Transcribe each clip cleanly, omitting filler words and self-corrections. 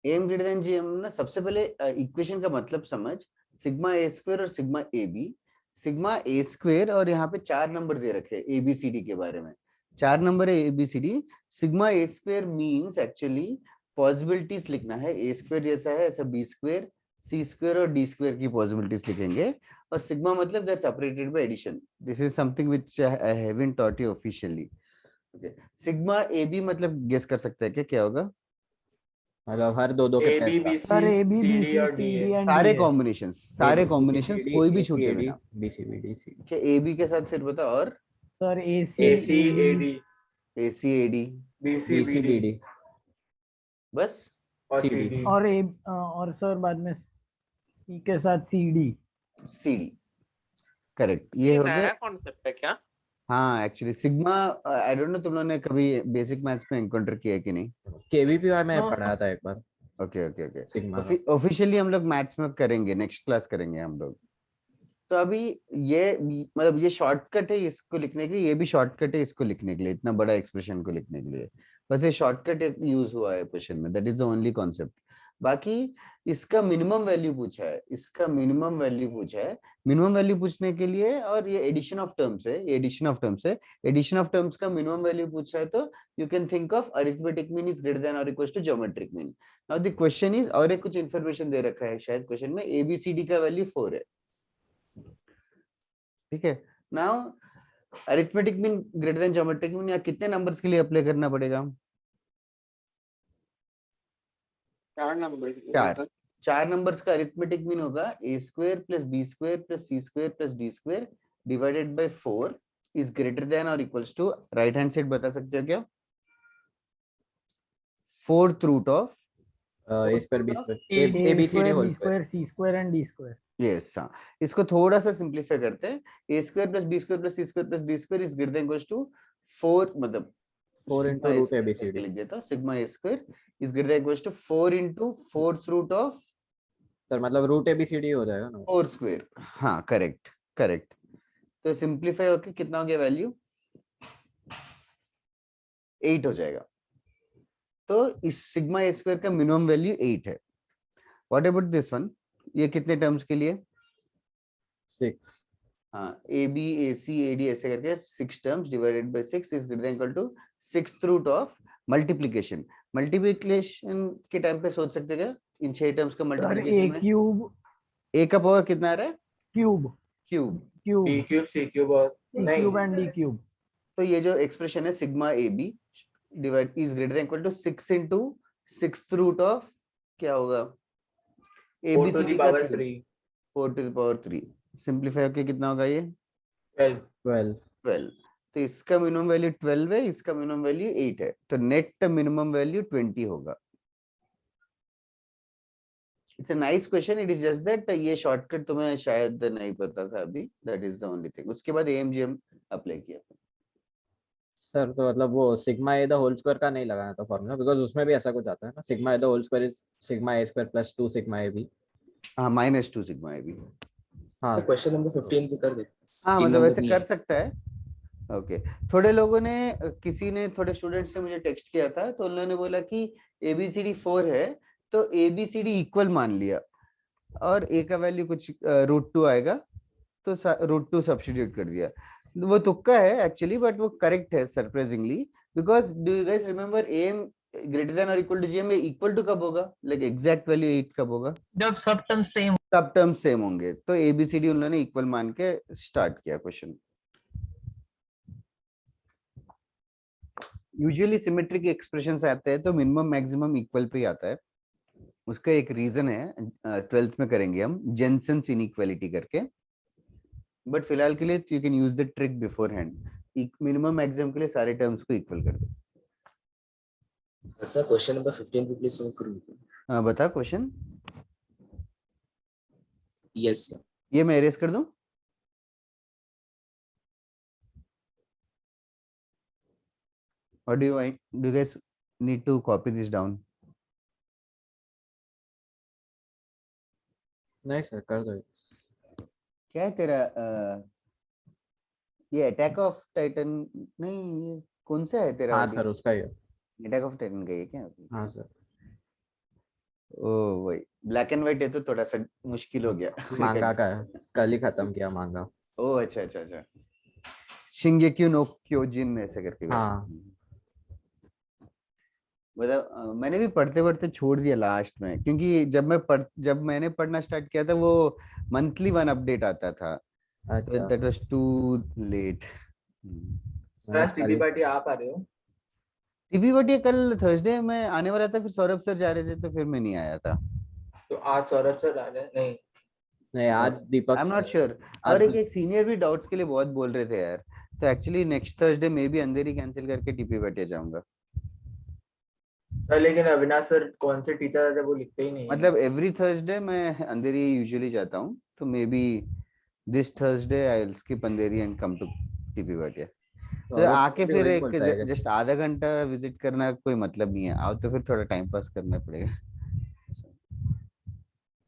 M greater then GM ना, सबसे पहले इक्वेशन का मतलब समझ, सिग्मा ए स्क्वायर और sigma A B. Sigma A square और यहाँ पे 4 नंबर दे रखे हैं ए बी सी डी के बारे में, 4 नंबर है A B C D. Sigma A square means actually possibilities लिखना है, ए स्क्वायर जैसा है ऐसा बी स्क्वायर, सी स्क्वायर और डी स्क्वायर की पॉसिबिलिटीज लिखेंगे। और सिग्मा मतलब that separated by addition, this is something which I haven't taught you officially. Okay, sigma A B मतलब गेस कर सकते हैं क्या क्या होगा? मतलब हर दो दो के ए बी पैर का। B sir C A B C B D C और C D D A. And D सारे है। कॉम्बिनेशन, ए सारे B C B C combinations, D कोई भी ए सी छूटे ए डी बिना। B C B D C. कि A B के साथ फिर बता, और sir A A C C A D A C A D, B B C C B B D D और सी सी डी। डी। और sir बाद में सी के साथ C D. C D, correct, ये ये हो गया। नया कॉन्सेप्ट है क्या? हाँ actually sigma, I don't know तुम लोगों ने कभी बेसिक मैथ्स में एनकाउंटर किया है कि नहीं? केवीपीआई में पढ़ा था एक बार ओके ओके ओके, सिग्मा का। ऑफिशियली हम लोग मैथ्स में करेंगे, नेक्स्ट क्लास करेंगे हम लोग। तो अभी ये मतलब ये शॉर्टकट है इसको लिखने के लिए, ये भी शॉर्टकट है इसको लिखने के लिए, इतना बड़ा एक्सप्रेशन को लिखने के लिए बस ये शॉर्टकट यूज हुआ है क्वेश्चन में, that is the only concept. बाकी इसका मिनिमम वैल्यू पूछा है, इसका मिनिमम वैल्यू पूछा है। मिनिमम वैल्यू पूछने के लिए, और ये एडिशन ऑफ टर्म्स है, ये एडिशन ऑफ टर्म्स है, एडिशन ऑफ टर्म्स का मिनिमम वैल्यू पूछा है, तो you can think of arithmetic mean is greater than और equal to geometric mean. Now the question is, और एक कुछ इंफॉर्मेशन दे रखा है शायद क्वेश्चन में, एबीसीडी का वैल्यू 4 है, ठीक है। Now arithmetic mean greater than geometric mean, या कितने नंबर्स के लिए अप्लाई करना पड़ेगा? 4 नंबर। 4 नंबर्स का अरिथमेटिक मीन होगा A square plus B square plus C square plus D square divided by 4 is greater than और equals to, right hand side बता सकते हो क्या? Fourth root of A square B square A B C D whole square C square and D square. Yes, हाँ, इसको थोड़ा सा simplify करते हैं, A square plus B square plus C square plus D square is greater than equals to 4, मतलब 4 into root ABCD लिख देता हूं, sigma A square is greater than equals to 4 into fourth root of sir, मतलब root A B C D हो जाएगा ना 4 square. हाँ correct correct, तो सिंप्लीफाई होके कितना हो गया वैल्यू? 8 हो जाएगा। तो इस सिग्मा ए स्क्वायर का मिनिमम वैल्यू 8 है। व्हाट अबाउट दिस वन, ये कितने टर्म्स के लिए? 6। हाँ, A B A C A D ऐसे करके 6 terms divided by 6 is greater than equal to 6th root of multiplication. Multiplication के टाइम पे सोच सकते हैं क्या इन 6 टर्म्स का सर ए मल्टीप्लिकेशन में? क्यूब, ए का पावर कितना आ रहा है? Cube cube. Cube D cube C cube और सी नहीं क्यूब एंड डी क्यूब। तो ये जो एक्सप्रेशन है sigma A B divide is greater than equal to 6 into 6th root of क्या होगा? A 4 B to C the D का power 3 4 to the power 3, simplify होके कितना होगा ये? 12 12। तो इसका मिनिमम वैल्यू 12 है, इसका मिनिमम वैल्यू 8 है, तो नेट मिनिमम वैल्यू 20 होगा। It's a nice question, it is just that ये शॉर्टकट तुम्हें शायद नहीं पता था अभी, that is the only thing. उसके बाद एएमजीएम अप्लाई किया। सर तो मतलब वो sigma A the whole square का नहीं लगाना था फॉर्मूला, बिकॉज उसमें भी ऐसा कुछ आता है ना, sigma A the whole square is sigma A square plus 2 sigma A B. हाँ -2 सिग्मा ए बी। हाँ क्वेश्चन नंबर 15 भी कर दे। हाँ मतलब वैसे कर सकता है। ओके, थोड़े लोगों ने, किसी ने, थोड़े स्टूडेंट्स ने मुझे टेक्स्ट किया था, तो उन्होंने बोला कि एबीसीडी 4 है, तो एबीसीडी इक्वल मान लिया और ए का वैल्यू कुछ √2 आएगा, तो √2 सब्स्टिट्यूट कर दिया। वो तुक्का है एक्चुअली, बट वो करेक्ट है surprisingly, because do you guys remember M greater than और इक्वल टू जीएम में इक्वल टू कब होगा, लाइक एग्जैक्ट वैल्यू 8 कब होगा? जब सब टर्म सेम होंगे। तो एबीसीडी उन्होंने इक्वल मान के स्टार्ट किया क्वेश्चन। यूजुअली सिमेट्रिक एक्सप्रेशंस आते हैं तो मिनिमम मैक्सिमम इक्वल पे ही आता है। उसका एक रीजन है, 12th में करेंगे हम, जेनसेंस इनइक्वालिटी करके, बट फिलहाल के लिए you can use the trick before hand, minimum maximum के लिए सारे टर्म्स को इक्वल कर दो। सर क्वेश्चन नंबर 15 पे प्लीज सॉल्व करो। बता क्वेश्चन। Yes sir. ये मैं एरेज कर दूं? Or do you guys need to copy this down? नहीं सर, कर दो। क्या है तेरा ये अटैक ऑफ टाइटन नहीं, ये कौन सा है तेरा? हाँ सर, उसका ही है। अटैक ऑफ टाइटन का ये क्या? हाँ सर। ओ वही ब्लैक एंड व्हाइट है तो थोड़ा सा मुश्किल हो गया मांगा का है, कल ही खत्म किया मांगा। ओ अच्छा अच्छा अच्छा शिंगेक्यू नो क्योजिन ऐसे करके कुछ। हाँ। मतलब मैंने भी पढ़ते पढ़ते छोड़ दिया लास्ट में, क्योंकि जब मैंने पढ़ना स्टार्ट किया था वो मंथली वन अपडेट आता था, तो अच्छा दैट वाज टू लेट। मैं टीपी कल ही- पार्टी आप आ रहे हो? टीपी बट ये कल थर्सडे में आने वाला था, फिर सौरभ सर जा रहे थे तो फिर मैं नहीं आया था। तो आज सौरभ सर आ रहे हैं? नहीं, नहीं आज Deepak I am not sir- sure. आज और एक सीनियर भी डाउट्स के लिए बहुत बोल रहे थे यार, तो actually next Thursday may be Andheri cancel करके टीपी बटिया जाऊंगा। सर लेकिन अविनाश सर कौन से टीचर है वो लिखते ही नहीं है। मतलब एवरी थर्सडे मैं अंधेरी यूजुअली जाता हूँ, तो maybe this Thursday I will skip Andheri and come to TP बटिया। तो सौरभ आके भी फिर वही एक बोलता है क्या? जस्ट आधा घंटा विजिट करना कोई मतलब नहीं है, आओ तो फिर थोड़ा टाइम पास करना पड़ेगा।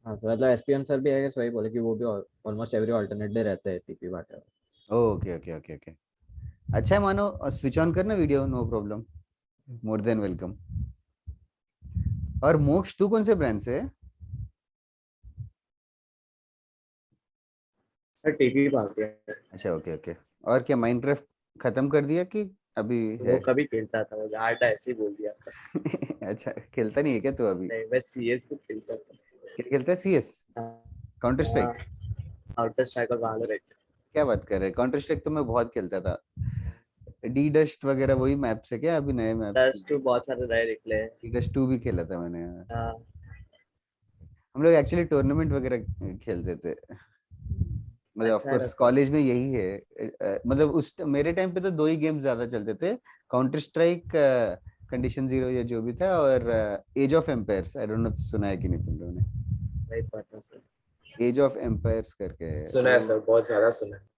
हाँ तो मतलब एसपीएम सर भी है वही बोले कि वो भी ऑलमोस्ट एवरी अल्टरनेट डे रहते हैं टीपी बाटे। ओके ओके ओके ओके अच्छा है, मानो स्विच ऑन करना video, no problem, more than welcome. और मोक्ष तू कौन से ब्रांड से है? सर टीवी भाग गया। अच्छा ओके ओके। और क्या माइनक्राफ्ट खत्म कर दिया कि अभी वो है? कभी खेलता था, मुझे आटा ऐसे ही बोल दिया था। अच्छा खेलता नहीं है क्या तू अभी? नहीं, मैं सीएस को खेलता था। क्या खेलता है? CS, counter strike? Outer strike और वैलोरेंट। क्या बात कर रहे हैं, काउंटर स्ट्राइक तो मैं बहुत खेलता था। डी डस्ट वगैरह वही मैप से क्या, अभी नए मैप? डस्ट टू बहुत सारे नए निकले हैं। डी डस्ट 2 भी खेला था मैंने। हाँ, हम लोग एक्चुअली टूर्नामेंट वगैरह खेलते थे, मतलब ऑफ अच्छा है ना कोर्स सर। कॉलेज में यही है। मतलब उस मेरे टाइम पे तो दो ही गेम्स ज्यादा चलते थे, काउंटर स्ट्राइक, कंडीशन जीरो या जो भी था, और age of empires. I don't know सुना है कि नहीं तुम लोगों ने? नहीं पता सर। एज ऑफ एम्पायर्स करके है, सुना तो है सर, बहुत ज्यादा सुना है।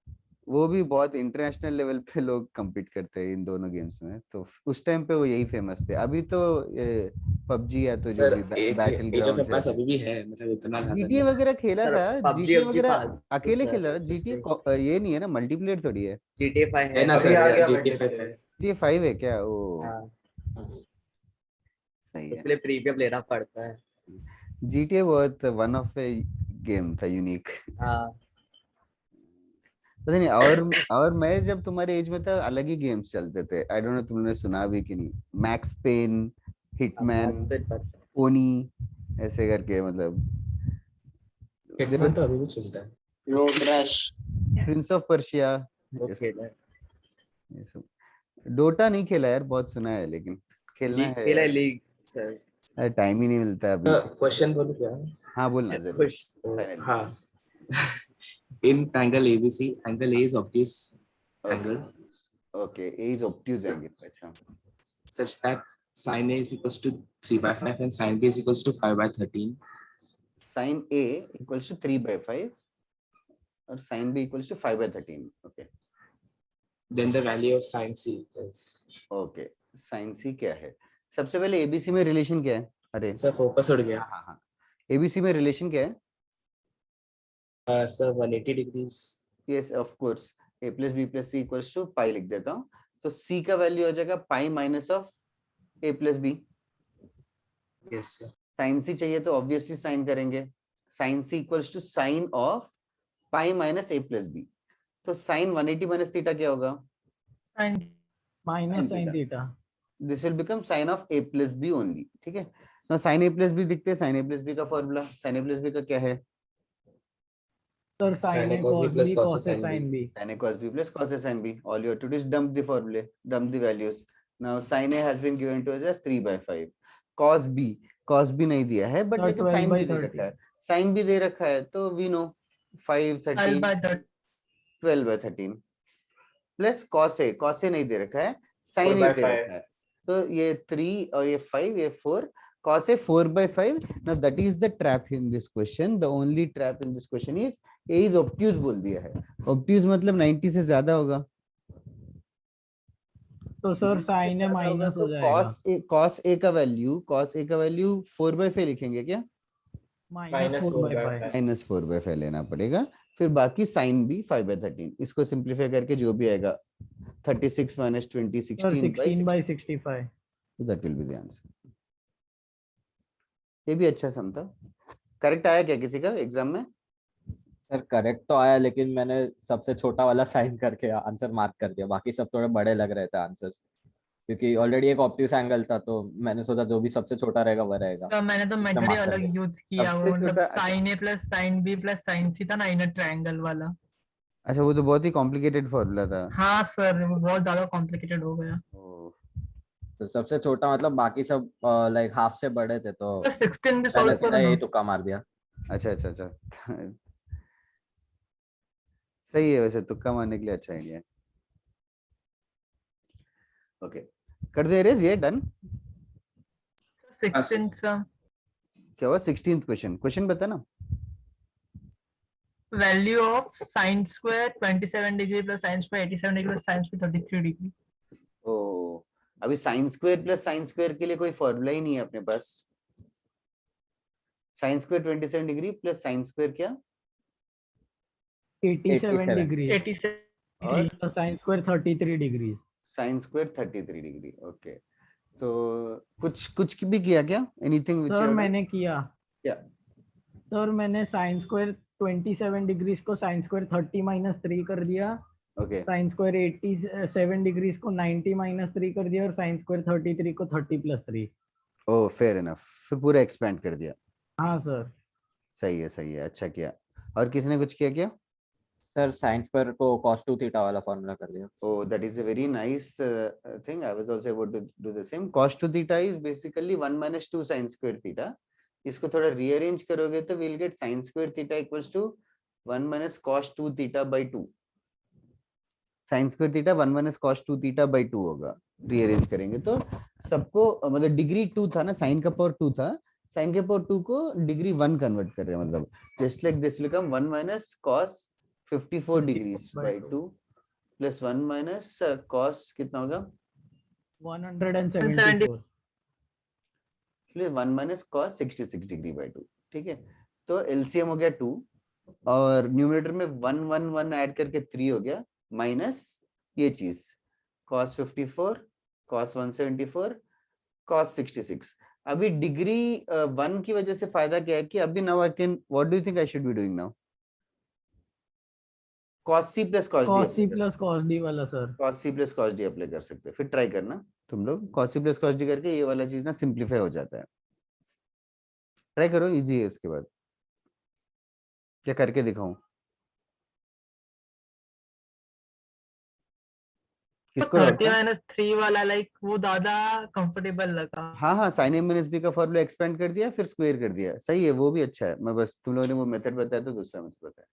वो भी बहुत इंटरनेशनल लेवल पे लोग compete करते हैं इन दोनों गेम्स में, तो उस टाइम पे वो यही फेमस थे। अभी तो पबजी या तो जो सर भी age battle age of grounds empires है। अभी भी है, मतलब इतना ज्यादा जीटीए नहीं। वगैरह खेला सर था, पबजी जीटीए अब की वगैरह फालतू अकेले सर, खेला था। कुछ जीटीए नहीं। ये नहीं है ना, मल्टीप्लेयर थोड़ी है। GTA 5 अभी है आ ना गया सर, मैं GTA देखते 5 हैं। है। जीटीए 5 है क्या? ओ हाँ, सही है। उसके लिए प्रीमियम लेना पड़ता है। जीटीए बहुत वन ऑफ ए गेम था, यूनिक। हाँ पता नहीं। और मैं जब तुम्हारे एज में था अलग ही गेम्स चलते थे, आई डोंट नो तुमने सुना भी कि नहीं। मैक्स पेन, अब हिटमैन, मैच पे पड़ता है। ओनी, ऐसे करके मतलब। हिटमैन तो अभी भी चलता है। Road rash. Prince of Persia, वो ये सब खेला है। ये सब। डोटा नहीं खेला यार, बहुत सुना है, लेकिन खेलना लीग है खेला है, यार। League sir. टाइम ही नहीं मिलता अभी। क्वेश्चन बोलो क्या? हाँ बोलना जरूर। खुश। Finally. हाँ। In triangle ABC, angle A is obtuse angle okay A is obtuse angle, अच्छा। such that sin A is equals to 3/5 and sin B is equals to 5/13. Sine A equals to 3/5 और sine B equals to 5/13। Okay Then the value of sin C is. Okay. Sine C क्या है? सबसे पहले ABC में relation क्या है? अरे Sir focus उड़ गया। हाँ हाँ, एबीसी में रिलेशन क्या है? Sir 180 degrees. Yes of course, A plus B plus C equals to pi लिख देता हूँ, तो सी का वैल्यू हो जाएगा pi minus of A plus B. Yes sir. Sine C चाहिए तो ऑब्वियसली साइन करेंगे, sine C equals to sine of pi minus A plus B. तो साइन 180 माइनस थीटा क्या होगा? sin minus Sin sin theta. theta. This will become sine of A plus B only, ठीक है ना। Sign A plus B दिखते हैं, sign A plus B का formula, sign A plus B का क्या है? Sir sin Sin A A cos B cos plus B cos A cos A sin B. sin B. Sin A cos B plus cos A sin B. All you have to do is dump the formula, dump the values. Now sin A has been given to us as 3/5. Cos B नहीं दिया है, but Sir लेकिन 12 sin by भी दे 30. रखा है, sin भी दे रखा है, तो we know 5 13 12/13 plus cos A नहीं दे रखा है, sin A दे 4/5. रखा है, तो ये 3 और ये 5, ये 4, cos A 4/5. Now that is the trap in this question. The only trap in this question is A is obtuse बोल दिया है। obtuse मतलब 90 से ज्यादा होगा, तो सर sin A ज्यादा होगा माइनस तो हो जाएगा, cos A का वैल्यू 4/5 लिखेंगे क्या? माइनस 4/5. -4/5 लेना पड़ेगा। फिर बाकी sin B 5/13, इसको सिंप्लीफाई करके जो भी आएगा 36 - 20 Sir 16/60, 16/65. so that will be the answer. ये भी अच्छा सम था। करेक्ट आया क्या किसी का एग्जाम में? सर करेक्ट तो आया, लेकिन मैंने सबसे छोटा वाला साइन करके आंसर मार्क कर दिया, बाकी सब थोड़े बड़े लग रहे थे आंसर्स, क्योंकि ऑलरेडी एक ऑब्ट्यूस एंगल था, तो मैंने सोचा जो भी सबसे छोटा रहेगा वह रहेगा। तो मैंने तो मेथड ही mark कर अलग दिया। यूज किया, सबसे वो मतलब छोटा- अच्छा। Sine A plus sine B plus sine C था ना, इनर ट्रायंगल वाला। अच्छा वो तो बहुत ही कॉम्प्लिकेटेड फॉर्मूला था। हाँ सर, वो बहुत ज्यादा कॉम्प्लिकेटेड हो गया। ओ, तो सबसे छोटा मतलब बाकी सब लाइक हाफ से बड़े थे, तो 16 भी मैंने सॉल्व सीधा करो यही ना। तुक्का मार दिया। अच्छा अच्छा अच्छा सही है, वैसे तुक्का मारने के लिए अच्छा आइडिया है। ओके, कर दो इरेज, ये डन। 16 सा क्या हुआ? 16th क्वेश्चन, क्वेश्चन बता ना। Value of sine square 27 degree plus sine square 87 degree plus sine square 33 degree. Oh, अभी sine square plus sine square के लिए कोई फॉर्मूला ही नहीं है अपने पास। Sine square 27 degree plus sine square क्या? 87 डिग्री 87 और sine square 33 degree. Sine square 33 degree. Okay, तो कुछ कुछ भी किया क्या? एनीथिंग विच सर मैंने किया। क्या? सर मैंने साइन स्क्वायर 27 डिग्रीज को साइन स्क्वायर 30 माइनस 3 कर दिया, ओके साइन स्क्वायर 87 डिग्रीज को 90 माइनस 3 कर दिया, और साइन स्क्वायर 33 को 30 प्लस 3। ओ फेयर इनफ, फिर पूरा एक्सपेंड कर दिया। हाँ सर। सही है, अच्छा किया। और किसने कुछ किया क्या? सर साइन स्क्वायर को cos 2 थीटा वाला फॉर्मूला कर दिया। Oh, that is a very nice thing. I was also able to do the same. Cos 2 theta is basically 1 minus 2 sin square theta. इसको थोड़ा rearrange करोगे तो we'll get sin square theta equals to 1 minus cos 2 theta by 2. sin square theta 1 minus cos 2 theta by 2 होगा, rearrange करेंगे तो सबको मतलब degree 2 था ना, sin का पावर 2 था, sin के पावर 2 को डिग्री 1 कन्वर्ट कर रहे हैं, मतलब just like this will become 1 minus cos 54 degrees by 2 plus 1 minus cos कितना होगा? 174। इसलिए 1 माइनस cos 66 डिग्री बाय 2। ठीक है, तो एलसीएम हो गया 2 और न्यूमरेटर में 1 1 1 ऐड करके 3 हो गया, माइनस ये चीज cos 54 cos 174 cos 66। अभी डिग्री 1 की वजह से फायदा क्या है कि अभी now I can, what do you think I should be doing now? cos c plus cos d cos apply c कर plus cos d वाला sir. cos c plus cos d apply कर सकते हैं। फिर ट्राई करना तुम लोग, cos c plus cos d करके ये वाला चीज ना सिंप्लीफाई हो जाता है। ट्राई करो, इजी है। उसके बाद क्या करके दिखाऊं? किसको डाउट 30 था? माइनस 3 वाला लाइक वो ज्यादा कंफर्टेबल लगा। हाँ sin a minus b का फॉर्मूला एक्सपेंड कर दिया, फिर स्क्वायर कर दिया। सही है, वो भी अच्छा है। मैं बस तुम लोगों ने वो मेथड बताया तो दूसरा मेथड बताया।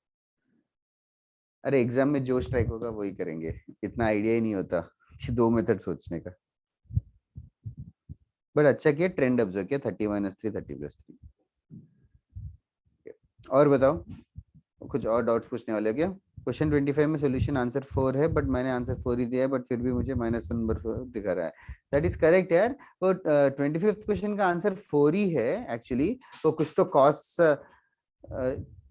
अरे एग्जाम में जो स्ट्राइक होगा वही करेंगे, इतना आइडिया ही नहीं होता कि 2 मेथड सोचने का। बट अच्छा किया, ट्रेंड ऑब्जर्व किया, 30 माइनस 3 30 प्लस 3। और बताओ, कुछ और डाउट्स पूछने वाले हो क्या? क्वेश्चन 25 में सॉल्यूशन आंसर 4 है, बट मैंने आंसर 4 ही दिया है, बट फिर भी मुझे -1 नंबर दिखा रहा है। दैट इज करेक्ट यार, वो 25th क्वेश्चन का आंसर 4 ही है एक्चुअली। तो कुछ तो cos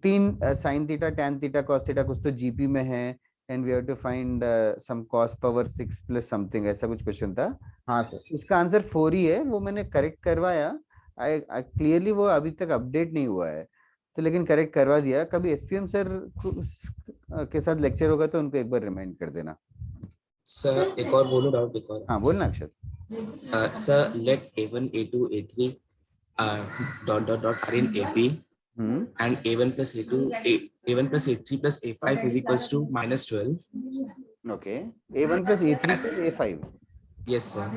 3 sin theta tan theta cos theta कुछ तो जीपी में है, and we have to find some cos power 6 plus something, ऐसा कुछ क्वेश्चन था। हाँ सर। उसका आंसर 4 ही है, वो मैंने करेक्ट करवाया। आई क्लियरली वो अभी तक अपडेट नहीं हुआ है, तो लेकिन करेक्ट करवा दिया। कभी एसपीएम सर के साथ लेक्चर होगा तो उनको एक बार रिमाइंड कर देना। सर एक और बोलो डाउट, एक और। हाँ बोलना Akshat. Sir let a1 a2 a3 dot dot dot are in AP and a1 plus a2 a1 plus a3 plus a5 is equals to -12. Okay, a1 plus a3 plus a5। Yes sir.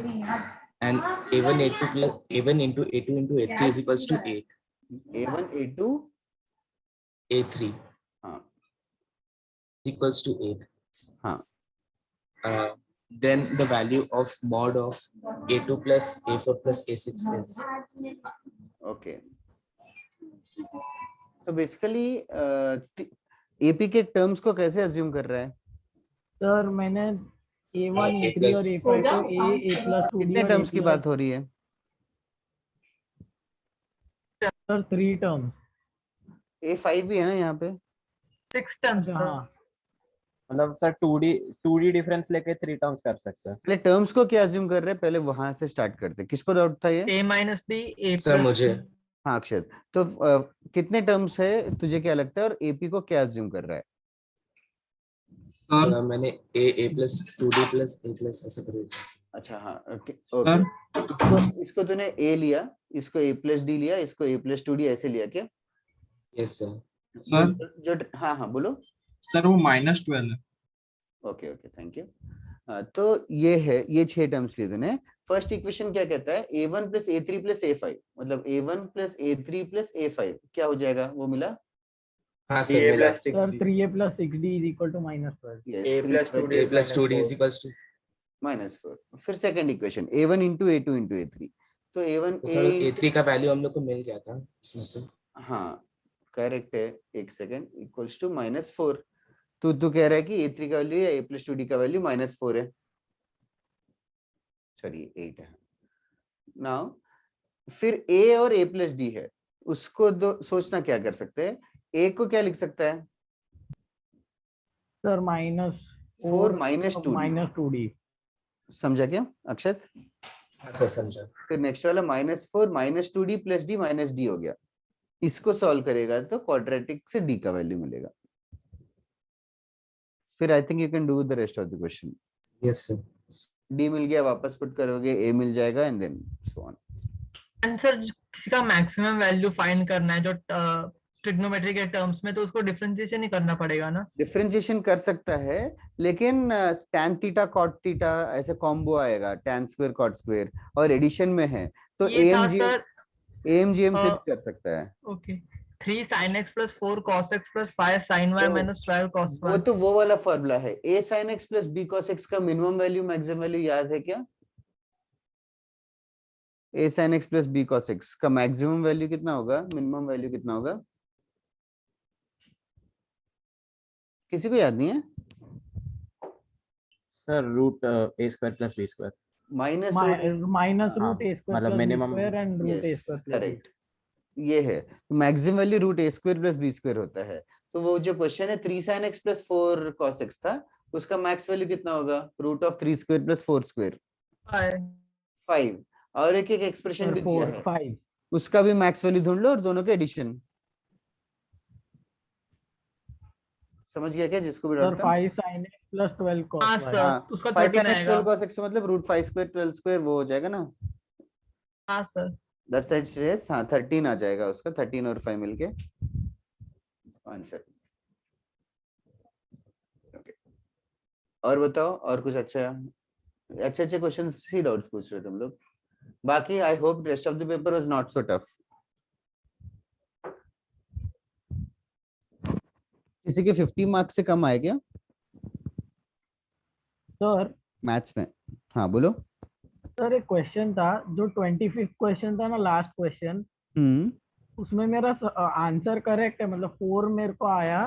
And a1 a2 plus a1 into a2 into a3 is equals to 8. a1 a2 a3 हाँ is equals to 8. हाँ Then the value of mod of a2 plus a4 plus a6 is. Okay. तो basically AP के terms को कैसे assume कर रहा है? Sir मैंने a1 a3 और a5 को a plus 2d कितने और टर्म्स की बात हो रही है? Sir 3 terms. a5 भी है ना यहाँ पे? 6 टर्म्स। हाँ मतलब सर 2D डिफरेंस लेके 3 टर्म्स कर सकते हैं। पहले टर्म्स को क्या अज्यूम कर रहे हैं, पहले वहां से स्टार्ट करते हैं। किसको डाउट था ये? a minus b a Sir मुझे हाँ अक्षत, तो कितने टर्म्स है, तुझे क्या लगता है, और एपी को क्या अज्यूम कर रहा है? सर मैंने ए प्लस 2d प्लस ए प्लस ऐसा कर दिया। अच्छा हाँ ओके ओके, तो इसको तूने ए लिया, इसको ए प्लस डी लिया, इसको ए प्लस टू डी ऐसे लिया क्या? Yes sir. सर जो हाँ हाँ बोलो। सर वो -12 है। Okay okay thank you. तो ये है, ये 6 टर्म्स लिए तूने। फर्स्ट इक्वेशन क्या कहता है, a1 plus a3 plus a5, मतलब a1 plus a3 plus a5 क्या हो जाएगा, वो मिला? हाँ सर 3a मिला। plus sir 6d 3a plus 6d is equal to -12. Yes a plus 2d A is plus 2d is -4 equals to. -4। फिर second equation a1 into a2 into a3, तो a1 तो सर a3 का value हम लोग को मिल गया था इसमें से। हाँ करेक्ट है, एक सेकंड, इक्वल्स टू -4। तू कह रहा है कि a3 का वैल्यू या a प्लस 2d का वैल्यू -4 है, सॉरी 8 है। नाउ फिर a और a प्लस डी है, उसको दो सोचना क्या कर सकते हैं, a को क्या लिख सकता है, सर -4 4 माइनस 2d, -2d. समझा क्या अक्षत? हाँ सर समझा। फिर नेक्स्ट वाला -4 -2d plus D minus D हो गया। इसको सॉल्व करेगा तो क्वाड्रेटिक से d का वैल्यू मिलेगा। फिर I think you can do the rest of the question. Yes sir. d मिल गया, वापस पुट करोगे, a मिल जाएगा and then so on. Answer किसी का मैक्सिमम वैल्यू फाइंड करना है जो ट्रिग्नोमेट्री के टर्म्स में, तो उसको डिफरेंशिएशन ही करना पड़ेगा ना। डिफरेंशिएशन कर सकता है, लेकिन tan थीटा cot थीटा ऐसे कॉम्बो आएगा, tan स्क्वायर cot स्क्वायर, और एडिशन में है तो ये था AMGM सर, AMGM से भी कर सकता है। Okay 3 sin x plus 4 cos x plus 5 sin y तो minus 12 cos वो 1। तो वो वाला फॉर्मूला है, a sin x plus b cos x का मिनिमम वैल्यू मैक्सिमम वैल्यू याद है क्या? a sin x plus b cos x का मैक्सिमम वैल्यू कितना होगा, मिनिमम वैल्यू कितना होगा, किसी को याद नहीं है? Sir root A square plus B square. Minus minus हाँ, root a square मतलब plus b minimum- square and root a yes square plus b. Correct, ये है maximum value root A square plus B square होता है। तो वो जो question है 3 sin x plus 4 cos x था, उसका मैक्स वैल्यू कितना होगा, root of 3 square plus 4 square 5। और एक एक एक्सप्रेशन Sir, भी दिया 4 है, 5. उसका भी मैक्स वैल्यू ढूंढ लो और दोनों के एडिशन। समझ गया क्या, जिसको भी Sir, डाउट था? 5 sin x plus 12 cos हाँ y. सर, हाँ, उसका 5 13 sin x आएगा। 12 cos x मतलब रूट 5 स्क्वायर 12 स्क्वायर वो हो जाएगा ना, हाँ सर, दैट साइड से हाँ 13 आ जाएगा उसका, 13 और 5 मिलके आंसर। ओके, और बताओ, और कुछ अच्छा अच्छे क्वेश्चन ही डाउट्स पूछ रहे हो तुम लोग। बाकी I hope rest of the paper was not so tough. किसी के 50 मार्क्स से कम आए क्या Sir, मैथ्स में? हाँ बोलो। सर एक क्वेश्चन था, जो 25th क्वेश्चन था ना, लास्ट क्वेश्चन, उसमें मेरा आंसर करेक्ट है, मतलब 4 मेरे को आया,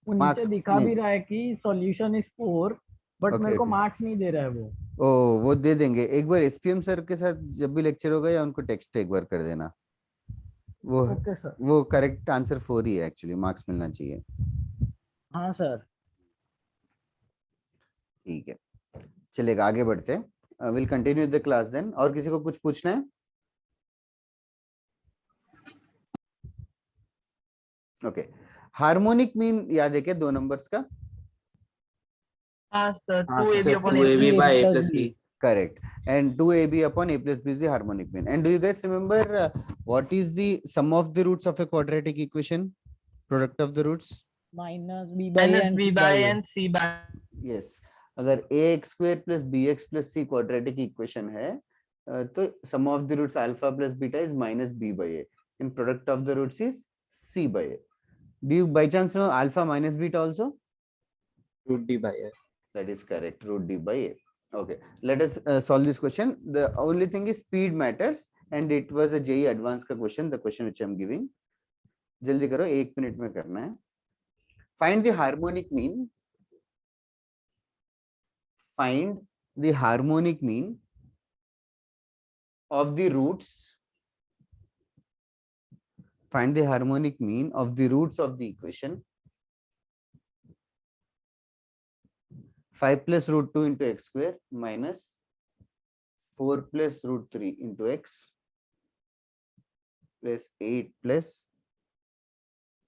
वो नीचे मार्क्स दिखा नहीं, भी रहा है कि सॉल्यूशन इज 4, बट ओके मेरे को ओके, मार्क्स नहीं दे रहा है वो। ओ वो दे देंगे, एक बार एसपीएम सर के साथ जब भी लेक्चर होगा या उनको टेक्स्ट एक बार कर देना, वो ओके सर। वो करेक्ट आंसर 4 ही है, एक्चुअली मार्क्स मिलना चाहिए। हाँ सर। ठीक है चलेगा, आगे बढ़ते हैं, will continue the class then. और किसी को कुछ पूछना है? ओके, हार्मोनिक मीन याद है क्या 2 नंबर्स का? हाँ सर, हाँ, 2ab sir upon 2ab a by a plus plus b. b। Correct. And 2ab upon a plus b is the harmonic mean. And do you guys remember what is the sum of the roots of a quadratic equation? Product of the roots? Minus b by a minus and b c by by a. and c by। Yes. अगर ax square plus bx plus c quadratic equation है, तो sum of the roots alpha plus beta is minus b by a. And product of the roots is c by a. Do you by chance know alpha minus beta also? root d by a। That is correct, root d by a. Okay, let us solve this question. The only thing is speed matters, and it was a JEE advanced का question, the question which I am giving. जल्दी करो, 1 minute में करना है। Find the harmonic mean. Find the harmonic mean of the roots. Find the harmonic mean of the roots of the equation 5 plus root 2 into x square minus 4 plus root 3 into x plus 8 plus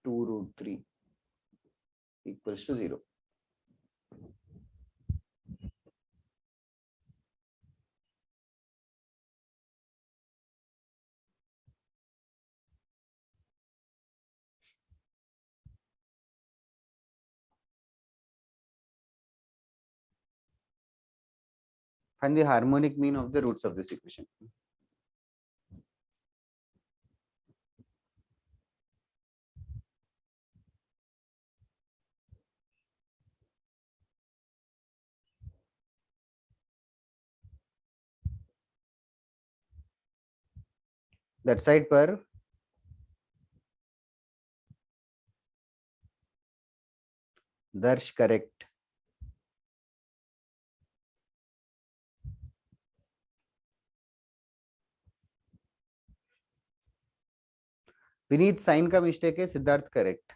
2 root 3 equals to 0. Find the harmonic mean of the roots of this equation. That side per Darsh correct. Vineet sign का mistake है, Siddharth correct.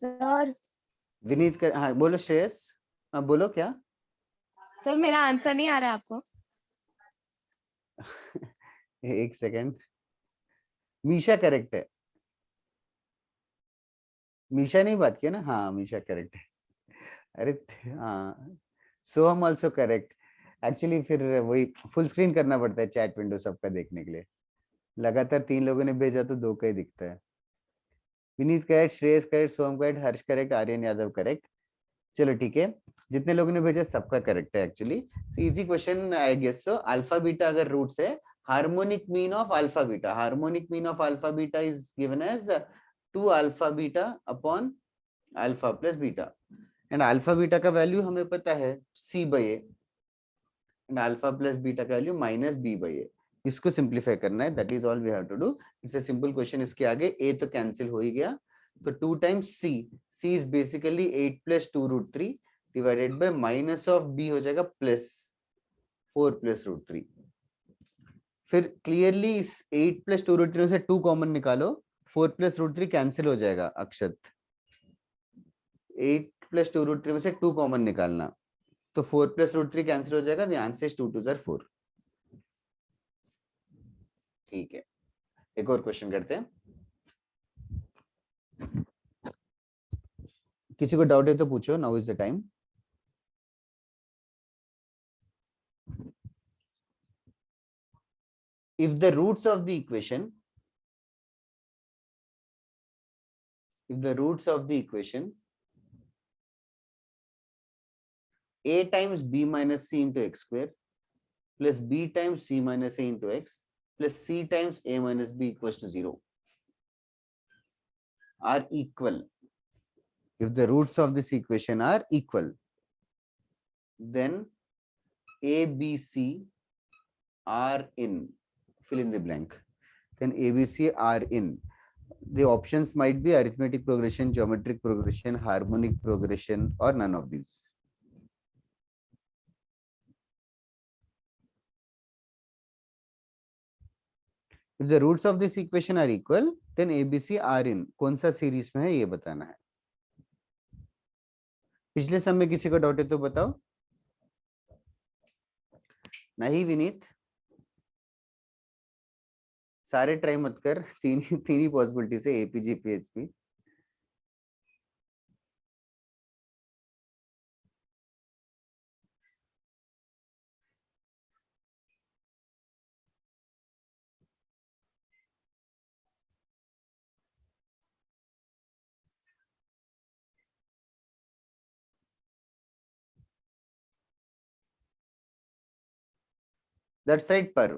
Sir Vineet कर, हाँ बोलो श्रेयस. हाँ बोलो क्या. Sir मेरा answer नहीं आ रहा है आपको. एक सेकेंड. मीशा करेक्ट है. मीशा नहीं बात किया ना. हाँ मीशा करेक्ट है. अरे हाँ, सोहम ऑल्सो करेक्ट. एक्चुअली फिर वही फुल स्क्रीन करना पड़ता है चैट विंडो सबका देखने के लिए. लगातार 3 लोगों ने भेजा तो 2 का ही दिखता है. विनीत करेक्ट, श्रेयस करेक्ट, सोहम करेक्ट, हर्ष करेक्ट, आर्यन यादव करेक्ट. चलो ठीक है, जितने लोगों ने भेजा सबका करेक्ट है actually. Easy question I guess. So alpha beta अगर रूट्स है, harmonic mean of alpha beta, harmonic mean of alpha beta is given as 2 alpha beta upon alpha plus beta. And alpha beta का value हमें पता है c/a and alpha plus beta का value minus b/a. इसको simplify करना है, that is all we have to do. It's a simple question. इसके आगे a तो कैंसिल हो ही गया, तो 2 times c is basically 8 plus 2 root 3 divided by minus of b हो जाएगा प्लस 4 प्लस रूट 3. फिर क्लियरली इस 8 प्लस 2 रूट 3 से 2 कॉमन निकालो, 4 प्लस रूट 3 कैंसिल हो जाएगा. अक्षत 8 प्लस 2 रूट 3 में से 2 कॉमन निकालना, तो 4 प्लस रूट 3 कैंसिल हो जाएगा. द आंसर इज 2 2 ज़र 4. ठीक है, एक और क्वेश्चन करते हैं. किसी को डाउट है तो पूछो. Now is the time. If the roots of the equation, a times b minus c into x square plus b times c minus a into x plus c times a minus b equals to 0 are equal. If the roots of this equation are equal, then a, b, c are in, fill in the blank. Then a, b, c are in. The options might be arithmetic progression, geometric progression, harmonic progression, or none of these. If the roots of this equation are equal, then ABC are in. कौन सा series में है ये बताना है. पिछले सम में किसी को डाउट है तो बताओ. नहीं विनीत, सारे ट्राई मत कर. तीन ही पॉसिबिलिटी से एपीजी पीएचपी. That side पर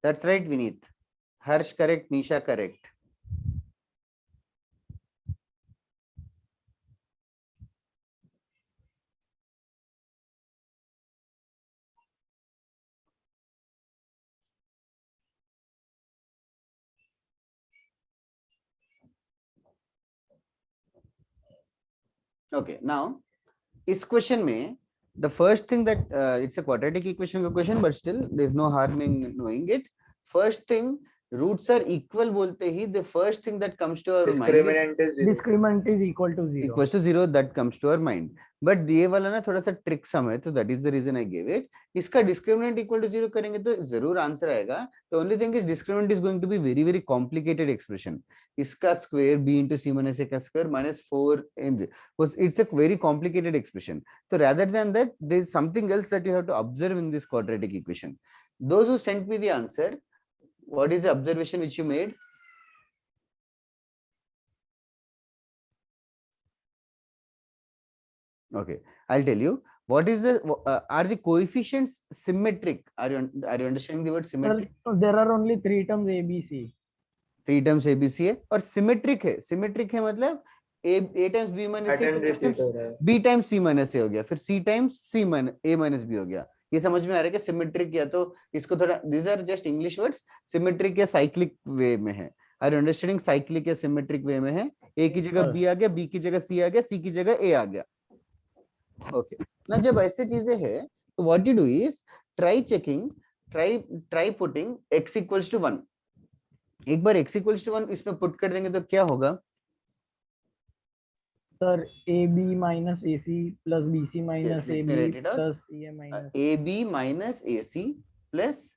that's right Vineet. Harsh correct, Nisha correct. Okay, now इस क्वेश्चन में the first thing that it's a quadratic equation का question, but still there's no harm in knowing it. First thing, roots are equal बोलते ही the first thing that comes to our mind is Discriminant is 0. Discriminant is equal to 0. equals to 0, that comes to our mind. But ये वाला ना थोड़ा सा trick सम है, तो that is the reason I gave it. इसका discriminant equal to 0 करेंगे तो जरूर आंसर आएगा. The only thing is discriminant is going to be very very complicated expression. इसका square b into c minus a का square minus 4 in because it's a very complicated expression. So rather than that, there is something else that you have to observe in this quadratic equation. Those who sent me the answer, what is the observation which you made? Okay, I'll tell you. What is the are the coefficients symmetric? Are you understanding the word symmetric? Sir, there are only 3 terms A, B, C. 3 terms A, B, C है और symmetric है. Symmetric है मतलब A times B minus A B times C minus A हो गया, फिर C times A minus B हो गया. ये समझ में आ रहा है कि सिमेट्रिक या तो इसको थोड़ा, these are just English words, symmetric या साइक्लिक वे में है. Are you understanding? साइक्लिक या सिमेट्रिक वे में है. A की जगह B आ गया, B की जगह C आ गया, C की जगह A आ गया. Okay. ना जब ऐसे चीजें है तो what you do is try checking, try putting x equals to 1. एक बार x equals to 1 इसमें पुट कर देंगे तो क्या होगा? Sir, AB minus AC plus BC minus Yes, let me AB write it out. plus CA minus AB minus AC plus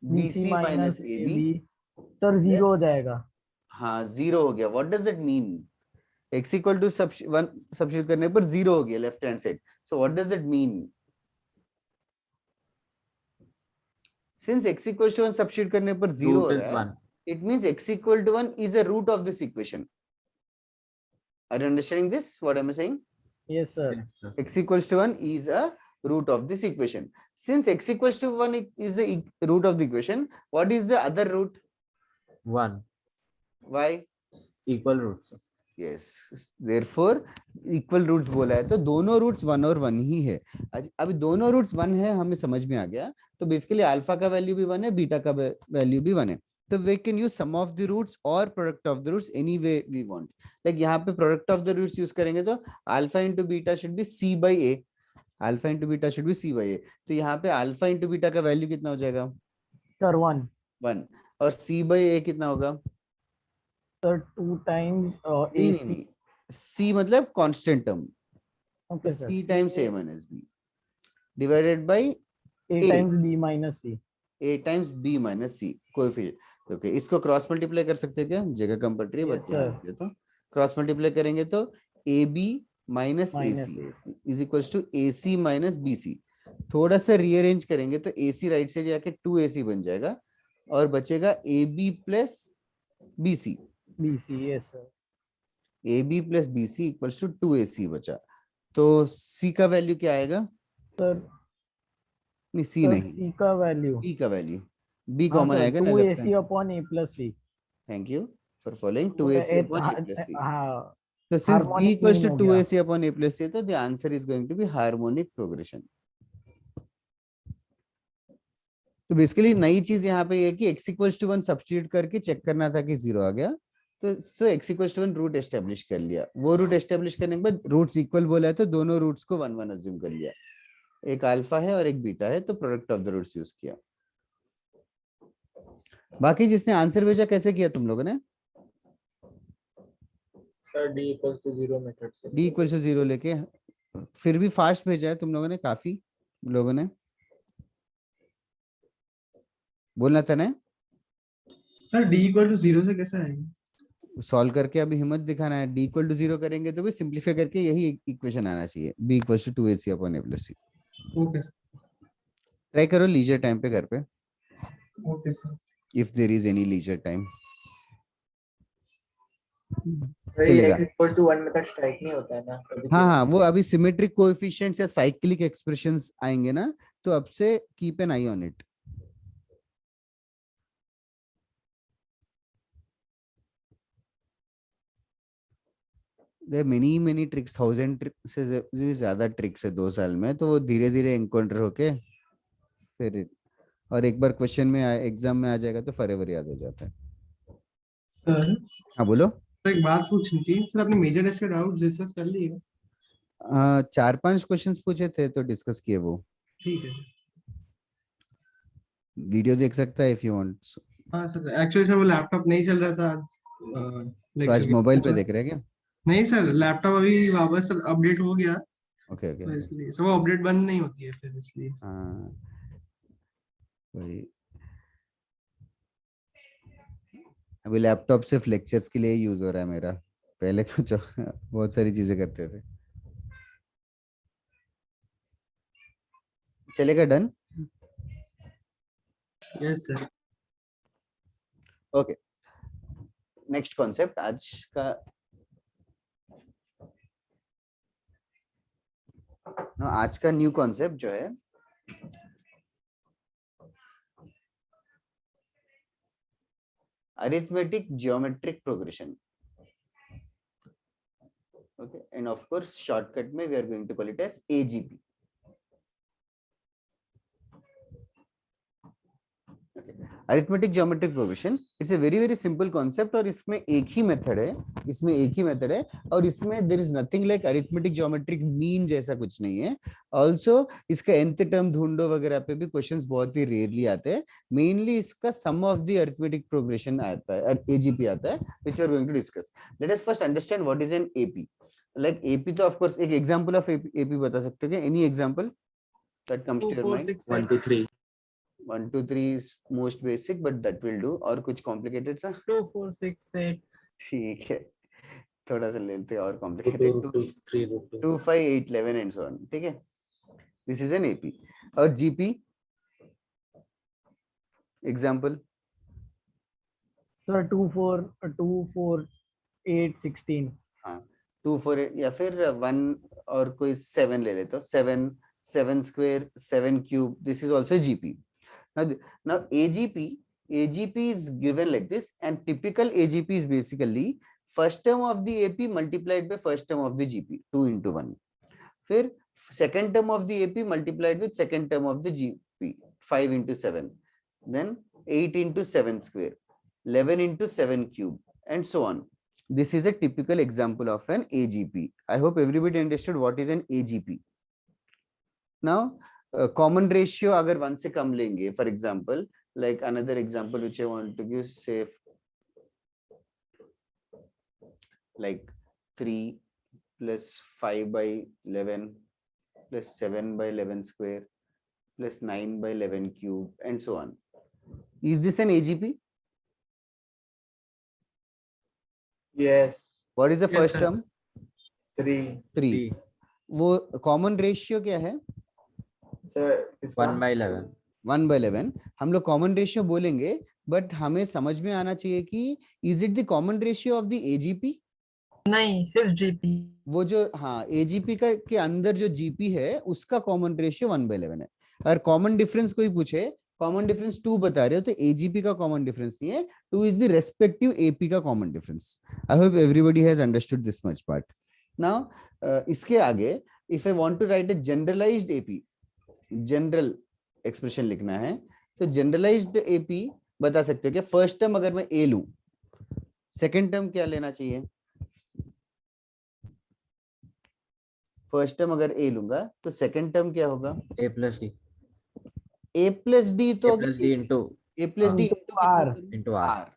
BC minus AB. Sir, 0 Yes. हो जाएगा. हाँ 0 हो गया. What does that mean? X equal to 1 substitute करने पर 0 हो गया left hand side. So what does that mean? Since x equals to 1 substitute करने पर 0 हो रहा है, it means x equal to 1 is a root of this equation. Are you understanding this? What am I saying? Yes, sir. X equals to 1 is a root of this equation. Since x equals to 1 is the root of the equation, what is the other root? 1. Why? Equal roots. Yes. Therefore, equal roots बोला है तो दोनों roots 1 और 1 ही है. अभी दोनों roots 1 है, हमें समझ में आ गया. तो बेसिकली अल्फा का वैल्यू भी 1 है, बीटा का वैल्यू भी 1 है. तो we can use sum of the roots or product of the roots any way we want. Like यहाँ पे product of the roots use करेंगे तो alpha into beta should be c by a. Alpha into beta should be c by a. तो यहाँ पे alpha into beta का value कितना हो जाएगा? Sir, 1. 1. और c by a कितना होगा? Sir, 2 times नहीं. c मतलब constant term. Okay, तो sir. c times a minus b divided by A times B minus C. a times b minus c coefficient. Okay, इसको क्रॉस मल्टीप्लाई कर सकते हैं क्या? जगह कम पड़ रही है बट यहाँ लिखते तो क्रॉस मल्टीप्लाई करेंगे तो ab minus ac is equals to ac minus bc. थोड़ा सा रीअरेंज करेंगे तो ac राइट से जाके 2ac बन जाएगा और बचेगा ab plus bc. BC, yes, sir. ab plus bc equals to 2ac बचा. तो c का वैल्यू क्या आएगा? Sir, नहीं c नहीं, C का वैल्यू b का वैल्यू b कॉमन आएगा ना. 2AC upon A plus C. Thank you for following. 2ac upon a plus c. हाँ. So since b Harmonic equals to mean हो गया. 2ac upon a plus c, तो the answer is going to be harmonic progression. तो basically नई चीज यहाँ पे ये कि x equals to 1 सब्स्टिट्यूट करके चेक करना था कि 0 आ गया. तो x equals to 1 root establish कर लिया. वो रूट एस्टेब्लिश करने के बाद रूट्स इक्वल बोला है तो दोनों रूट्स को 1 1 अज्यूम कर लिया. एक अल्फा है और एक बीटा है तो product of the roots use किया. बाकी जिसने आंसर भेजा कैसे किया तुम लोगों ने? Sir d equals to 0 method से. d equals to 0 लेके फिर भी फास्ट भेजा है तुम लोगों ने, काफी लोगों ने. बोलना था ना सर d इक्वल टू 0 से कैसे आएगा? सॉल्व करके अभी हिम्मत दिखाना है. d इक्वल टू 0 करेंगे तो भी सिंप्लीफाई करके यही इक्वेशन आना चाहिए. b equal to 2ac upon a plus c. Okay sir. Try करो लीजर टाइम पे घर पे, okay sir. If there is any leisure time. x equal to 1 method strike नहीं होता है ना. हाँ, वो अभी सिमेट्रिक कोएफिशिएंट्स या साइक्लिक एक्सप्रेशंस आएंगे ना, तो अब से keep an eye on it. There many tricks, 1000 tricks से ज्यादा ट्रिक्स है 2 साल में. तो वो धीरे धीरे एनकाउंटर होके फिर और एक बार क्वेश्चन में एग्जाम में आ जाएगा तो फॉरएवर याद हो जाता है. सर हाँ बोलो. तो एक बात पूछनी थी सर, आपने मेजर टेस्ट के डाउट डिस्कस कर लिए? 4-5 क्वेश्चंस पूछे थे तो डिस्कस किए वो। ठीक है सर। वीडियो देख सकता है इफ यू वांट। हाँ सर, एक्चुअली सर वो लैपटॉप नहीं चल रहा था आज तो लेक्चर आज के। मोबाइल पे देख रहे हैं क्या? नहीं सर, लैपटॉप अभी वापस अपडेट हो गया, ओके ओके। तो इसलिए सर वो अपडेट बंद नहीं होती है फिर, इसलिए। हाँ वही, अभी लैपटॉप सिर्फ लेक्चर्स के लिए यूज हो रहा है मेरा, पहले कुछ बहुत सारी चीजें करते थे। चलेगा? Done? Yes sir. Okay, next concept आज का आज का न्यू कॉन्सेप्ट जो है arithmetic geometric progression. Okay, and of course shortcut में we are going to call it as AGP. Arithmetic geometric progression, it's a very very simple concept, और इसमें एक ही मेथड है, और इसमें there is nothing like arithmetic geometric mean जैसा कुछ नहीं है। ऑल्सो इसका nth टर्म ढूंढो वगैरह पे भी क्वेश्चंस बहुत ही रेयरली आते हैं। मेनली इसका sum of the arithmetic progression आता है, एजीपी आता है, which we are going to discuss. Let us first understand what is an AP. Like AP तो ऑफ कोर्स एक एग्जांपल ऑफ एपी बता सकते हो क्या? Any example that comes to 2 your 4 mind? 6 1 8 2 3 1 2 3 is most basic, but that will do। और कुछ complicated सा? 2 4 6 8 ठीक है, थोड़ा सा लेते हैं और root 2 complicated। root 2 3 root 2 2 5 8 11 and so on। ठीक है, this is an AP। और GP example? सर 2 4 8 16। हाँ 2 4 8, या फिर 1 और कोई 7 ले लेते हो, 7 square 7 cube, this is also GP। now AGP is given like this, and typical AGP is basically first term of the AP multiplied by first term of the GP, 2 into 1। फिर second term of the AP multiplied with second term of the GP, 5 into 7, then 8 into 7 square, 11 into 7 cube, and so on। This is a typical example of an AGP। I hope everybody understood what is an AGP। now common ratio अगर 1 से कम लेंगे, for example, like another example which I want to give, say like 3 plus 5 by 11 plus 7 by 11 square plus 9 by 11 cube, and so on। Is this an AGP? Yes, What is the Yes, first sir। term? 3 3। वो common ratio क्या है? sir, this 1 one by 11 1 by 11। हम लोग common ratio बोलेंगे, but हमें समझ में आना चाहिए कि is it the common ratio of the AGP? नहीं, सिर्फ जीपी। वो जो, हाँ, एजीपी का के अंदर जो जीपी है उसका कॉमन रेशियो 1 by 11 है। अगर कॉमन डिफरेंस कोई पूछे, कॉमन डिफरेंस 2 बता रहे हो, तो एजीपी का कॉमन डिफरेंस नहीं है, 2 इज द रेस्पेक्टिव एपी का common difference. I hope everybody has understood this much part. Now इसके आगे if I want to write a generalised AP, general expression लिखना है, तो जनरलाइज्ड एपी बता सकते हो क्या? फर्स्ट टर्म अगर मैं ए लूं, सेकंड टर्म क्या लेना चाहिए? फर्स्ट टर्म अगर ए लूंगा तो सेकंड टर्म क्या होगा? a plus d A plus D, तो a plus d into A plus D into r R.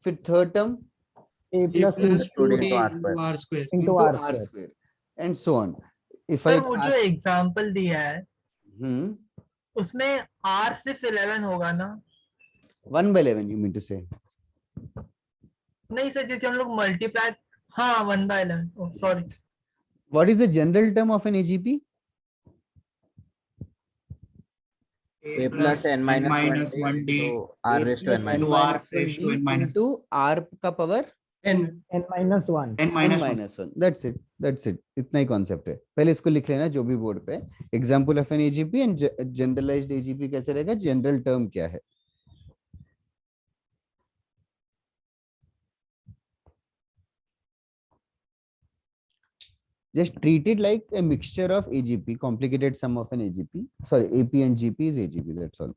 फिर third term A A plus plus 2D into r into square R square। into into R R square। Square, and so on. If sir I वो जो example दिया है उसमें r सिर्फ 11 होगा ना? 1 by 11 you mean to से? नहीं सर, क्योंकि हम लोग मल्टीप्लाई, हाँ 1 by 11, sorry. What is the general term of an AGP? a plus n minus 1 d into r raised to n minus into r raised to n minus into r का power n n minus 1। n minus 1। -1। That's it, इतना ही concept है। पहले इसको लिख लेना जो भी board पे। Example of an AGP and generalised AGP कैसे रहेगा, जनरल टर्म क्या है। Just treat it like a mixture of AGP, complicated sum of an AGP. Sorry, AP and GP is AGP, that's all.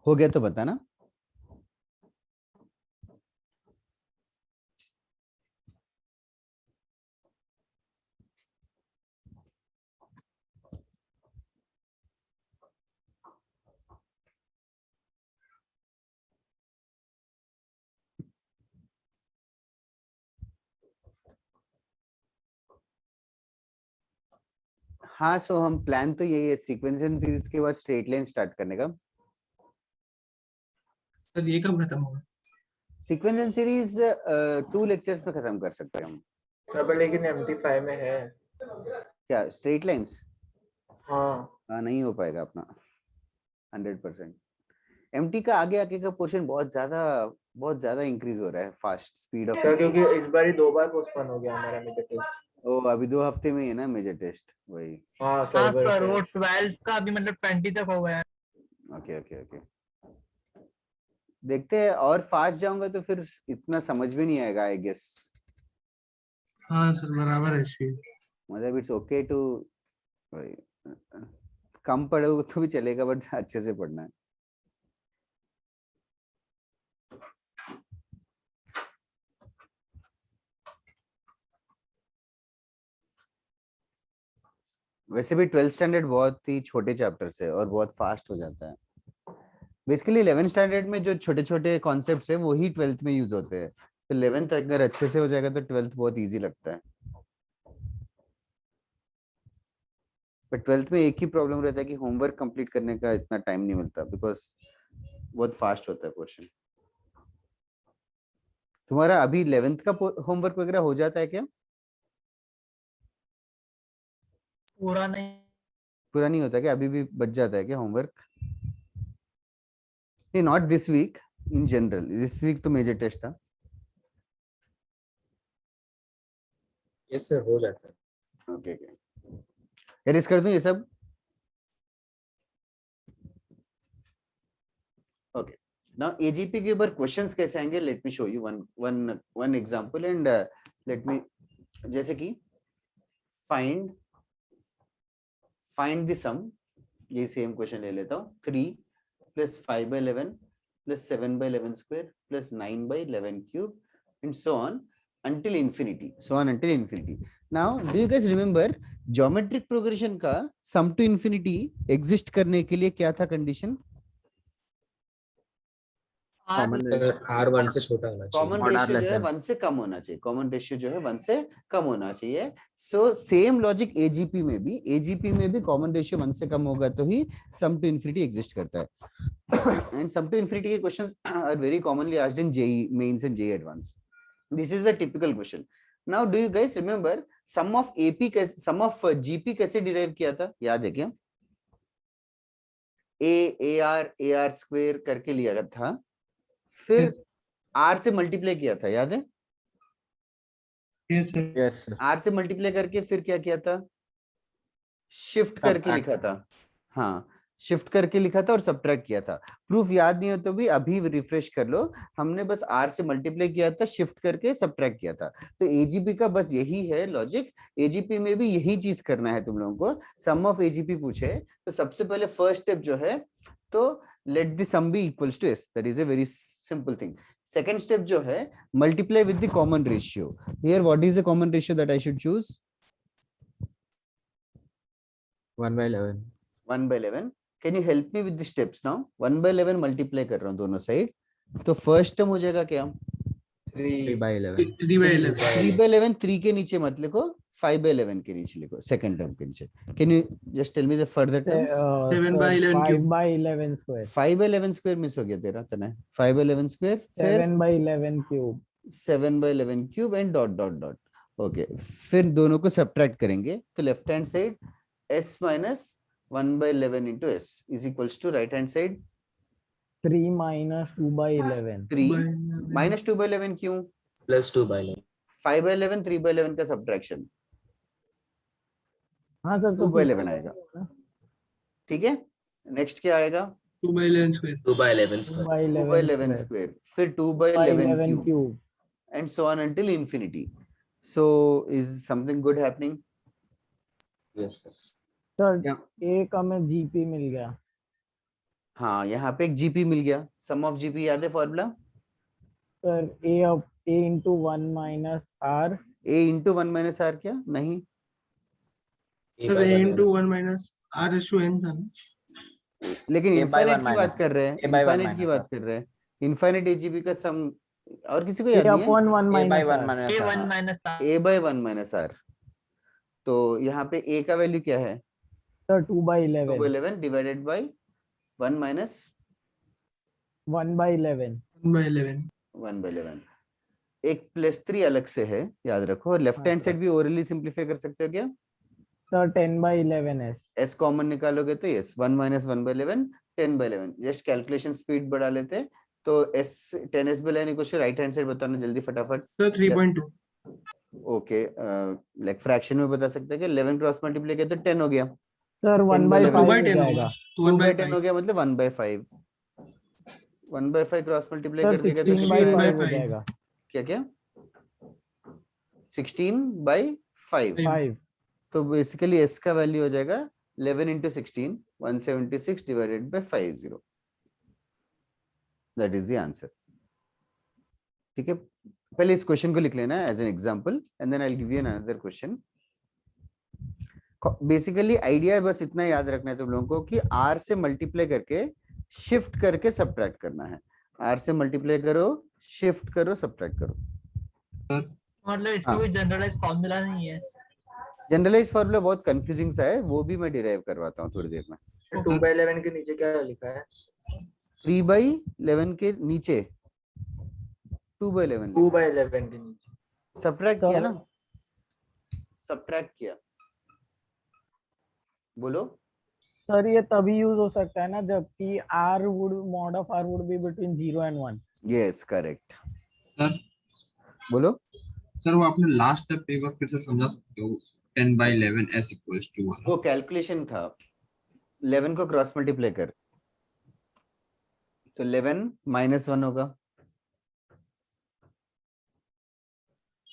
हो गया तो बताना। हाँ, सो हम प्लान तो यही है, सीक्वेंस एंड सीरीज के बाद स्ट्रेट लाइन स्टार्ट करने का। सर ये कब खत्म होगा? सीक्वेंस एंड सीरीज 2 लेक्चर्स में खत्म कर सकते हैं हम। सब लेकिन MT5 में है। क्या स्ट्रेट लाइंस? हाँ हाँ, नहीं हो पाएगा अपना 100%। एमटी का आगे आगे का पोर्शन बहुत ज्यादा इंक्रीज हो रहा है, फास्ट स्पीड ऑफ। सर, क्योंकि इस बार ही 2 बार पोस्टपोन हो गया हमारा मेजर टेस्ट। ओ, अभी 2 हफ्ते में ही है ना मेजर टेस्ट, वही। हाँ हाँ सर्वर सर, पे। वो 12 का अभी मतलब 20 तक हो गया है। ओके ओके ओके, देखते हैं। और फास्ट जाऊंगा तो फिर इतना समझ में नहीं आएगा आई गेस। हाँ सर बराबर है स्पीड। मतलब इट्स ओके टू कम पढ़ोगे तो भी चलेगा, बट अच्छे से पढ़ना है। वैसे भी 12th स्टैंडर्ड बहुत ही छोटे चैप्टर्स है और बहुत फास्ट हो जाता है। बेसिकली 11th स्टैंडर्ड में जो छोटे छोटे कॉन्सेप्ट्स है वही 12th में यूज होते हैं, तो 11th अगर अच्छे से हो जाएगा तो 12th बहुत इजी लगता है। बट 12th में एक ही प्रॉब्लम रहता है कि होमवर्क कंप्लीट करने का इतना टाइम नहीं मिलता, बिकॉज बहुत फास्ट होता है क्वेश्चन। तुम्हारा अभी 11th का होमवर्क वगैरह हो जाता है क्या? पूरा नहीं। पूरा नहीं होता क्या? अभी भी बच जाता है क्या होमवर्क? नहीं, not this week, in general. This week तो मेजर टेस्ट था। यस सर, हो जाता है। ओके ओके, एरिस कर दूं ये सब? ओके, नाउ एजीपी के ऊपर क्वेश्चंस कैसे आएंगे, let me show you one example and let me, जैसे कि फाइंड द सम, ये सेम क्वेश्चन ले लेता हूँ। 3 + 5/11 + 7/11 square + 9/11 cube and so on until infinity. Now do you guys remember geometric progression का sum to infinity exist करने के लिए क्या था कंडीशन? कॉमन R1 से छोटा होना चाहिए। कॉमन रेशियो जो है 1 से कम होना चाहिए। कॉमन रेशियो जो है 1 से कम होना चाहिए। सो सेम लॉजिक एजीपी में भी कॉमन रेशियो 1 से कम होगा तो ही सम टू इन्फिनिटी एग्जिस्ट करता है। एंड सम टू इन्फिनिटी के questions are very commonly asked in JEE Mains and JEE advance. This is the typical question. Now do you guys remember sum of GP कैसे derive किया था? याद है क्या? AR square करके लिया था, फिर Yes. R से मल्टीप्लाई किया था, याद है? Yes sir. Yes sir, R से मल्टीप्लाई करके फिर क्या किया था? शिफ्ट करके लिखा था। हाँ, शिफ्ट करके लिखा था और सब्ट्रैक्ट किया था। प्रूफ याद नहीं हो तो भी अभी रिफ्रेश कर लो। हमने बस R से मल्टीप्लाई किया था, शिफ्ट करके सब्ट्रैक्ट किया था। तो एजीपी का बस यही है लॉजिक। एजीपी में भी यही चीज करना है तुम लोगों को। सम ऑफ एजीपी पूछे तो सबसे पहले फर्स्ट स्टेप जो है, तो let the sum be equals to s, that is a very simple thing. Second step जो है, multiply with the common ratio. Here what is the common ratio that I should choose? 1/11। 1/11। Can you help me with the steps now? 1/11 multiply कर रहा हूँ दोनों side, तो first term हो जाएगा क्या? 3/11। 3/11। 3/11 3 के नीचे मत लिखो, 5/11 के नीचे लिखो, सेकंड टर्म के नीचे। Can you just tell me the further terms? 7/11 cube। 5/11 square. 5/11 square miss हो गया तेरा तना। 5/11 स्क्वायर, फिर 7/11 cube. 7/11 cube and dot dot dot. Okay, फिर दोनों को सब्ट्रैक्ट करेंगे तो left hand side s minus 1/11 into s is equals to right hand side 3 minus 2/11। 3 minus 2/11 क्यों? प्लस 2/11। 5/11 3/11 का सब्ट्रैक्शन हाँ सर, तो 2/11 आएगा। ठीक है, नेक्स्ट क्या आएगा? 2/11 square। 2/11 square। 2/11 square, फिर 2/11 cube and so on until infinity. So is something good happening? Yes sir। Sir Yeah. एक हमें जीपी मिल गया। हाँ यहाँ पे एक जीपी मिल गया, सम ऑफ जीपी याद है formula? Sir a into 1 minus r a into 1 minus R, क्या नहीं? Sir a into 1 minus r is to n था ना? लेकिन A by इनफाइनाइट 1 की बात minus कर रहे हैं, A by 1 इनफाइनाइट की minus बात R. कर रहे हैं, इनफाइनाइट एजीबी का सम और किसी को a याद नहीं है? upon 1 A by minus 1 r minus A R. 1 minus R. a by 1 minus R. तो यहाँ पे a का वैल्यू क्या है? Sir 2 by 2 by 11 11 divided by 1 minus 1 by 11 1 by 11 1 by 11। एक प्लस 3 अलग से है, याद रखो। और लेफ्ट हाँ, हैंड सर। साइड भी ओरली सिंप्लीफाई कर सकते हो क्या? सर 10 by 11 है। s कॉमन निकालोगे तो yes 1 minus 1 by 11 10 by 11। Just calculation speed बढ़ा लेते हैं तो s 10s by 11 equals to right hand side बताना जल्दी फटाफट। सर 3.2 ओके, लाइक फ्रैक्शन में बता सकते हैं कि 11 क्रॉस मल्टीप्लाई किया तो 10 हो गया, सर 1 by 10 2 5 by हो 10 जाएगा। होगा, 2 1 by by 10 हो 5 गया मतलब 1 by 5। 1 by 5 cross multiply sir कर देगा तो 16 by 16 by 5 हो 5 जाएगा। क्या क्या 16 by 5। 5 तो बेसिकली s का वैल्यू हो जाएगा 11 into 16 176 divided by 50। That is the answer. ठीक है, पहले इस क्वेश्चन को लिख लेना as an example and then I will give you another question. Basically idea बस इतना याद रखना है तुम लोगों को कि r से मल्टीप्लाई करके शिफ्ट करके सब्ट्रैक्ट करना है। r से मल्टीप्लाई करो, शिफ्ट करो, सब्ट्रैक्ट करो। मतलब इसका हाँ। कोई जनरलाइज फॉर्मूला नहीं है। जनरलाइज फॉर्मूला बहुत कंफ्यूजिंग सा है, वो भी मैं डिराइव करवाता हूँ थोड़ी देर में। 2 by 11 के नीचे क्या लिखा है? 3 by 11 के नीचे 2 by 11 2 by 11 के नीचे सब्ट्रैक्ट किया ना, सब्ट्रैक्ट किया, बोलो। सर ये तभी यूज हो सकता है ना जबकि mod of r would be between 0 and 1। Yes correct. Sir बोलो। सर वो आपने लास्ट स्टेप एक बार फिर से समझा सकते हो? 10 by 11 s equals to 1। वो कैलकुलेशन था, 11 को क्रॉस मल्टीप्लाई कर तो 11 माइनस 1 होगा।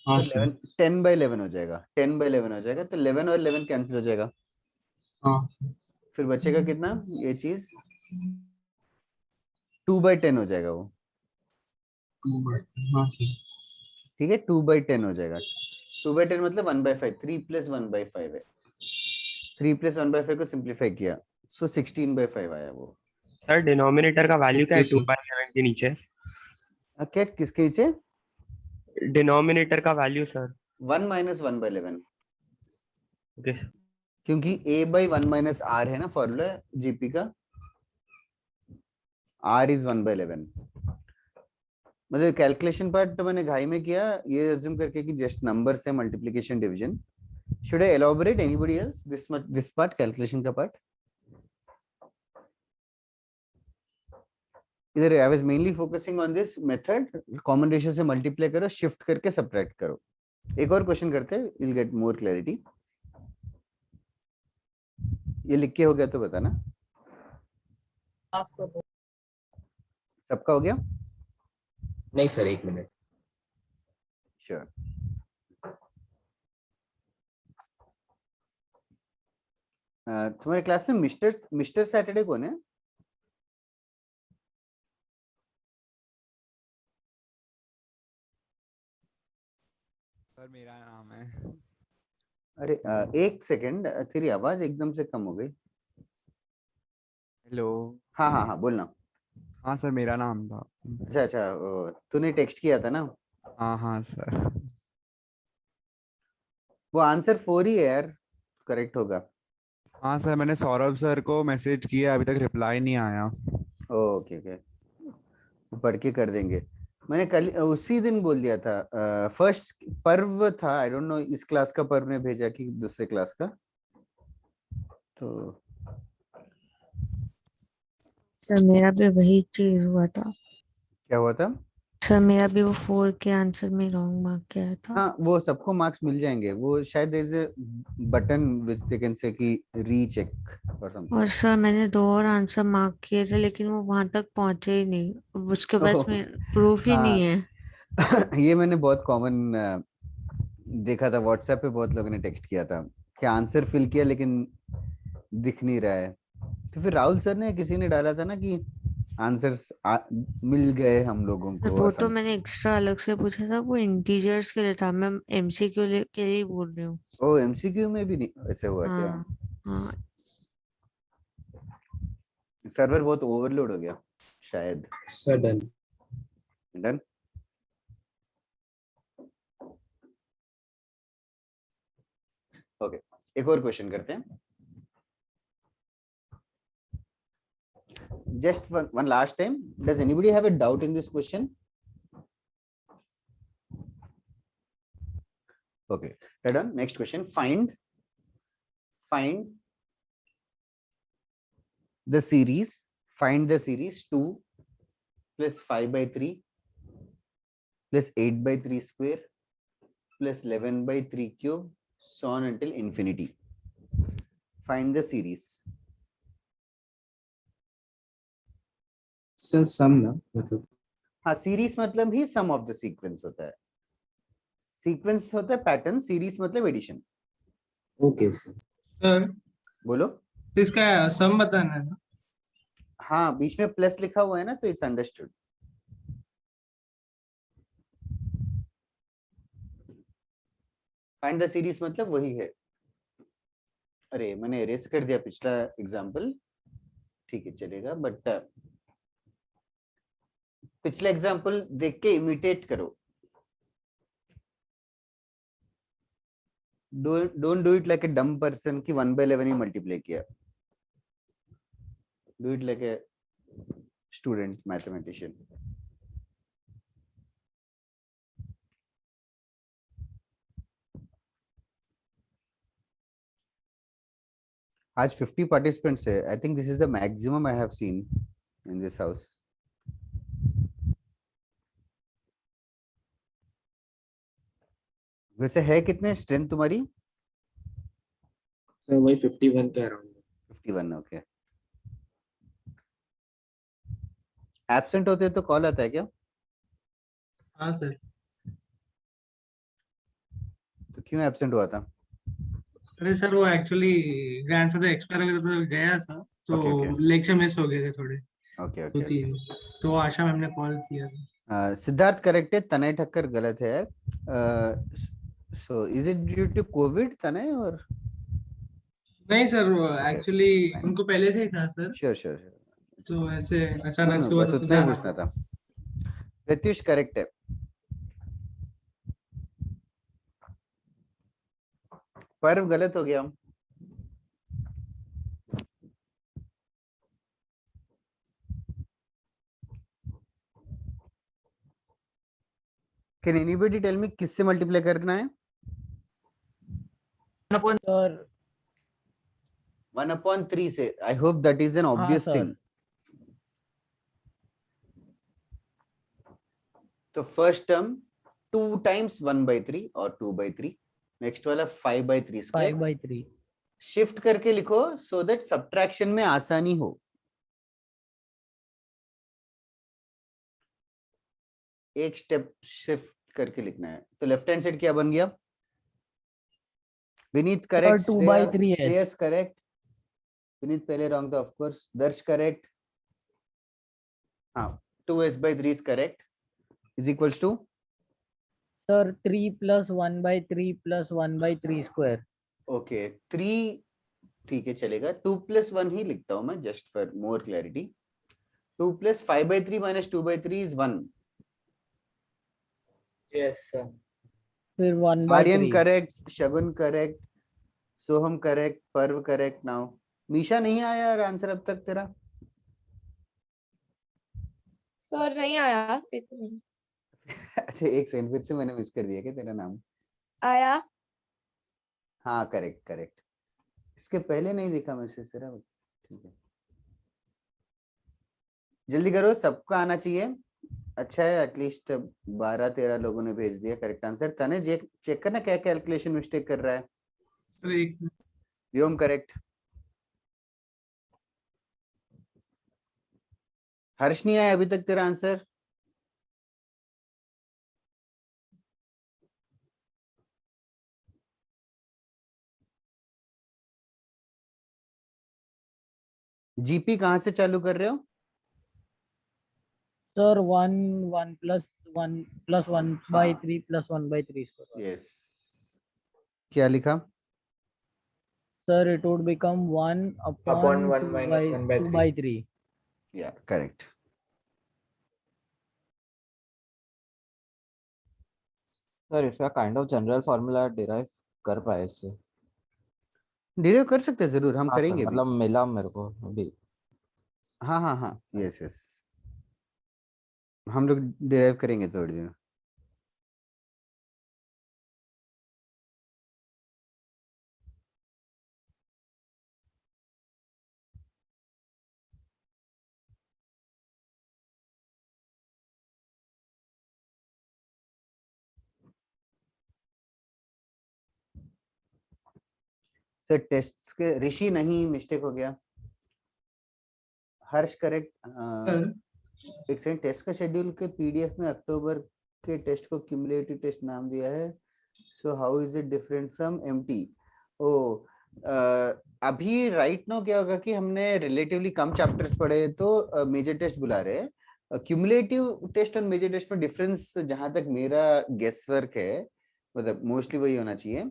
हाँ तो सर 10 by 11 हो जाएगा, 10 by 11 हो जाएगा तो 11 और 11 कैंसिल हो जाएगा। हाँ फिर बचेगा कितना, ये चीज 2 by 10 हो जाएगा वो। 2 by हाँ सर ठीक है 2 by 10 हो जाएगा। 2 by 10 मतलब 1 by 5, 3 plus 1 by 5 है। 3 plus 1 by 5 को सिंप्लीफाई किया सो 16 by 5 आया वो। सर डिनोमिनेटर का वैल्यू क्या है Okay, 2 sir. by 11 के नीचे? क्या किसके नीचे? डिनोमिनेटर का value sir. 1 minus 1 by 11, okay sir. क्योंकि a by 1 minus r है ना फॉर्मूला जीपी का। r is 1 by 11। मतलब कैलकुलेशन पार्ट तो मैंने घाई में किया, ये अज्यूम करके कि जस्ट नंबर से multiplication division. Should I elaborate anybody else this part, calculation का पार्ट? इधर I was mainly focusing on this method, common ratio से मल्टीप्लाई करो, शिफ्ट करके सब्ट्रैक्ट करो। एक और क्वेश्चन करते हैं, विल गेट मोर क्लैरिटी। ये लिख के हो गया तो बताना। सबका हो गया? नहीं सर, एक मिनट। श्योर। तुम्हारे क्लास में मिस्टर सैटरडे कौन है? सर मेरा नाम है। अरे एक सेकंड, तेरी आवाज एकदम से कम हो गई। हेलो। हाँ हाँ हाँ बोलना। हाँ सर मेरा नाम था। अच्छा अच्छा, तूने टेक्स्ट किया था ना? हाँ हाँ सर। वो आंसर 4 ही है यार, करेक्ट होगा। हाँ सर मैंने सौरभ सर को मैसेज किया, अभी तक रिप्लाई नहीं आया। ओके ओके, पढ़ के कर देंगे। मैंने कल उसी दिन बोल दिया था, फर्स्ट पर्व था, आई डोंट नो इस क्लास का पर्व ने भेजा कि दूसरे क्लास का। तो सर मेरा भी वही चीज हुआ था। क्या हुआ था? सर मेरा भी वो 4 के आंसर में रॉन्ग मार्क किया था। हाँ वो सबको मार्क्स मिल जाएंगे, वो शायद there is a button which they can say कि रीचेक और समथिंग। और सर मैंने 2 और आंसर मार्क किए थे लेकिन वो वहां तक पहुंचे ही नहीं, उसके पास में प्रूफ ही नहीं है। ये मैंने बहुत कॉमन देखा था, व्हाट्सएप पे बहुत लोगों ने टेक्स्ट किया था कि आंसर फिल किया लेकिन दिख नहीं रहा है। तो फिर राहुल सर ने किसी ने डाला था ना कि आंसर्स मिल गए हम लोगों सर को वो और तो मैंने एक्स्ट्रा अलग से पूछा था, वो इंटीजर्स के लिए था, मैं एमसीक्यू के लिए ही बोल रही हूँ। ओ एमसीक्यू में भी नहीं ऐसे हुआ क्या? हाँ हाँ। सर्वर बहुत ओवरलोड हो गया शायद। सडन। डन। ओके, एक और क्वेश्चन करते हैं। Just one last time. Does anybody have a doubt in this question? Okay, right on. Next question. Find the series. Find the series 2 plus 5 by 3 plus 8 by 3 square plus 11 by 3 cube, so on until infinity. Find the series. Sir sum ना मतलब हाँ, series मतलब ही sum of the sequence होता है। Sequence होता है pattern, series मतलब एडिशन। Okay sir. सर बोलो। तो इसका सम बताना है ना? हाँ, बीच में प्लस लिखा हुआ है ना, तो it's understood. Find the series मतलब वही है। अरे मैंने एरेज कर दिया पिछला एग्जांपल, ठीक है चलेगा, बट पिछला एग्जांपल देख के इमिटेट करो। Don't do it like a डम पर्सन कि 1/11 ही मल्टीप्लाई किया। Do it like a student mathematician. आज 50 पार्टिसिपेंट्स है। I think this is the maximum I have seen in this house. वैसे है कितने स्ट्रेंथ तुम्हारी? सर वही 51 के अराउंड। 51, ओके। एब्सेंट होते तो कॉल आता है क्या? हाँ सर। तो क्यों एब्सेंट हुआ था? अरे सर वो एक्चुअली ग्रैंडफादर एक्सपायर हो गया था तो गया था, तो Okay. लेक्चर मिस हो गए थे थोड़े, ओके दो ओके। तीन। तो आशा मैम ने कॉल किया था। सिद्धार्थ करेक्ट है, तनय ठक्कर गलत है यार। So is it due to COVID Tanay और? नहीं सर, Okay, एक्चुअली fine. उनको पहले से ही था सर, श्योर श्योर। तो ऐसे नो अचानक नो, से हुआ बस था तो उतना ही जाना पूछना पड़ा। था। प्रत्युष करेक्ट है। पर्व गलत हो गया। कैन एनीबॉडी टेल मी किससे मल्टीप्लाई करना है? सर 1/3 से। I hope that is an हाँ ऑब्वियस सर। थिंग। तो फर्स्ट टर्म 2 times 1/3 और 2/3। नेक्स्ट वाला 5/3 स्क्वायर। 5/3। शिफ्ट करके लिखो सो दैट सब्ट्रैक्शन में आसानी हो। एक स्टेप शिफ्ट करके लिखना है। तो लेफ्ट हैंड साइड क्या बन गया? विनीत करेक्ट, 2/3 है। श्रेयस करेक्ट। विनीत पहले रॉन्ग था ऑफ कोर्स। दर्श करेक्ट। हाँ, 2s/3 is correct, is equals to sir 3 + 1/3 + 1/3 square. Okay 3, ठीक है चलेगा। 2 + 1 ही लिखता हूं मैं just for more clarity. 2 + 5/3 - 2/3 is 1। Yes sir. फिर आर्यन 1/3। करेक्ट, शगुन करेक्ट, सोहम करेक्ट, पर्व करेक्ट। नाउ मीशा नहीं आया यार आंसर अब तक तेरा। सर नहीं आया, एक मिनट। अच्छा एक सेकंड, फिर से मैंने मिस कर दिया क्या तेरा नाम? आया। हाँ करेक्ट करेक्ट। इसके पहले नहीं दिखा मैसेज तेरा, ठीक है। जल्दी करो, सबका आना चाहिए। अच्छा है एटलीस्ट 12-13 लोगों ने भेज दिया करेक्ट आंसर। तने चेक करना क्या कैलकुलेशन मिस्टेक कर रहा है। सर एक व्योम करेक्ट। हर्ष नहीं आया अभी तक तेरा आंसर। जीपी कहाँ से चालू कर रहे हो? Sir 1 1 plus 1 by 3 square. Yes, क्या लिखा? Sir, it would become 1 upon Upon 1 2 minus 1 by 2 3. by 3. या करेक्ट। सर इसका kind of general formula derive कर पाए इससे? डिराइव कर सकते हैं जरूर, हम हाँ सर, करेंगे भी। मतलब मिला मेरे को अभी। हाँ हाँ हाँ, यस यस, हम लोग डिराइव करेंगे थोड़ी देर। सर टेस्ट्स के ऋषि नहीं, मिस्टेक हो गया। हर्ष करेक्ट। एक सेकंड, टेस्ट का शेड्यूल के पीडीएफ में अक्टूबर के टेस्ट को क्यूमुलेटिव टेस्ट नाम दिया है, so how is it different from MT? Oh अभी राइट नो क्या होगा कि हमने रिलेटिवली कम चैप्टर्स पढ़े तो मेजर टेस्ट बुला रहे हैं। क्यूमुलेटिव टेस्ट और मेजर टेस्ट में डिफरेंस जहां तक मेरा गेस वर्क है, मतलब मोस्टली वही होना चाहिए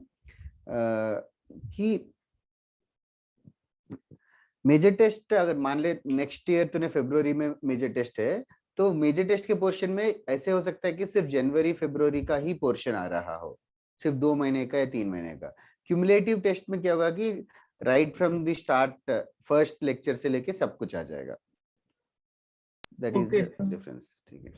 कि मेजर टेस्ट अगर मान ले नेक्स्ट ईयर तूने फरवरी में मेजर टेस्ट है, तो मेजर टेस्ट के पोर्शन में ऐसे हो सकता है कि सिर्फ जनवरी फरवरी का ही पोर्शन आ रहा हो, सिर्फ 2 महीने का या 3 महीने का। क्यूमुलेटिव टेस्ट में क्या होगा कि right from the start first lecture से लेके सब कुछ आ जाएगा। That is the difference. ठीक है,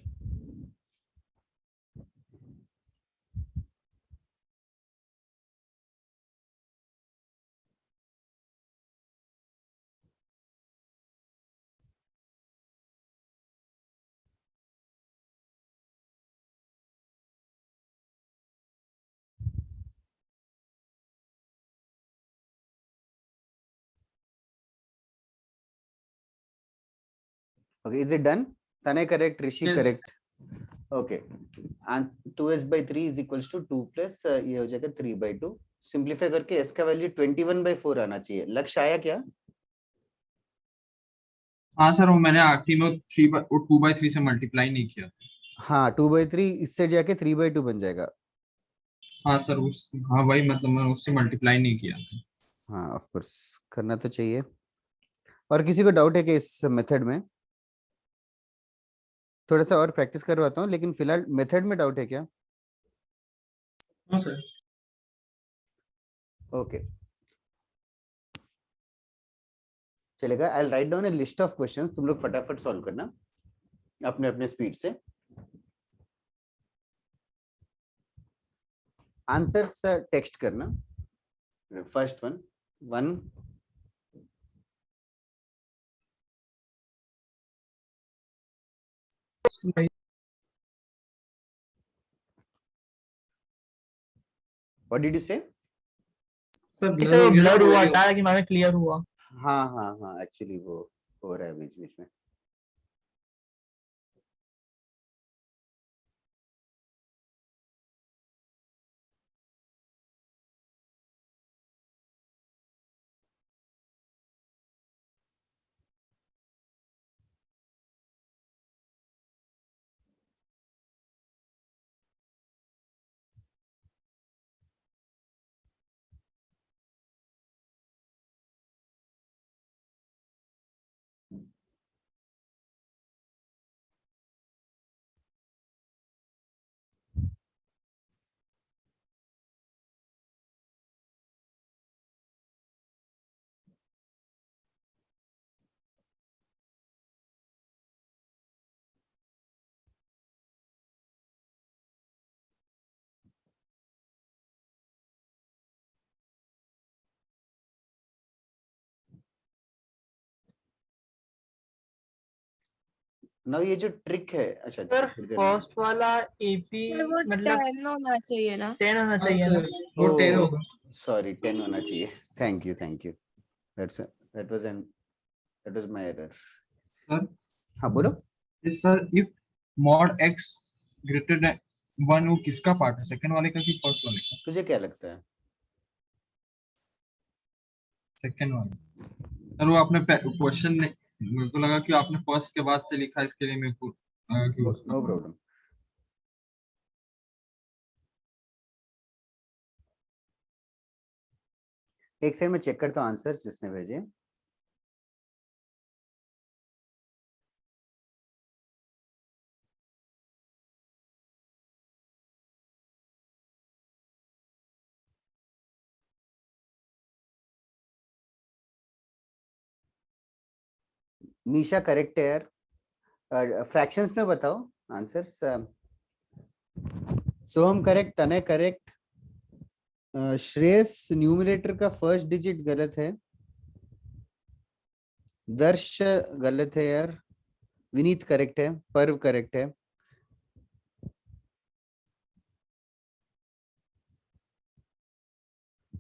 okay, is it done? Tanay correct, Rishi Yes. correct. Okay, and 2s by 3 is equals to 2 plus ये हो जाएगा 3 by 2। सिंप्लीफाई करके s का वैल्यू 21 by 4 आना चाहिए। लक्ष्य आया क्या? हाँ सर, वो मैंने आखिरी में 2 by 3 से मल्टीप्लाई नहीं किया। हाँ 2 by 3 इससे जाके 3 by 2 बन जाएगा। हाँ सर, हाँ वही मतलब मैंने उससे मल्टीप्लाई नहीं किया। हाँ ऑफ कोर्स करना तो चाहिए। और किसी को डाउट है कि इस मेथड में? थोड़ा सा और प्रैक्टिस करवाता हूँ, लेकिन फिलहाल मेथड में डाउट है क्या? No sir. ओके चलेगा। I will write down a list of questions, तुम लोग फटाफट सॉल्व करना अपने अपने स्पीड से। आंसर्स टेक्स्ट करना। First one 1 what did you say? Sir blur हुआ था कि मैं क्लियर हुआ। हाँ हाँ हाँ, एक्चुअली वो हो रहा है बीच बीच में। ना ये जो ट्रिक है, अच्छा सर फर्स्ट वाला एपी वो मतलब 10 होना चाहिए ना? 10 होना हाँ चाहिए ना? सर, वो 10 होगा। सॉरी 10 होना चाहिए। Thank you that was my error. Sir हाँ बोलो। Sir if mod x greater than 1 वो किसका पार्ट है, सेकंड वाले का कि फर्स्ट वाले का? तुझे क्या लगता है? सेकंड वाला। सर वो आपने क्वेश्चन ने मेरे को लगा कि आपने फर्स्ट के बाद से लिखा, इसके लिए मेरे को नो प्रॉब्लम। एक सेकंड में चेक करता हूँ आंसर्स जिसने भेजे। निशा करेक्ट है यार। फ्रैक्शंस में बताओ आंसर्स। सोहम करेक्ट, तनय करेक्ट, श्रेयस न्यूमरेटर का फर्स्ट डिजिट गलत है, दर्श गलत है यार, विनीत करेक्ट है, पर्व करेक्ट है,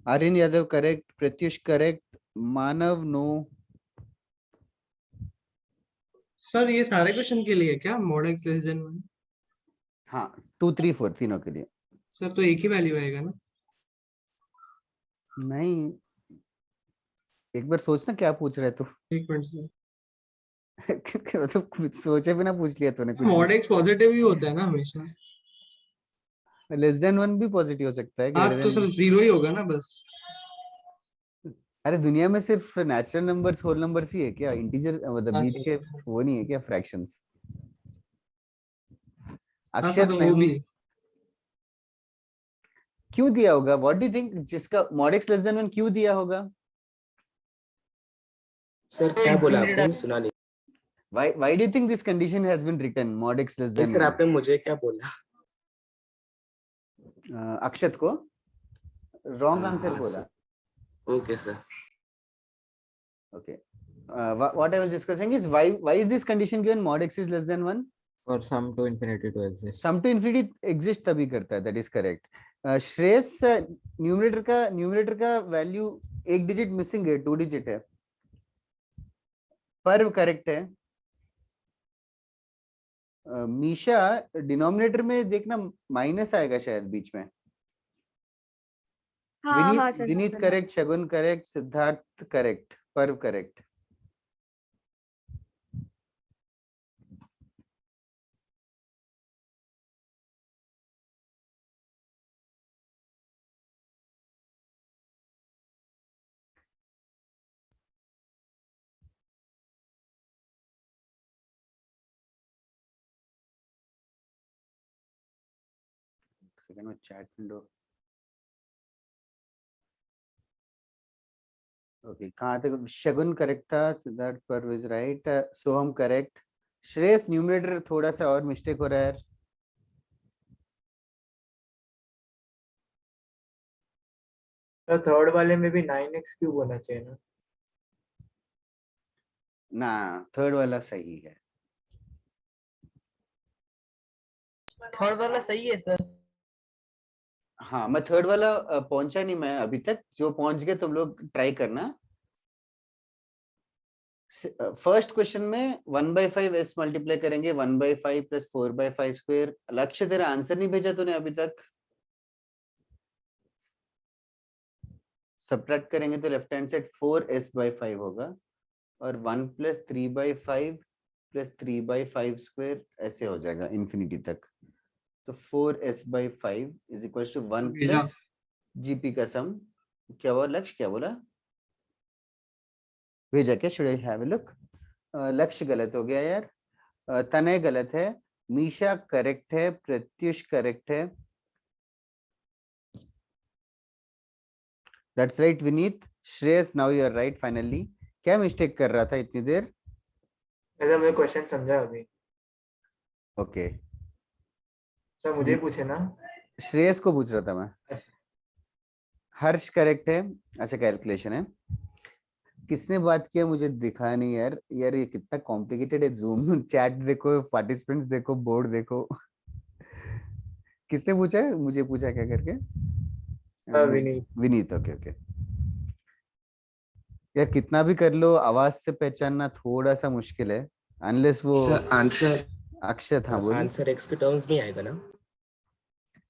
आर्यन यादव करेक्ट, प्रत्युष करेक्ट, मानव नो। सर ये सारे क्वेश्चन के लिए क्या mod x लेस देन 1? हाँ 2 3 4 तीनों के लिए। सर तो एक ही वैल्यू आएगा ना? नहीं, एक बार सोचना क्या पूछ रहे तू। एक मिनट सर, मतलब कुछ सोचे बिना पूछ लिया तूने कुछ। mod x पॉजिटिव ही होता है ना हमेशा? लेस देन 1 भी पॉजिटिव हो सकता है। हाँ तो सर जीरो ही होगा ना बस। अरे दुनिया में सिर्फ नेचुरल नंबर्स होल नंबर्स ही है क्या? इंटीजर मतलब हाँ बीच सर, के वो नहीं है क्या फ्रैक्शंस? हाँ सर अक्षत तो वो नहीं भी क्यों दिया होगा? व्हाट डू यू थिंक जिसका mod x लेस देन 1 क्यों दिया होगा? सर क्या बोला आपने, सुना नहीं। why do you think this condition has been written mod x less नहीं than सर 1? आपने मुझे क्या बोला? अक्षत को रॉन्ग आंसर हाँ, बोला। Okay sir. Okay. What I was discussing is why is this condition given mod x is less than 1? For sum to infinity to exist. Sum to infinity exist तभी करता है, that is correct. Shreyas numerator का value एक digit missing है, 2 digit है। Parv correct है। Misha denominator में देखना माइनस आएगा शायद बीच में। हाँ सर, विनीत करेक्ट, शगुन करेक्ट, सिद्धार्थ करेक्ट, पर्व करेक्ट। सेकंड में चैट विंडो। ओके, कहाँ तक? शगुन करेक्ट था, सिद्धार्थ पर्व is right, Soham correct, Shreyas numerator थोड़ा सा और मिस्टेक हो रहा है। तो थर्ड वाले में भी 9x क्यूब होना चाहिए ना? ना, थर्ड वाला सही है। थर्ड वाला सही है सर। हाँ, मैं थर्ड वाला पहुंचा नहीं मैं अभी तक, जो पहुंच गए तुम लोग ट्राई करना। फर्स्ट क्वेश्चन में 1/5 s मल्टीप्लाई करेंगे 1/5 प्लस 4/5 स्क्वायर। लक्ष्य तेरा आंसर नहीं भेजा तूने अभी तक। सब्ट्रैक्ट करेंगे तो लेफ्ट हैंड साइड 4s/5 होगा और 1 प्लस 3/5 प्लस 3/5 स्क्वायर ऐसे हो जाएगा इन्फिनिटी तक। तो 4s/5 is equal to 1 plus GP का सम। क्या हुआ लक्ष्य, क्या बोला? भेजा क्या? Should I have a look? Lakshya गलत हो गया यार, तनय गलत है, मीशा करेक्ट है, प्रत्युष करेक्ट है, that's right Vineet, Shreyas now you are right finally. क्या मिस्टेक कर रहा था इतनी देर? ऐसा मैं क्वेश्चन समझा अभी। ओके सर मुझे ही पूछे ना? श्रेयस को पूछ रहा था मैं। हर्ष करेक्ट है। अच्छा कैलकुलेशन है। किसने बात किया मुझे दिखा नहीं यार। यार ये कितना कॉम्प्लिकेटेड है। जूम चैट देखो, पार्टिसिपेंट्स देखो, बोर्ड देखो। किसने पूछा है? मुझे पूछा क्या करके? विनीत। Vineet, okay okay. यार कितना भी कर लो, आवाज से पहचानना थोड़ा सा मुश्किल है, अनलेस वो आंसर अक्षत। हाँ बोलिए। आंसर x के टर्म्स में आएगा ना?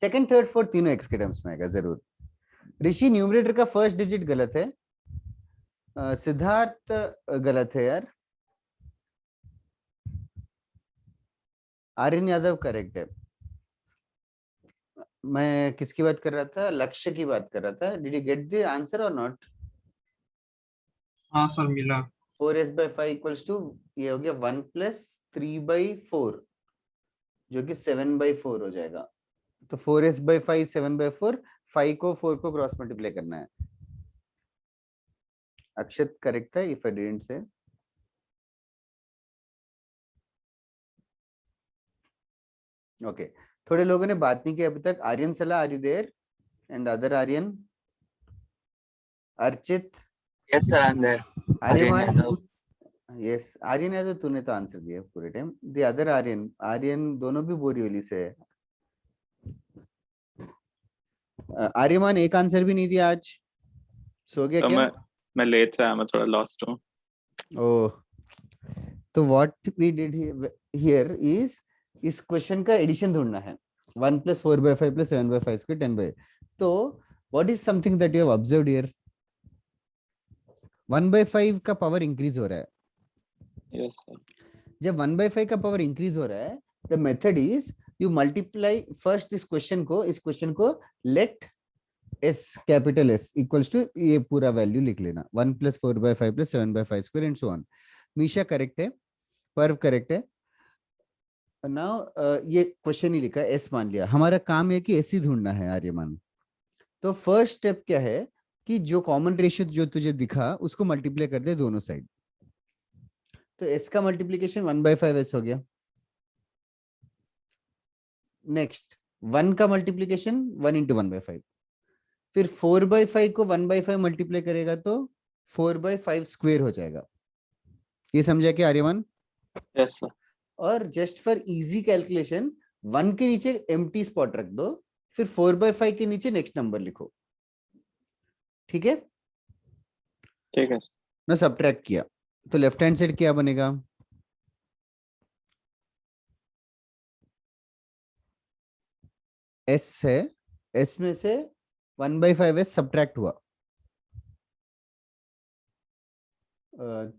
सेकंड थर्ड फोर्थ तीनों x के टर्म्स में आएगा जरूर। ऋषि न्यूमरेटर का फर्स्ट डिजिट गलत है, सिद्धार्थ गलत है यार, आर्यन यादव करेक्ट है। मैं किसकी बात कर रहा था? लक्ष्य की बात कर रहा था। Did you get the answer और नॉट? हाँ सर मिला। 4s/5 इक्वल्स टू ये हो गया 1 + 3/4 जो कि 7/4 हो जाएगा। तो 4s/5 7/4, 5 को 4 को क्रॉस मल्टीप्लाई करना है। अक्षत करेक्ट है if I didn't say. Okay, थोड़े लोगों ने बात नहीं की अभी तक। आर्यन सला, are you there? And other Aryan, Archit, Yes, sir, I'm there. Aryaman, Yadav. Yes Aryan Yadav तूने तो आंसर दिया पूरे time. The other Aryan, Aryan दोनों भी बोरीवली से है। आर्यमान एक आंसर भी नहीं दिया आज, सो गया तो क्या? मैं लेट से आया, मैं थोड़ा लॉस्ट हूँ। ओह, तो what we did here is इस क्वेश्चन का एडिशन ढूंढना है। 1 + 4/5 + 7/5 स्क्वायर 10/। तो what is something that you have observed here? 1/5 का पावर इंक्रीज हो रहा है। Yes sir. जब 1/5 का पावर इंक्रीज हो रहा है, the method is you multiply first इस क्वेश्चन को let S capital S equals to ये पूरा वैल्यू लिख लेना, 1 + 4/5 + 7/5 square and so on. Misha correct है, पर्व करेक्ट है। नाउ ये क्वेश्चन ही लिखा है, S मान लिया। हमारा काम है कि S ही ढूंढना है आर्यमान। तो फर्स्ट स्टेप क्या है कि जो कॉमन रेशियो जो तुझे दिखा उसको मल्टीप्लाई कर दे दोनों साइड। तो S का मल्टीप्लीकेशन 1/5S हो गया। नेक्स्ट 1 का मल्टीप्लीकेशन 1 × 1/5। फिर 4/5 को 1/5 मल्टीप्लाई करेगा तो 4/5 स्क्वायर हो जाएगा। ये समझा क्या आर्यमान? Yes sir. और जस्ट फॉर इजी कैलकुलेशन 1 के नीचे एम्प्टी स्पॉट रख दो, फिर 4/5 के नीचे नेक्स्ट नंबर लिखो। ठीक है? ठीक है। ना सब्ट्रैक्ट किया तो लेफ्ट हैंड साइड क्या बनेगा? S है, S में से 1/5S सब्ट्रैक्ट हुआ।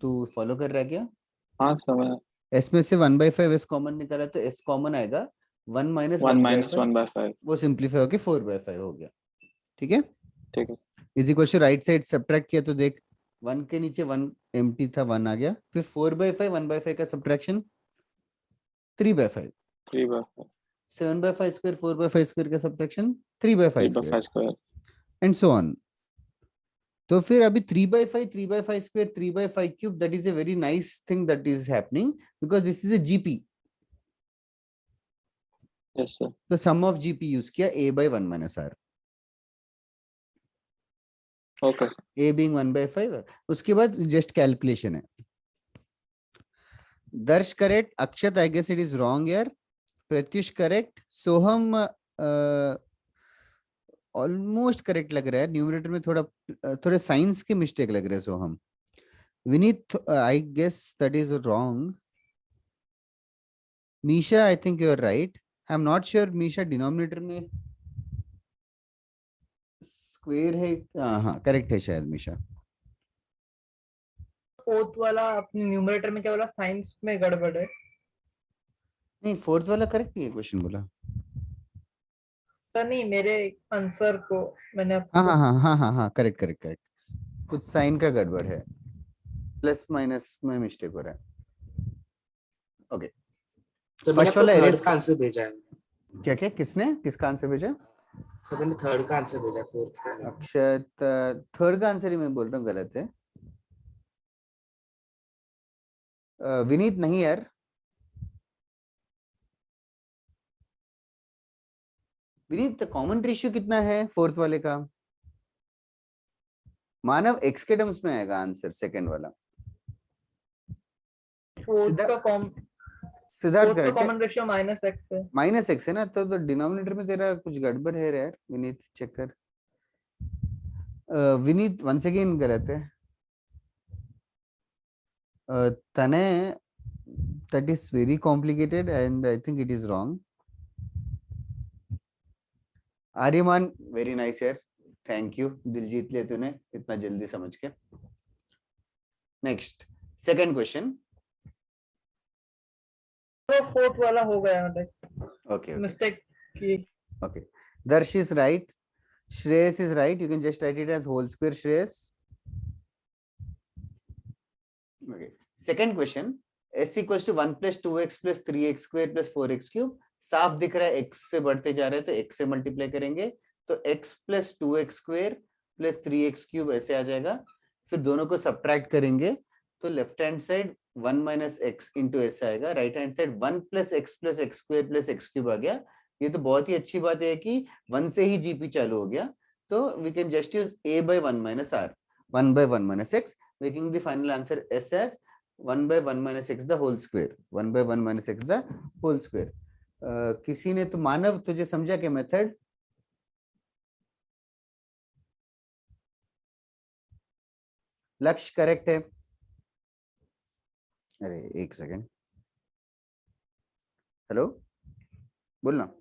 तू फॉलो कर रहा है क्या? हाँ सर। S में से 1/5S कॉमन निकाला तो S कॉमन आएगा, 1 - 1/5 वो सिंप्लीफाई होके 4/5 हो गया। ठीक है? ठीक है। Is equal to right side subtract किया तो देख 1 के नीचे 1 एम्प्टी था, 1 आ गया। फिर 4/5 1/5 का सब्ट्रैक्शन 3/5, 3/5 7/5 स्क्वायर 4/5 स्क्वायर का subtraction 3/5 3/5 square and so on. तो फिर अभी 3/5 3/5 square 3/5 cube, that is a very nice thing that is happening because this is a GP. Yes sir. तो सम ऑफ जीपी यूज किया, a/1 - r, okay sir. a being 1/5। उसके बाद just calculation है। Darsh correct, Akshat I guess it is wrong यार, Pratyush correct, सोहम almost correct लग रहा है। Numerator में थोड़े साइंस के मिस्टेक लग रहे हैं Soham. Vineet I guess that is wrong. Misha I think you are right, I am not sure. Misha denominator में स्क्वायर है, हाँ करेक्ट है शायद मीशा। फोर्थ वाला अपने न्यूमरेटर में क्या बोला? साइंस में गड़बड़ है। नहीं, फोर्थ वाला करेक्ट नहीं है क्वेश्चन बोला। सर नहीं, मेरे आंसर को मैंने हाँ हाँ हाँ हाँ हाँ हाँ करेक्ट करेक्ट करेक्ट, कुछ साइन का गड़बड़ है, प्लस माइनस में मिस्टेक हो रहा है। ओके, सर मैंने फर्स्ट आपको वाला थर्ड का आंसर भेजा है। क्या क्या किसने किसका आंसर भेजा? सर मैंने थर्ड का आंसर भेजा, फोर्थ का नहीं। अक्षत थर्ड का आंसर ही मैं बोल रहा हूँ गलत है। विनीत नहीं यार, विनीत कॉमन रेशियो कितना है फोर्थ वाले का? मानव एक्स के टर्म्स में आएगा आंसर सेकंड वाला। फोर्थ का सिद्धार्थ फोर्थ का करेक्ट है, कॉमन रेशियो -x है। -x है ना, तो डिनोमिनेटर में तेरा कुछ गड़बड़ है यार। विनीत चेक कर। विनीत वंस अगेन गलत है। तने that is very complicated and I think it is wrong. Aryaman very nice यार, थैंक यू, दिल जीत लिया तूने इतना जल्दी समझ के। Next second question. तो फोर्थ वाला हो गया मतलब Okay. मिस्टेक की. Okay. Darsh is right. Shreyas is right. You can just write it as whole square Shreyas. Okay. Second question. S equals to 1 plus 2x plus 3x square plus 4x cube. साफ दिख रहा है x से बढ़ते जा रहे हैं तो x से मल्टीप्लाई करेंगे तो x plus 2x square plus 3x cube ऐसे आ जाएगा. फिर दोनों को सब्ट्रैक्ट करेंगे तो left hand side 1 minus x into s आएगा. Right hand side 1 plus x square plus x cube आ गया. ये तो बहुत ही अच्छी बात है कि 1 से ही जीपी चालू हो गया. तो we can just use a by 1 minus r, 1 by 1 minus x, making the final answer s as 1 by 1 minus x the whole square. 1 by 1 minus x the whole square. किसी ने तो मानव तुझे समझा क्या मेथड? लक्ष्य करेक्ट है. अरे एक सेकंड. हेलो बोलना.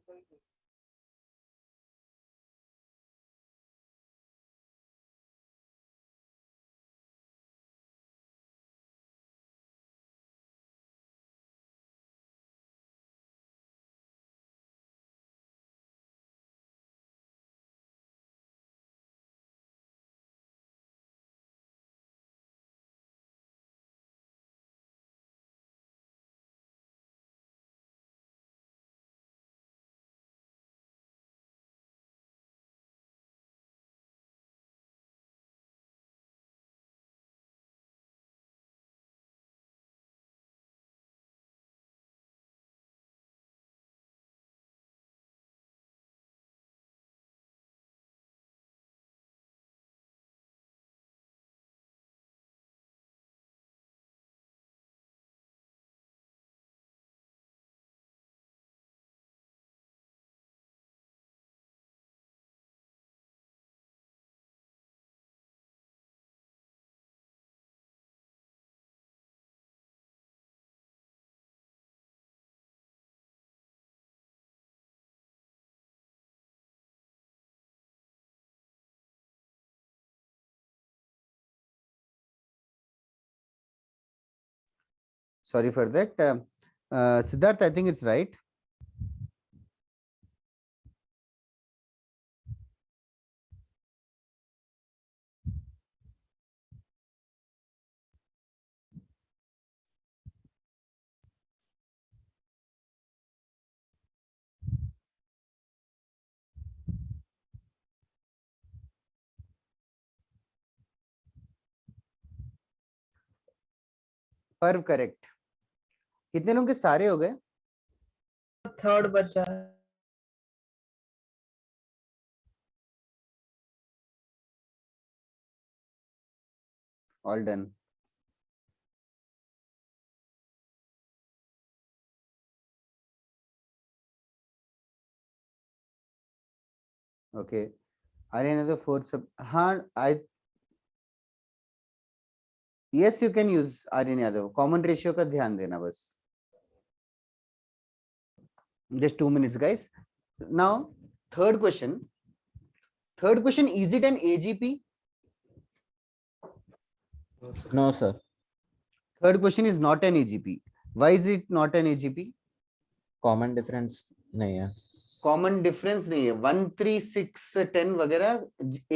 Sorry for that. Siddharth, I think it's right. पर्व करेक्ट. कितने लोगों के सारे हो गए? थर्ड बचा है. All done. Okay. Are another fourth sub? हाँ, yes, you can use Aryan Yadav. Common ratio का ध्यान देना बस. Just 2 minutes, guys. Now, third question. Third question, is it an AGP? No, sir. Third question is not an AGP. Why is it not an AGP? Common difference नहीं है. Common difference नहीं है. 1 3 6 10 वगैरह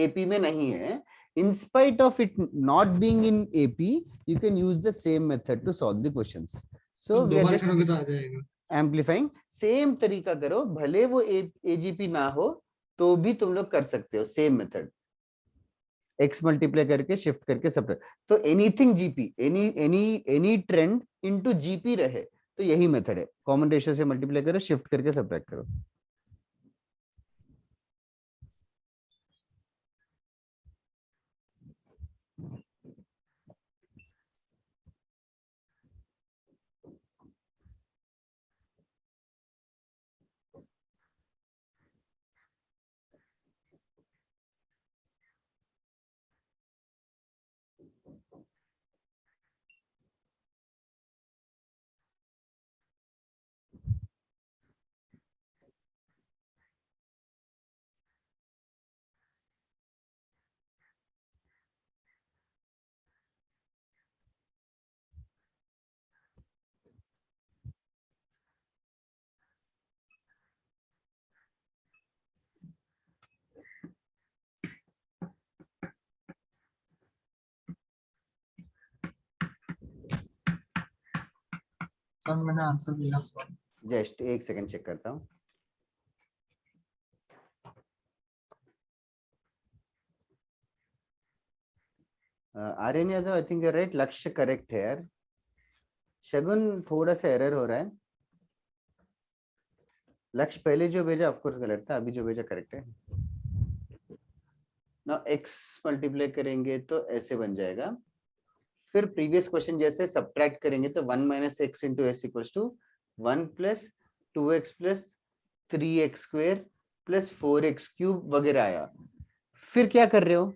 AP में नहीं है. In spite of it not being in AP, you can use the same method to solve the questions. So we are just amplifying. Same तरीका करो, भले वो AGP ना हो तो भी तुम लोग कर सकते हो. Same method. x मल्टीप्लाई करके शिफ्ट करके सब्ट्रैक्ट. तो anything GP, any trend into GP रहे तो यही मेथड है. कॉमन रेशियो से मल्टीप्लाई करो, शिफ्ट करके सब्ट्रैक्ट करो. सर मैंने आंसर दिया। जस्ट एक सेकंड चेक करता हूँ। Aryan Yadav, I think right, Lakshya correct है यार। शगुन थोड़ा सा एरर हो रहा है। लक्ष्य पहले जो भेजा ऑफ कोर्स गलत था, अभी जो भेजा करेक्ट है ना। x मल्टीप्लाई करेंगे तो ऐसे बन जाएगा। फिर प्रीवियस क्वेश्चन जैसे सब्ट्रैक्ट करेंगे तो 1 minus x into S equals to 1 plus 2x plus 3x square plus 4x cube वगैरह आया। फिर क्या कर रहे हो,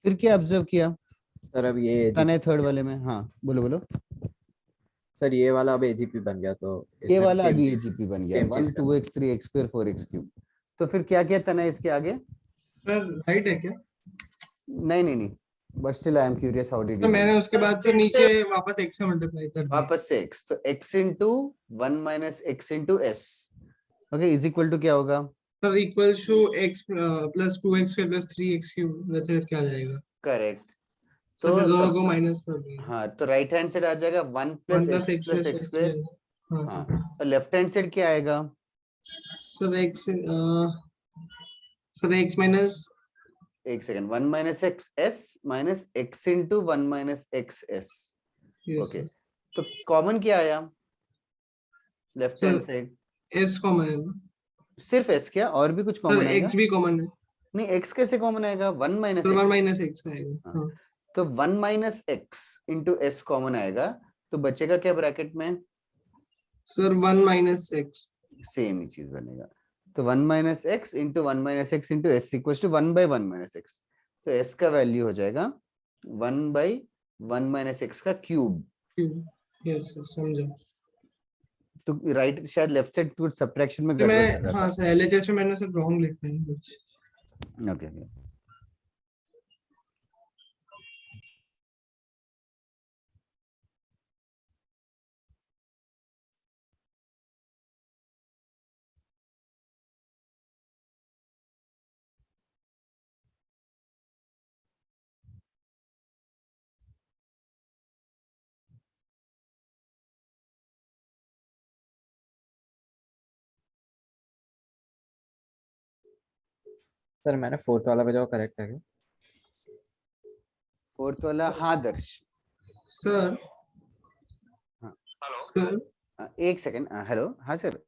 फिर क्या ऑब्जर्व किया सर अब ये तने थर्ड वाले में? हाँ बोलो बोलो। सर ये वाला अब एजीपी बन गया, तो ये इसमें वाला same अभी चीज- एजीपी बन गया, same 1 चीज 2x 3x square 4x cube. तो फिर क्या क्या तना इसके आगे? सर राइट है क्या? नहीं नहीं नहीं, but still I am curious how did तो यू मैंने उसके बाद से नीचे वापस x से मल्टीप्लाई कर दिया। वापस से x, तो x into 1 minus x into S, okay, is equal to क्या होगा sir equals to x plus 2x square plus 3x cube, वैसे क्या आ जाएगा? करेक्ट। तो फिर दोनों सब को माइनस कर देंगे। हाँ, तो राइट हैंड साइड आ जाएगा 1 1 plus plus x x plus plus x x square. हाँ हाँ, सर। और लेफ्ट हैंड साइड क्या आएगा? सर x माइनस, एक second, 1 minus x S minus x into 1 minus x S. Okay, तो कॉमन क्या आया left hand side? s common है ना? सिर्फ s क्या, और भी कुछ सर कॉमन आएगा? x भी कॉमन है। नहीं, x कैसे कॉमन आएगा? 1 minus sir 1 x. Minus x आएगा। हाँ। तो 1 minus x into S common आएगा, तो बचेगा क्या ब्रैकेट में? Sir 1 minus x। सेम ही चीज बनेगा। तो 1 minus x into 1 minus x into S equal to 1 by 1 minus x. तो s का वैल्यू हो जाएगा 1 बाई 1 माइनस एक्स का क्यूब। यस सर, समझा। तो राइट, शायद लेफ्ट साइड कुछ सब्ट्रैक्शन में तो गड़बड़ मैं, कर रहा हाँ था। सर LHS में मैंने सर रॉन्ग लिखा है कुछ। ओके। सर मैंने फोर्थ वाला भेजा, वो करेक्ट है क्या? फोर्थ वाला, हाँ दर्श। सर हाँ सर एक सेकंड, हेलो, हाँ सर।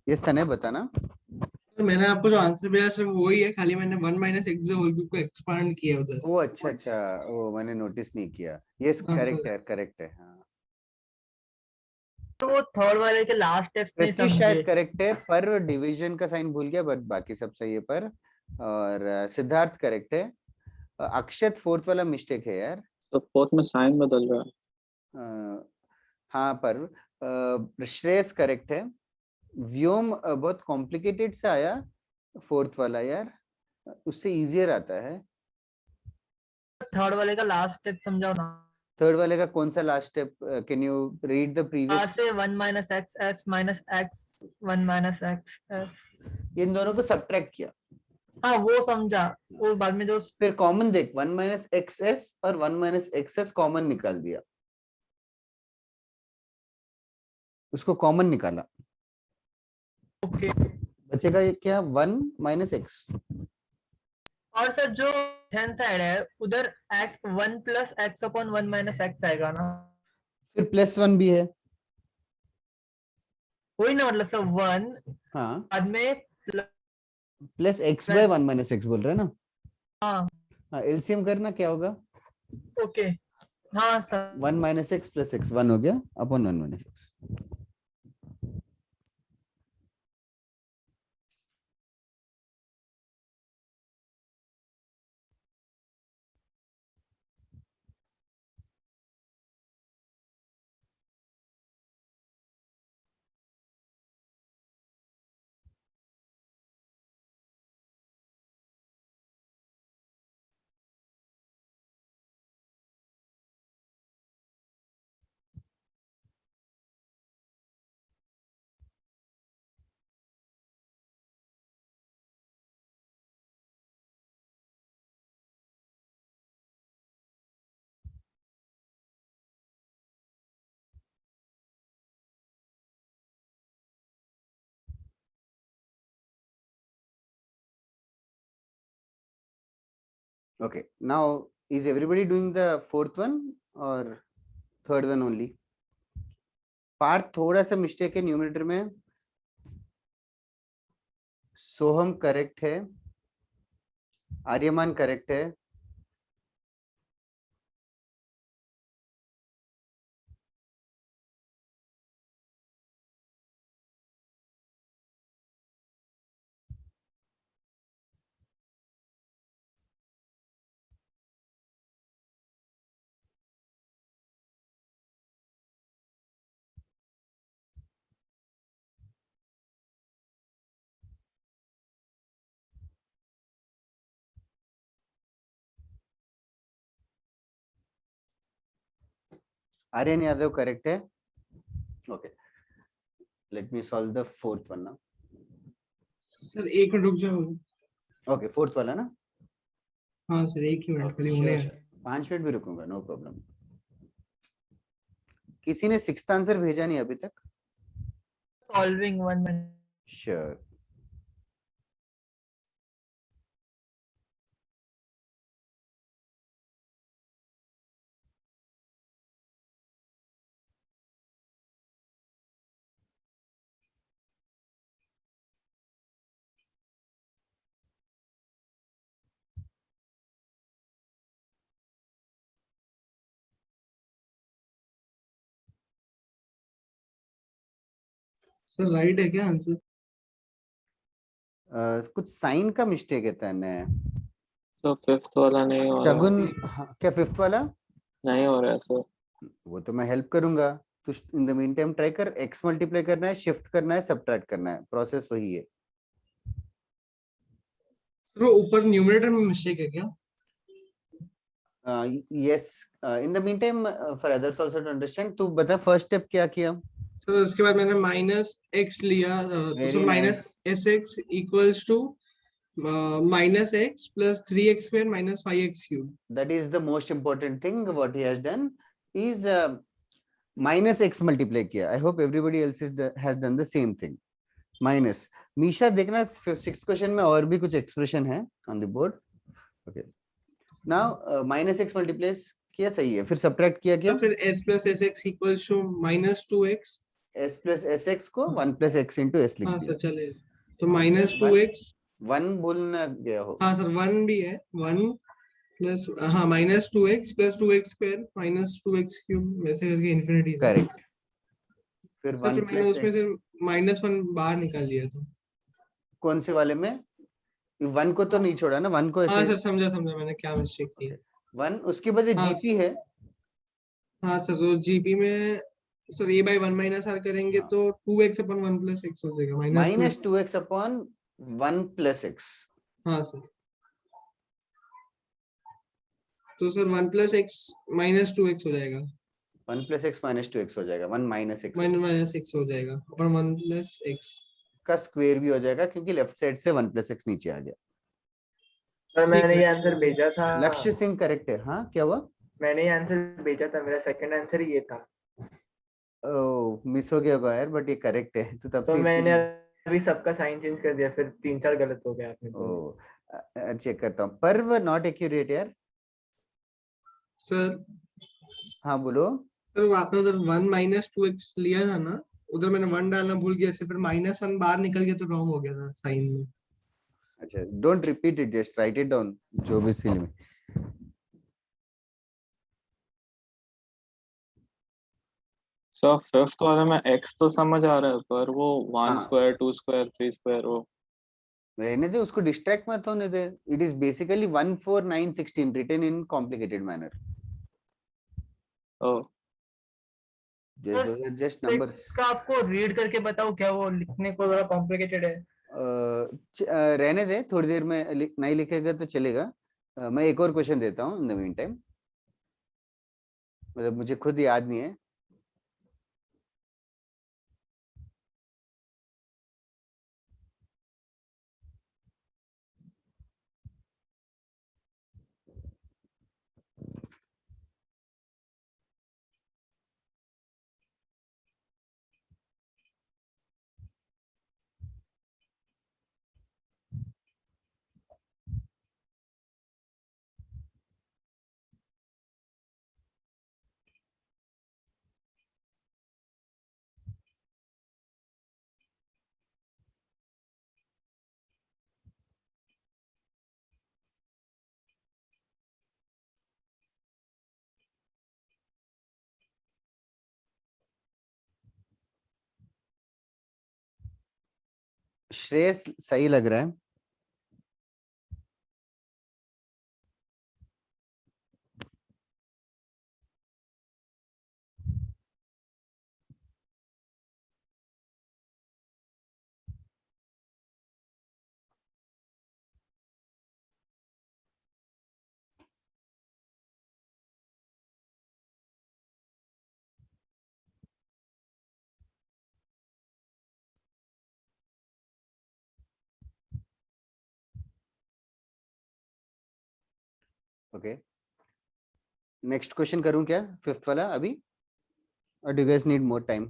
ये तने बताना। तो मैंने आपको जो आंसर भेजा सर वही है, खाली मैंने 1 माइनस एक्स होल क्यूब को एक्सपांड किया उधर। वो अच्छा अच्छा, वो मैंने नोटिस नहीं किया। यस हाँ, करेक्ट सर। है, करेक्ट है। हाँ, तो वो थर्ड वाले के लास्ट स्टेप्स नहीं प्रत्युष शायद समझे। करेक्ट है, पर डिवीजन का साइन भूल गया, बट बाकी सब सही है। पर और सिद्धार्थ करेक्ट है। अक्षत फोर्थ वाला मिस्टेक है यार। तो फोर्थ में साइन बदल रहा है। हाँ, पर श्रेयस करेक्ट है। व्योम बहुत कॉम्प्लिकेटेड से आया फोर्थ वाला यार, उससे इजियर आता है। थर्ड वाले का लास्ट स्टेप समझाओ ना। थर्ड वाले का कौन सा last step? Can you read the previous? से 1 minus xs minus x 1 minus xs। इन दोनों को सब्ट्रैक्ट किया। हाँ वो समझा, वो बाद में जो फिर कॉमन देख, 1 माइनस एक्स और 1 माइनस एक्स कॉमन निकाल दिया, उसको कॉमन निकाला। ओके। बचेगा ये क्या? 1 माइनस एक्स। और सर जो हैंड साइड है उधर 1 plus x upon 1 minus x आएगा ना? फिर +1 भी है। वही ना, मतलब सर 1 हाँ, बाद में plus x by 1 minus x बोल रहे हैं ना? हाँ एलसीएम करना, क्या होगा? ओके। हाँ sir 1 minus x plus x 1 हो गया upon 1 minus x. Okay, now is everybody doing the fourth one or third one only? Parth थोड़ा सा मिस्टेक है न्यूमरेटर में। सोहम करेक्ट है, आर्यमान करेक्ट है, आर्यन यादव करेक्ट है। Okay, let me solve the fourth one now. Sir एक मिनट रुक जाओ। ओके, फोर्थ वाला ना? हाँ सर एक ही मिनट खाली होने हैं। 5 मिनट भी रुकूंगा, नो प्रॉब्लम। किसी ने सिक्स्थ आंसर भेजा नहीं अभी तक? Solving 1 minute। Sure. Sir right है क्या आंसर? कुछ साइन का मिस्टेक है तने। तो फिफ्थ वाला नहीं हो रहा है। शगुन, क्या फिफ्थ वाला नहीं हो रहा है सर। वो तो मैं हेल्प करूंगा। तो इन द मीन टाइम ट्राई कर, एक्स मल्टीप्लाई करना है, शिफ्ट करना है, सबट्रैक्ट करना है, प्रोसेस वही है। सर वो ऊपर न्यूमरेटर में मिस्टेक है क्या? Yes, in the meantime for others also to understand, तू बता फर्स्ट स्टेप क्या किया? सर उसके बाद मैंने माइनस एक्स लिया, तो sir minus S x equals to minus x plus 3x square minus 5x cube. That is the most important thing. What he has done is minus x multiply किया। I hope everybody else has done the same thing. Minus. Misha देखना 6th question में और भी कुछ expression है on the board. Okay. Now minus x multiply किया, सही है। फिर subtract किया क्या? फिर s plus sx equals to minus 2x। s plus sx को 1 plus x into s लिख हाँ दिया। सर चले, तो minus 2x। 1 बोलना गया हो। हाँ सर 1 भी है, 1 प्लस हाँ minus 2x plus 2x square minus 2x cube, वैसे करके इन्फिनिटी। करेक्ट। फिर सर 1 फिर मैंने plus उसमें x, से -1 बाहर निकाल दिया था। कौन से वाले में? 1 को तो नहीं छोड़ा ना, 1 को हाँ ऐसे। सर समझा मैंने क्या मिस्टेक की। 1 उसके बाद हाँ जीपी है। हाँ सर, तो जीपी में sir a by 1 minus r करेंगे तो 2x upon 1 plus x हो जाएगा, minus 2x upon 1 plus x। हाँ सर। तो sir 1 plus x minus 2x हो जाएगा। 1 प्लस एक्स माइनस 2x हो जाएगा, 1 माइनस एक्स माइनस एक्स हो जाएगा और 1 प्लस एक्स का स्क्वायर भी हो जाएगा क्योंकि लेफ्ट साइड से 1 प्लस एक्स नीचे आ गया। सर मैंने ये आंसर भेजा था। लक्ष्य सिंह करेक्ट है। हाँ क्या हुआ? मैंने ये आंसर भेजा था, मेरा सेकंड आंसर ही ये था। ओह मिस हो गया होगा यार, बट ये करेक्ट है तो तब तो से मैंने इसीलिए। अभी सबका साइन चेंज कर दिया, फिर 3-4 गलत हो गया आपने बोले। ओह चेक करता हूँ। पर्व नॉट एक्यूरेट यार। सर। हाँ बोलो। सर आपने उधर 1 माइनस 2x लिया था ना, उधर मैंने 1 डालना भूल गया, से फिर -1 बाहर निकल गया तो रॉन्ग हो गया था साइन में। अच्छा don't repeat it, just right it down जो भी सील में। सर फिफ्थ वाले में x तो समझ आ रहा है, पर वो 1 हाँ। स्क्वायर 2 स्क्वायर 3 स्क्वायर वो रहने दे उसको, डिस्ट्रैक्ट मत होने दे। It is basically 1 4 9 16 written in complicated manner. Oh just numbers. का आपको रीड करके बताओ क्या, वो लिखने को थोड़ा कॉम्प्लिकेटेड है। रहने दे, थोड़ी देर में नहीं लिखेगा तो चलेगा। मैं एक और क्वेश्चन देता हूँ इन द मीन टाइम, मतलब मुझे खुद याद नहीं है। श्रेयस सही लग रहा है। ओके नेक्स्ट क्वेश्चन करूं क्या, फिफ्थ वाला अभी, और do you guys need more time?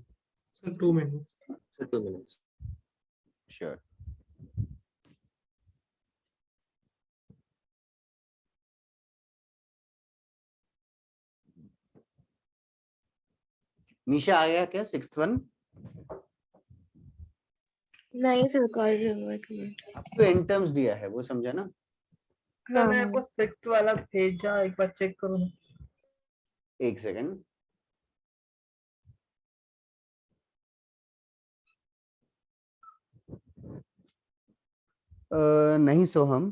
Sir 2 minutes. Sir 2 minutes. Sure. Nisha आ गया क्या सिक्स्थ वन? नहीं सर कर रही हूँ, एक मिनट। आपको एन टर्म्स दिया है वो समझा ना? तो हाँ मैं हाँ आपको 6th वाला भेजा, एक बार चेक करो ना। एक सेकंड। नहीं सोहम।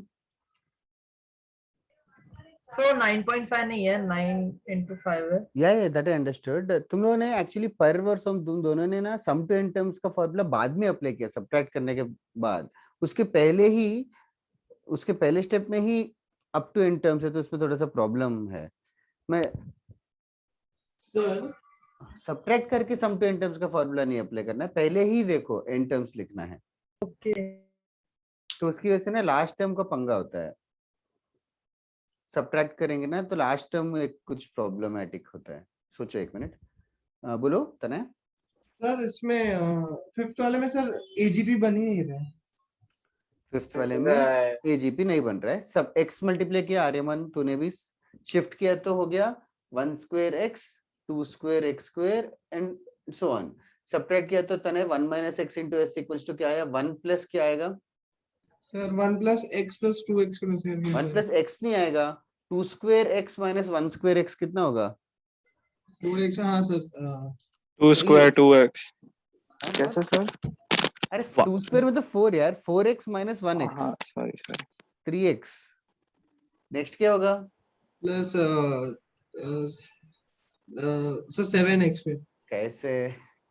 So 9.5 नहीं है, 9 into 5 है। या दैट आई अंडरस्टूड। तुम लोगों ने एक्चुअली पर्व और सम, तुम दोनों ने ना सम टू एन टर्म्स का फॉर्मूला बाद में अप्लाई किया, सब्ट्रैक्ट करने के बाद। उसके पहले ही, उसके पहले स्टेप में ही अप टू एन टर्म्स है, तो उसमें थोड़ा सा प्रॉब्लम है। मैं सर सब्ट्रैक्ट करके सम टू एन टर्म्स का फॉर्मूला नहीं अप्लाई करना है, पहले ही देखो एन टर्म्स लिखना है। ओके तो उसकी वजह से ना लास्ट टर्म का पंगा होता है। सब्ट्रैक्ट करेंगे ना तो लास्ट टर्म में कुछ प्रॉब्लमैटिक होता है। सोचो एक मिनट। बोलो तनय। सर इसमें फिफ्थ वाले में सर एजीपी बन ही नहीं रहा है। फिफ्थ वाले में एजीपी नहीं बन रहा है। सब एक्स मल्टीप्लाई किया, आर्यमन तूने भी शिफ्ट किया तो हो गया 1 square x 2 square x square and so on. Subtract किया तो तने 1 minus x into S equals to क्या आया, 1 प्लस क्या आएगा sir 1 plus x plus 2x 1 plus x नहीं आएगा, 2 square x minus 1 square x कितना होगा 4x। हाँ सर 2 स्क्वायर 2x कैसे सर? अरे 2 स्क्वायर में तो 4 यार, 4x माइनस 1x हाँ सॉरी 3x। नेक्स्ट क्या होगा प्लस सर 7x पे। कैसे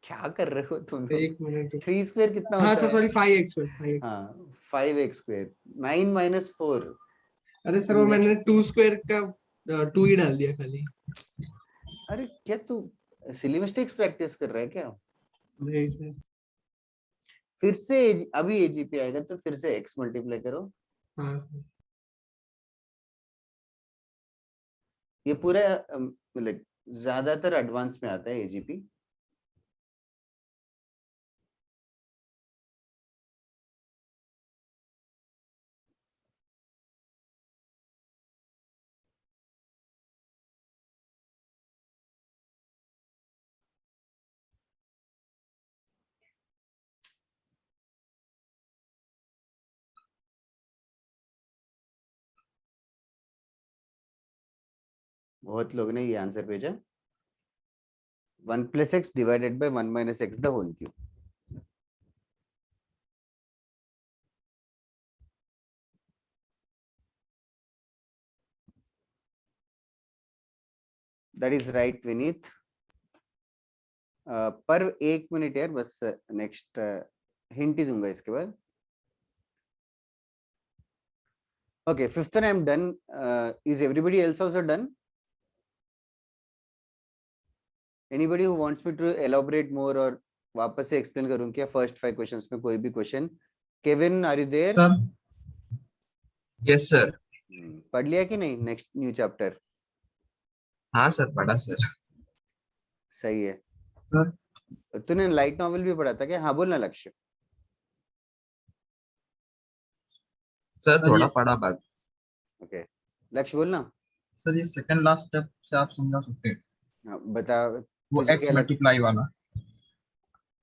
क्या कर रहे हो तुम लोग? एक मिनट 3 स्क्वायर कितना हाँ होता सर है? सॉरी 5x पे 5x। हाँ 5x स्क्वायर 9 माइनस 4। अरे सर वो मैंने 2 स्क्वायर का 2 ही डाल दिया खाली। अरे क्या तू सिली मिस्टेक्स प्रैक्टिस कर रहा है क्या? नहीं सर। फिर से अभी एजीपी आएगा तो फिर से x मल्टीप्लाई करो। हाँ सर। ये पूरा मतलब ज्यादातर एडवांस में आता है एजीपी। बहुत लोग ने ये आंसर भेजा 1 + x divided by 1 - x the whole cube. That is right Vineet. पर 1 मिनट यार बस, नेक्स्ट हिंट ही दूंगा इसके बाद। Okay, fifth one I'm done. Is everybody else also done? Anybody who wants me to elaborate more और वापस से explain करूं क्या first 5 questions में कोई भी question? Kevin, are you there? Sir yes sir. पढ़ लिया कि नहीं next new chapter? हाँ सर पढ़ा सर। सही है। सर तूने लाइट नॉवेल भी पढ़ा था क्या? हाँ बोलना लक्ष्य। सर थोड़ा पढ़ा बात। ओके लक्ष्य बोलना। सर ये सेकंड लास्ट स्टेप से आप समझा सकते हैं? हाँ, बता वो तुझे एक्स क्या लग मल्टीप्लाई वाला।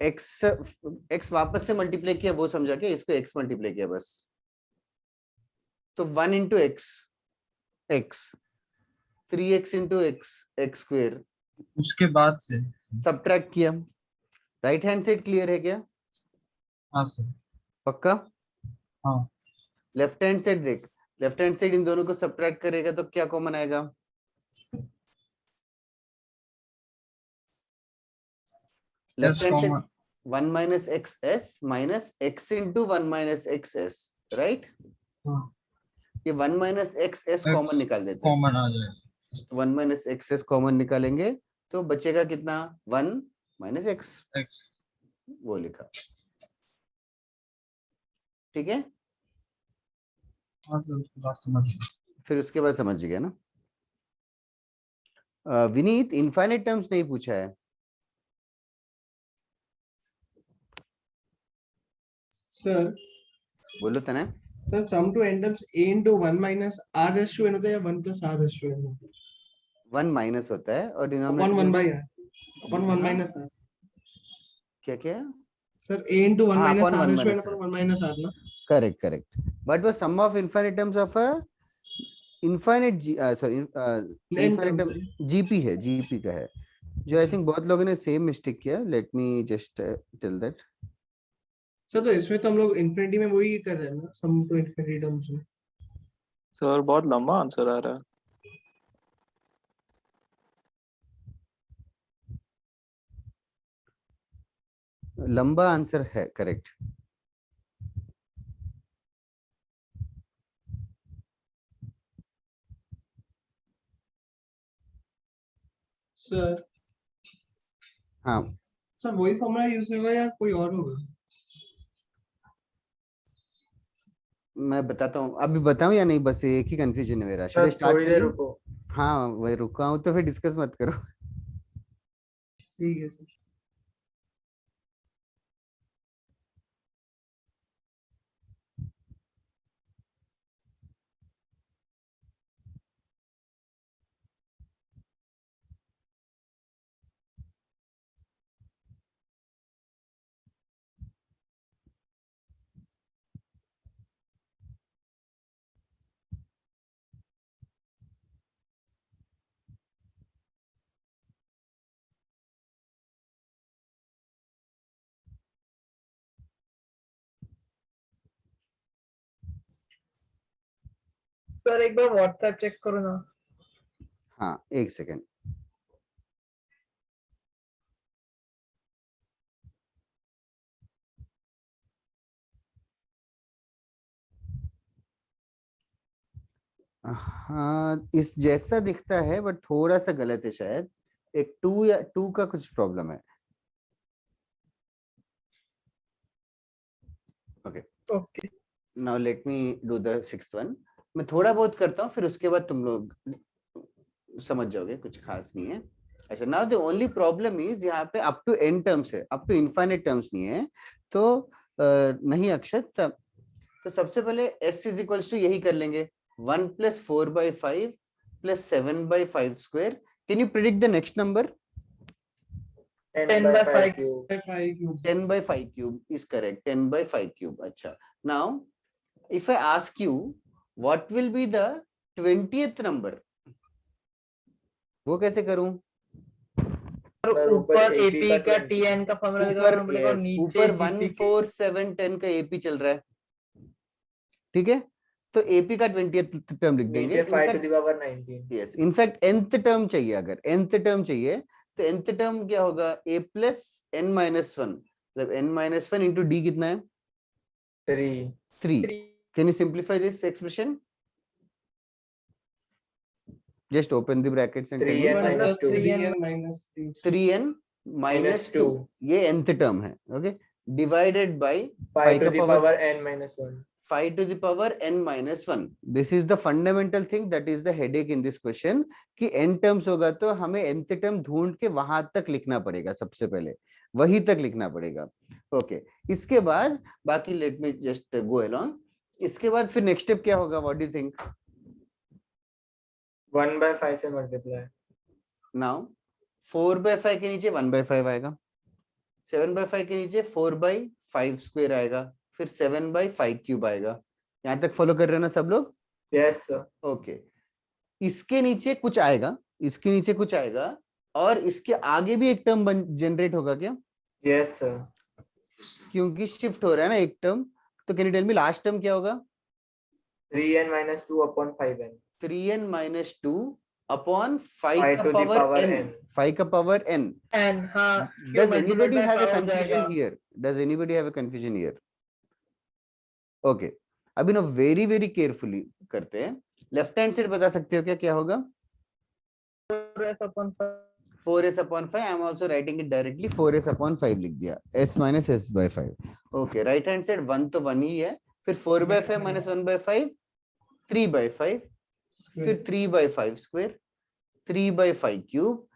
x वापस से मल्टीप्लाई किया वो समझा क्या? इसको x मल्टीप्लाई किया बस। तो 1 into x 3x into x square उसके बाद से सब्ट्रैक्ट किया। राइट हैंड साइड क्लियर है क्या? हाँ सर। पक्का? हाँ लेफ्ट हैंड साइड देख, लेफ्ट हैंड साइड इन दोनों को सब्ट्रैक्ट करेगा तो क्या कॉमन आएगा? Left hand side 1 - xs minus x into 1 - xs, right? ये 1 - xs कॉमन निकाल देते हैं। कॉमन आ जाएगा। 1 - xs कॉमन निकालेंगे तो बचेगा कितना? 1 - x, वो लिखा। ठीक है, हाँ सर उसके बाद समझ गया। फिर उसके बाद समझ गया ना। विनीत इनफाइनाइट टर्म्स नहीं पूछा है। सर बोलो तना। Sir sum to n terms a into 1 minus r raised to n होता है या 1 plus r raised to n होता है? 1 माइनस होता है और अपन डिनोमिनेटर 1 by r अपन 1 minus r। क्या क्या? सर a into 1 हाँ, minus upon r 1 raised to n minus अपन 1 minus r ना। करेक्ट बट वो sum of infinite terms of a infinite sorry infinite terms term GP है, GP का है, जो आई थिंक बहुत लोगों ने सेम मिस्टेक किया। Let me just tell that. Sir तो इसमें तो हम लोग इन्फिनिटी में वही कर रहे हैं ना, सम टू इन्फिनिटी टर्म्स में। सर बहुत लंबा आंसर आ रहा है। लंबा आंसर है, करेक्ट। सर हाँ सर वही फॉर्मूला यूज होगा या कोई और होगा? मैं बताता हूँ, अभी बताऊं या नहीं? बस एक ही कंफ्यूजन है मेरा। शुड आई सर स्टार्ट थोड़ी देर टेलिंग? रुको। हाँ वही रुका हूँ तो फिर डिस्कस मत करो। ठीक है सर। सर एक बार व्हाट्सएप चेक करो ना। हाँ एक सेकेंड। हाँ इस जैसा दिखता है बट थोड़ा सा गलत है शायद, एक 2 या 2 का कुछ प्रॉब्लम है। Okay okay now let me do the 6th one. मैं थोड़ा बहुत करता हूँ फिर उसके बाद तुम लोग समझ जाओगे, कुछ खास नहीं है। अच्छा now the only problem is यहाँ पे अप टू n टर्म्स है, अप टू इनफाइनाइट टर्म्स नहीं है। तो नहीं अक्षत, तो सबसे पहले s इज इक्वल्स टू यही कर लेंगे 1 + 4/5 + 7/5 square. Can you predict the next number? 10/5 10/5 cube is correct, 10/5 cube। अच्छा now if I ask you what will be the 20th number, वो कैसे करूं? ऊपर एपी का टीएन का फॉर्मूला लगाना पड़ेगा और नीचे ऊपर जीपी 1 4 7 10 का एपी चल रहा है, ठीक है? तो एपी का 20th टर्म लिख देंगे। नीचे 5 to the power 19। Yes in fact nth term चाहिए, अगर nth टर्म चाहिए तो nth टर्म क्या होगा? a + n - 1 मतलब n - 1 into d कितना है? 3। Can you simplify this expression? Just open the brackets and tell me. 3n minus 2 ये nth टर्म है, okay, divided by 5 to the power n - 1। 5 to the power n - 1। This is the fundamental thing, that is the headache in this question कि n terms होगा तो हमें nth term ढूंढ के वहां तक लिखना पड़ेगा, सबसे पहले वही तक लिखना पड़ेगा। ओके इसके बाद बाकी late me just go along. इसके बाद फिर नेक्स्ट स्टेप क्या होगा? What do you think? 1/5 से मल्टीप्लाई। नाउ 4/5 के नीचे 1/5 आएगा, 7/5 के नीचे 4/5 स्क्वायर आएगा, फिर 7/5 क्यूब आएगा। यहाँ तक फॉलो कर रहे हैं ना सब लोग? Yes sir. ओके इसके नीचे कुछ आएगा, इसके नीचे कुछ आएगा और इसके आगे भी एक टर्म जनरेट होगा क्या? Yes sir. क्योंकि शिफ्ट हो रहा है ना एक टर्म, तो can you tell me last term क्या होगा? 3n - 2 upon 5n। 3n - 2 upon 5 5 का to the power power n, n। 5 का पावर n। एन हाँ Does anybody have a confusion here? Does anybody have a confusion here? Okay, अभी ना very very carefully करते हैं। Left hand side बता सकते हो क्या क्या होगा? 4s/5। I am also writing it directly, 4s/5 लिख दिया, s - s/5। Okay right hand side 1 तो 1 ही है, फिर 4/5 - 1/5 3/5, फिर 3/5 स्क्वायर, 3/5 क्यूब।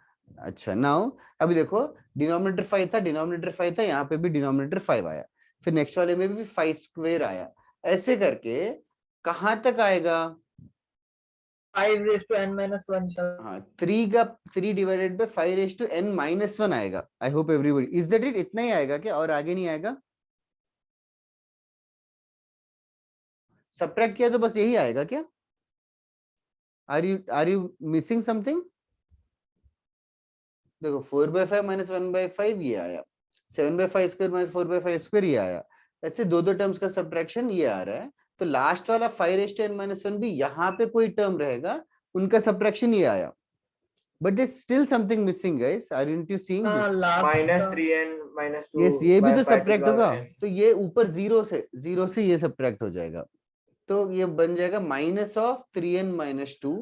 अच्छा नाउ अभी देखो डिनोमिनेटर 5 था, डिनोमिनेटर 5 था, यहाँ पे भी डिनोमिनेटर 5 आया, फिर नेक्स्ट वाले में भी 5 स्क्वायर आया। ऐसे करके कहां तक आएगा? 5n - 1 हाँ 3 का 3 डिवाइडेड बाय 5n - 1 आएगा। आई hope everybody is that it? इतना ही आएगा क्या और आगे नहीं आएगा? सब्ट्रैक्ट किया तो बस यही आएगा क्या? Are you missing something? देखो 4/5 - 1/5 ये आया, 7/5 स्क्वायर - 4/5 स्क्वायर ये आया, ऐसे दो टर्म्स का सब्ट्रैक्शन ये आ रहा है। तो लास्ट वाला 5n - 1 भी यहाँ पे कोई टर्म रहेगा, उनका सब्ट्रैक्शन ये आया, but there still something missing guys. Aren't you seeing this? -3n - 2 yes ये भी तो by 5 to the subtract power होगा, n। तो ये ऊपर जीरो से ये सब्ट्रैक्ट हो जाएगा, तो ये बन जाएगा -3n - 2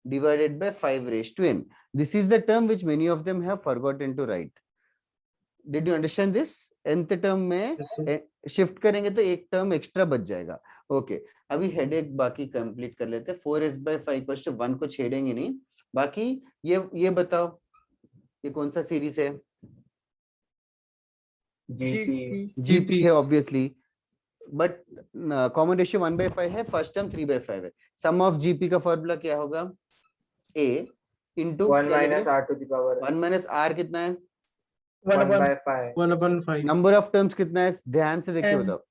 divided by 5n। This is the term which many of them have forgotten to write. Did you understand this? nth term में शिफ्ट करेंगे तो एक टर्म एक्स्ट्रा बच जाएगा। ओके अभी हेडेक बाकी कंप्लीट कर लेते हैं। 4s/5 = 1 को छेड़ेंगे नहीं, बाकी ये बताओ ये कौन सा सीरीज है? जीपी है ऑब्वियसली, बट कॉमन रेशियो 1/5 है, फर्स्ट टर्म 3/5 है। सम ऑफ जीपी का फॉर्मूला क्या होगा? a into 1 - r to the power 1 - r कितना है? 1/5। 1/5। नंबर ऑफ टर्म्स कितना है? ध्यान से देखिए बताओ।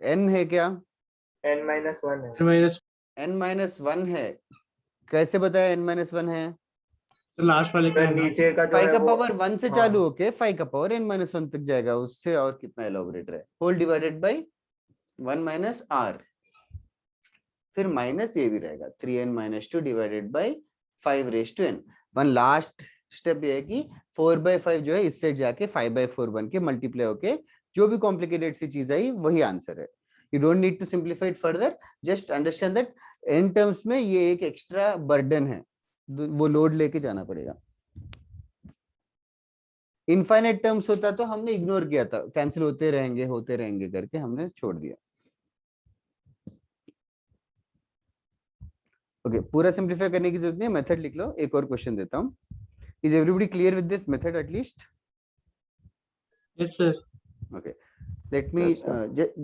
n है क्या? n - 1 है। n - 1 है, कैसे बताया n - 1 है? तो लास्ट वाले का नीचे का जो 5 है का वो पावर 1 से चालू होके 5 का पावर n - 1 तक जाएगा, उससे और कितना एलोबरेटर है? होल डिवाइडेड बाय 1 - r, फिर माइनस ये भी रहेगा 3n - 2 divided by 5n। One last step ये है कि 4/5 जो है इससे जाके 5/4 बन के मल्टीप्लाई होके जो भी कॉम्प्लिकेटेड सी चीज आई वही आंसर है। You don't need to simplify it further. Just understand that n terms में ये एक extra burden है, वो load लेके जाना पड़ेगा. इनफाइनाइट टर्म्स होता तो हमने इग्नोर किया था, कैंसिल होते रहेंगे करके हमने छोड़ दिया. ओके, पूरा सिंप्लीफाई करने की जरूरत नहीं है, मेथड लिख लो. एक और क्वेश्चन देता हूं. Is everybody clear with this method at least? Yes sir. Okay, late me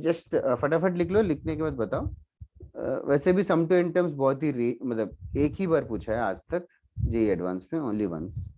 just फटाफट लिख लो, लिखने के बाद बताओ. वैसे भी सम टू एन टर्म्स बहुत ही मतलब एक ही बार पूछा है आज तक जेईई एडवांस में, only once.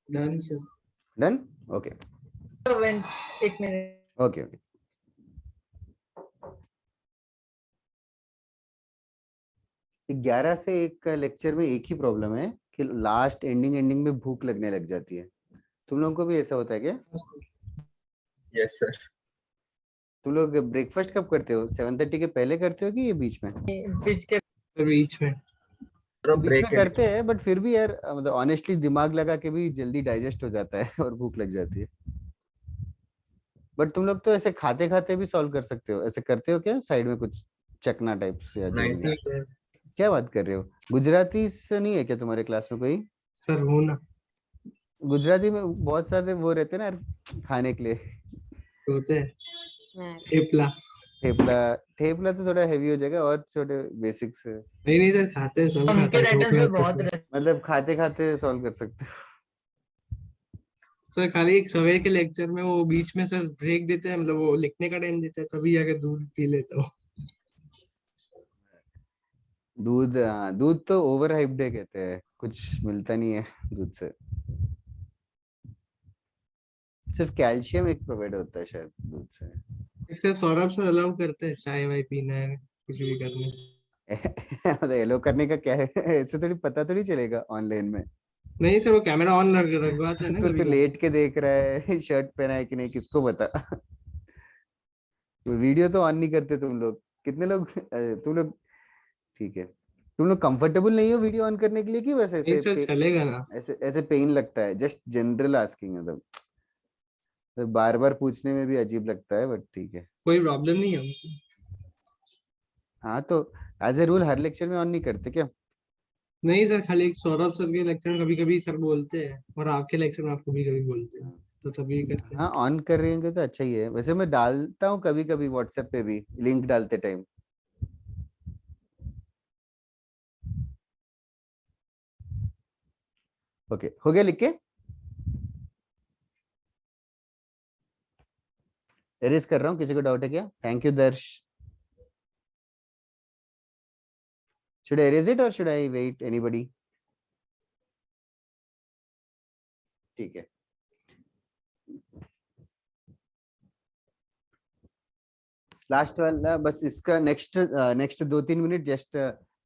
Done sir. Done. Okay एक मिनट. Okay okay. ग्यारह से एक लेक्चर में एक ही प्रॉब्लम है कि लास्ट एंडिंग में भूख लगने लग जाती है. तुम लोगों को भी ऐसा होता है क्या? Yes sir. तुम लोग ब्रेकफास्ट कब करते हो? 7:30 के पहले करते हो कि ये बीच में? बीच में करते हैं, बट फिर भी यार मतलब ऑनेस्टली दिमाग लगा के भी जल्दी डाइजेस्ट हो जाता है और भूख लग जाती है. बट तुम लोग तो ऐसे खाते खाते भी सॉल्व कर सकते हो. ऐसे करते हो क्या साइड में कुछ चकना टाइप्स या जो भी? क्या बात कर रहे हो? गुजराती से नहीं है क्या तुम्हारे क्लास में कोई? सर हो ना. गुजराती में बहुत सारे वो रहते हैं ना यार खाने के लिए. होते हैं. थेपला थेपला तो थोड़ा हेवी हो जाएगा, और छोटे बेसिक्स. नहीं सर, खाते हैं सब खाते हैं. मतलब खाते खाते सॉल्व कर सकते हो. सर खाली एक सवेरे के लेक्चर में वो बीच में सर ब्रेक देते हैं, मतलब वो लिखने का टाइम देते हैं, तभी जाके दूध पी लेता हूँ. दूध तो ओवर हाइप्ड है कहते हैं, कुछ मिलता नहीं है दूध से. सिर्फ कैल्शियम एक प्रोवाइड होता है शायद दूध से. इससे सौरभ सर अलाउ करते हैं चाय वाय पीना है, कुछ भी करना है. मतलब एलो करने का क्या है? ऐसे थोड़ी पता थोड़ी चलेगा ऑनलाइन में. नहीं सर, वो कैमरा ऑन लगवाते हैं ना. तो लेट के देख रहा है, शर्ट पहना है कि नहीं किसको पता. वीडियो तो ऑन नहीं करते तुम लोग. कितने लोग तुम लोग? ठीक है, तुम लोग कंफर्टेबल नहीं हो वीडियो ऑन करने के लिए कि वैसे ऐसे चलेगा ना? ऐसे पेन लगता है? जस्ट जनरल आस्किंग, मतलब तो बार बार पूछने में भी अजीब लगता है, बट ठीक है, कोई प्रॉब्लम नहीं है. हाँ तो एज ए रूल हर लेक्चर में ऑन नहीं करते क्या? नहीं सर, खाली एक सौरभ सर के लेक्चर में कभी कभी सर बोलते हैं, और आपके लेक्चर में आप कभी कभी बोलते हैं, तो तभी करते हैं. हाँ ऑन कर रहे हैं तो अच्छा ही है. वैसे मैं डालता हूँ कभी कभी व्हाट्सएप पे भी लिंक डालते टाइम. ओके, हो गया लिख के? एरेज कर रहा हूँ, किसी को डाउट है क्या? थैंक यू दर्श. Should I erase it or should I wait? Anybody? ठीक है. लास्ट वाला बस इसका नेक्स्ट 2-3 मिनट जस्ट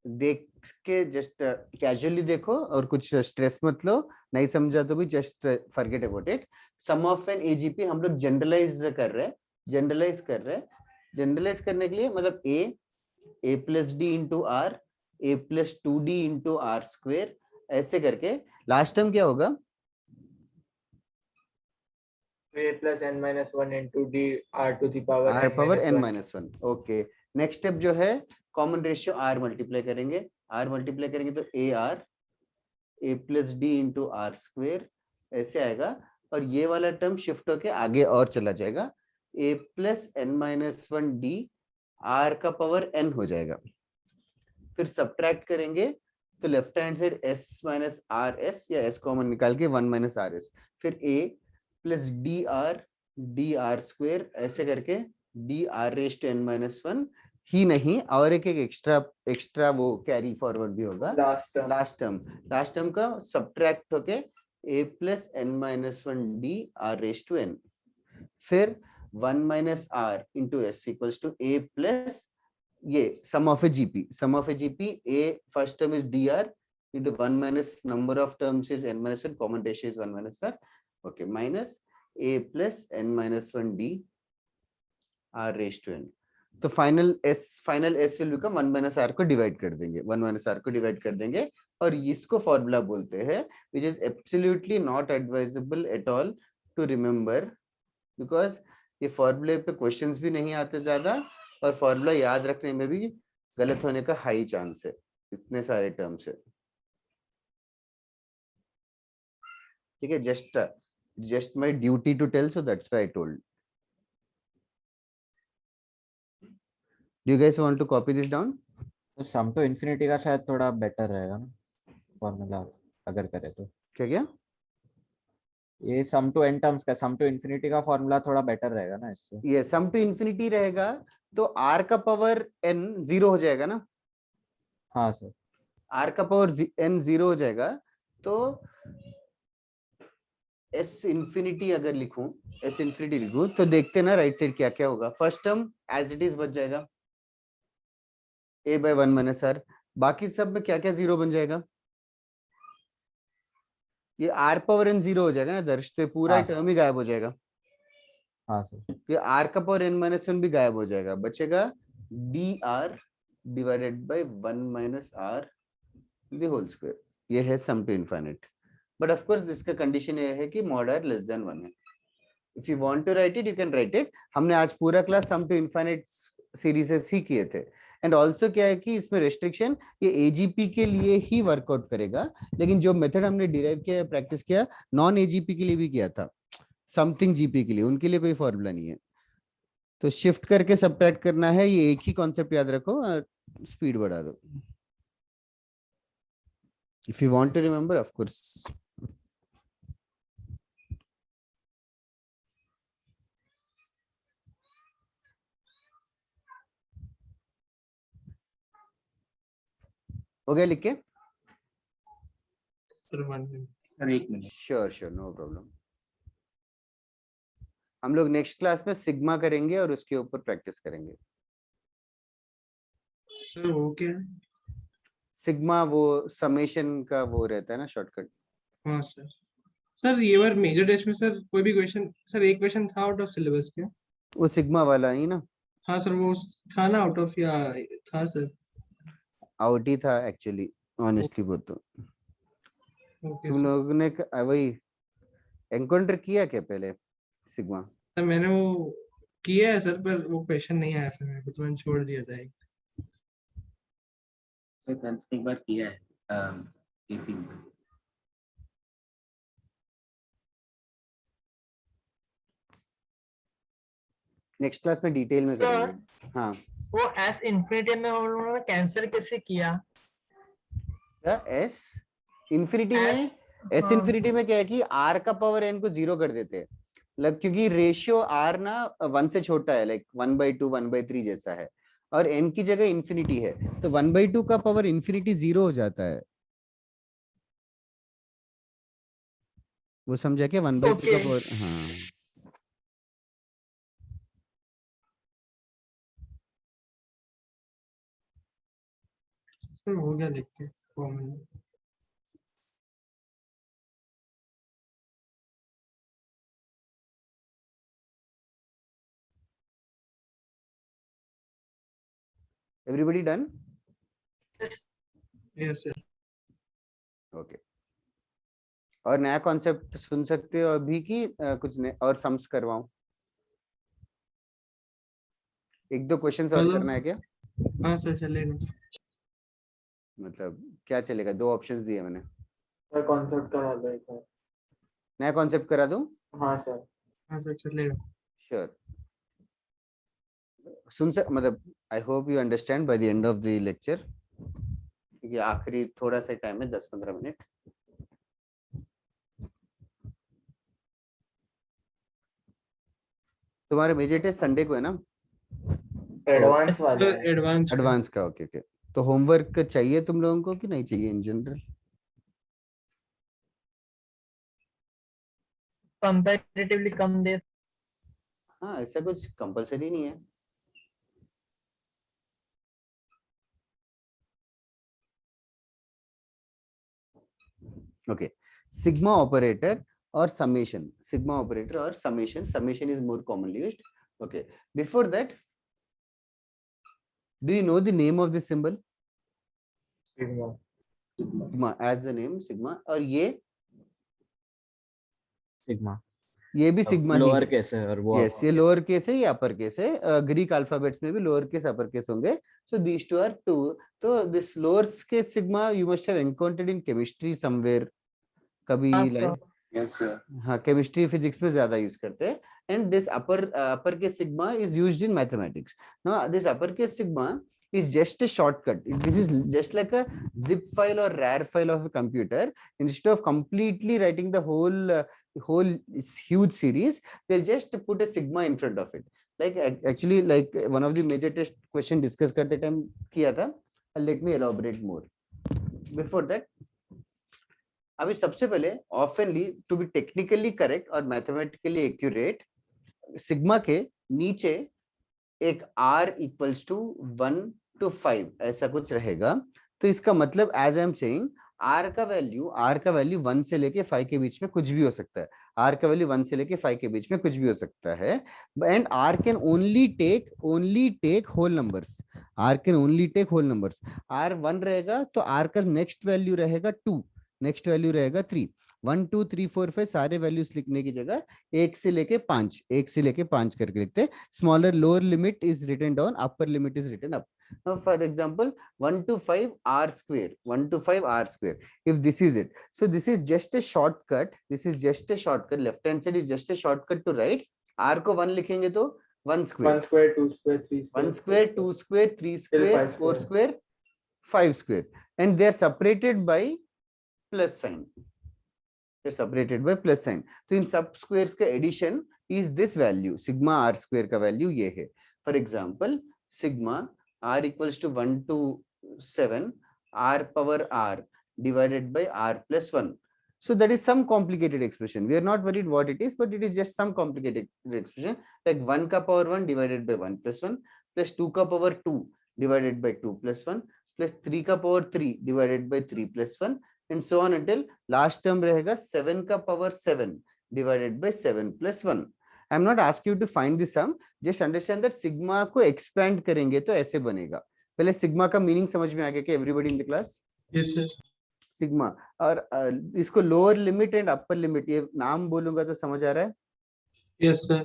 देख के जस्ट कैजुअली देखो, और कुछ स्ट्रेस मत लो. नहीं समझा तो भी just forget about it. Sum of an AGP हम लोग जनरलाइज कर रहे हैं. जनरलाइज करने के लिए मतलब a plus D into R, a plus 2d into R square, ऐसे करके. लास्ट टाइम क्या होगा? a plus n minus 1 into d r to the power n minus 1. Okay, next step जो है कॉमन रेशियो r मल्टीप्लाई करेंगे. तो a plus D into R square ऐसे आएगा, और ये वाला टर्म शिफ्ट होके आगे और चला जाएगा. a प्लस n माइनस 1 d r का पावर n हो जाएगा. फिर सब्ट्रैक्ट करेंगे तो left hand side s minus R S, या s कॉमन निकाल के 1 माइनस आर एस. फिर a plus D R square ऐसे करके D R raised N minus one ही नहीं, और एक एक्स्ट्रा वो कैरी फॉरवर्ड भी होगा लास्ट टर्म का सब्ट्रैक्ट होके a plus N minus one D R raised to N, फिर 1 minus R into S equals to a plus ये sum of a GP a first term is D R into 1 minus number of terms is n minus 1, common ratio is 1 minus r, okay, minus a plus n minus 1 d r raised to n. तो final s will become 1 minus r को divide कर देंगे, 1 minus r को divide कर देंगे, और इसको formula बोलते हैं, which is absolutely not advisable at all to remember, because ये फॉर्मूले पे क्वेश्चंस भी नहीं आते ज्यादा, और फॉर्मूला याद रखने में भी गलत होने का हाई चांस है, इतने सारे टर्म्स है। ठीक है, just my duty to tell, so that's why I told. Do you guys want to copy this down? तो सम टू इन्फिनिटी का शायद थोड़ा बेटर रहेगा ना फॉर्मूला अगर करे तो। क्या ये सम टू एन टर्म्स का, सम टू इन्फिनिटी का फॉर्मूला थोड़ा बेटर रहेगा ना इससे। ये सम टू इन्फिनिटी रहेगा तो r का पावर n 0 हो जाएगा ना। हाँ सर, r का पावर n 0 हो जाएगा, तो s इन्फिनिटी अगर लिखूं तो देखते ना राइट साइड क्या क्या होगा। First term as it is बच जाएगा a by 1 minus r, बाकी सब में क्या क्या जीरो बन जाएगा, ये r पावर n 0 हो जाएगा ना दर्श, तो पूरा टर्म ही गायब हो जाएगा। हाँ सर, ये r का पावर n minus 1 भी गायब हो जाएगा, बचेगा dr divided by 1 minus r the whole square. ये है sum to infinite, but of course इसका कंडीशन ये है कि मॉड r लेस देन 1 है। If you want to write it you can write it. हमने आज पूरा class sum to infinite serieses ही किए थे, एंड ऑल्सो क्या है कि इसमें रेस्ट्रिक्शन ये एजीपी के लिए ही वर्कआउट करेगा, लेकिन जो मेथड हमने डिराइव किया प्रैक्टिस किया नॉन एजीपी के लिए भी किया था, समथिंग जीपी के लिए, उनके लिए कोई फॉर्मूला नहीं है। तो शिफ्ट करके सबट्रैक्ट करना है, ये एक ही कॉन्सेप्ट याद रखो और स्पीड बढ़ा दो। If you want to remember of course. हो गया लिख के? सर एक मिनट। Sure no problem. हम लोग नेक्स्ट क्लास में सिग्मा करेंगे और उसके ऊपर प्रैक्टिस करेंगे। सर वो क्या? सिग्मा वो समेशन का वो रहता है ना शॉर्टकट। हाँ सर। सर ये बार मेजर टेस्ट में सर कोई भी क्वेश्चन, सर एक क्वेश्चन था आउट ऑफ सिलेबस क्या? वो सिग्मा वाला ही ना? हाँ सर वो था ना आउट ऑफ, या था सर? आउट ही था एक्चुअली, ऑनेस्टली बोल तो। तुम लोगों ने वही एनकाउंटर किया क्या पहले सिग्मा? सर मैंने वो किया है सर, पर वो क्वेश्चन नहीं आया फिर मेरे को, तो मैंने छोड़ दिया था। सर कल एक बार किया है एपी में। नेक्स्ट क्लास में डिटेल में करेंगे। हाँ वो एस इन्फिनिटी में उन्होंने कैंसिल कैसे किया? एस इन्फिनिटी में, एस इन्फिनिटी में क्या है कि r का पावर n को 0 कर देते हैं, क्योंकि रेशियो r ना 1 से छोटा है, लाइक 1/2 1/3 जैसा है, और n की जगह इन्फिनिटी है, तो 1/2 का पावर इन्फिनिटी 0 हो जाता है। वो समझा क्या? 1/2 का पावर। हाँ सर हो गया लिख के formula. Everybody done? Yes sir. Okay, और नया कॉन्सेप्ट सुन सकते हो अभी की कुछ नए और सम्स करवाऊं? एक दो क्वेश्चन सॉल्व करना है क्या? हाँ सर चलेगा। मतलब क्या चलेगा? दो ऑप्शंस दिए मैंने। सर कॉन्सेप्ट करा दो एक बार। नया कॉन्सेप्ट करा दूं? हाँ सर। हाँ सर चलेगा। श्योर। मतलब I hope you understand by the end of the lecture, क्योंकि आखिरी थोड़ा सा टाइम है, 10-15 मिनट। तुम्हारे मेजर टेस्ट संडे को है ना? एडवांस वाला है। एडवांस एडवांस का ओके ओके। तो होमवर्क चाहिए तुम लोगों को कि नहीं चाहिए इन जनरल? कंपैरेटिवली कम दे। हाँ ऐसा कुछ कंपलसरी नहीं है। ओके सिग्मा ऑपरेटर और summation, sigma operator or summation is more commonly used. Okay, before that, do you know the name of this symbol? Sigma, as the name sigma. और ये भी sigma ही lower है। Case है और वो yes ये lower case है, ये अपर केस है। ग्रीक अल्फाबेट्स में भी लोअर केस अपर केस होंगे। सो दीस टू आर टू। तो this lower case sigma you must have encountered in chemistry somewhere कभी लाइक। Yes, sir. हाँ केमिस्ट्री फिजिक्स में ज्यादा यूज करते हैं। And this upper case sigma is used in mathematics. Now this upper case sigma is just a shortcut. This is just like a zip file or rar file of a computer. Instead of completely writing the whole huge series, they'll just put a sigma in front of it. Like actually like one of the major test question discuss करते time किया था. Let me elaborate more. Before that, अभी सबसे पहले oftenly to be technically correct और mathematically accurate, sigma के नीचे एक r equals to 1 to 5 ऐसा कुछ रहेगा। तो इसका मतलब as I am saying r का वैल्यू 1 से लेके 5 के बीच में कुछ भी हो सकता है। r का वैल्यू 1 से लेके 5 के बीच में कुछ भी हो सकता है। And r can only take whole numbers. r can only take whole numbers. r 1 रहेगा तो r का नेक्स्ट वैल्यू रहेगा 2, नेक्स्ट वैल्यू रहेगा 3। 1 2 3 4 5 सारे वैल्यूज लिखने की जगह 1 से लेके 5 करके लिखते हैं। Smaller lower limit is written down, upper limit is written up. Now for example 1 to 5 r square, 1 to 5 r square, if this is it, so this is just a shortcut, left hand side is just a shortcut to write r को 1 लिखेंगे तो 1 square, 1 square 2 square 3 square 1 square 2 square 3 square 4 square 5 square, and they are separated by plus sign. They're separated by plus sign. तो इन सब squares का addition is this value, sigma r square का value ये है। For example sigma r equals to 1 to 7 r power r divided by r plus 1. So that is some complicated expression. We are not worried what it is, but it is just some complicated expression like 1 ka power 1 divided by 1 plus 1 plus 2 ka power 2 divided by 2 plus 1 plus 3 ka power 3 divided by 3 plus 1 and so on until last term रहेगा 7 का power 7 divided by 7 plus 1. I am not asking you to find the sum, just understand that sigma को expand करेंगे तो ऐसे बनेगा। पहले sigma का meaning समझ में आ गया क्या everybody in the class? Yes sir. sigma और इसको lower limit and upper limit ये नाम बोलूंगा तो समझ आ रहा है? Yes sir.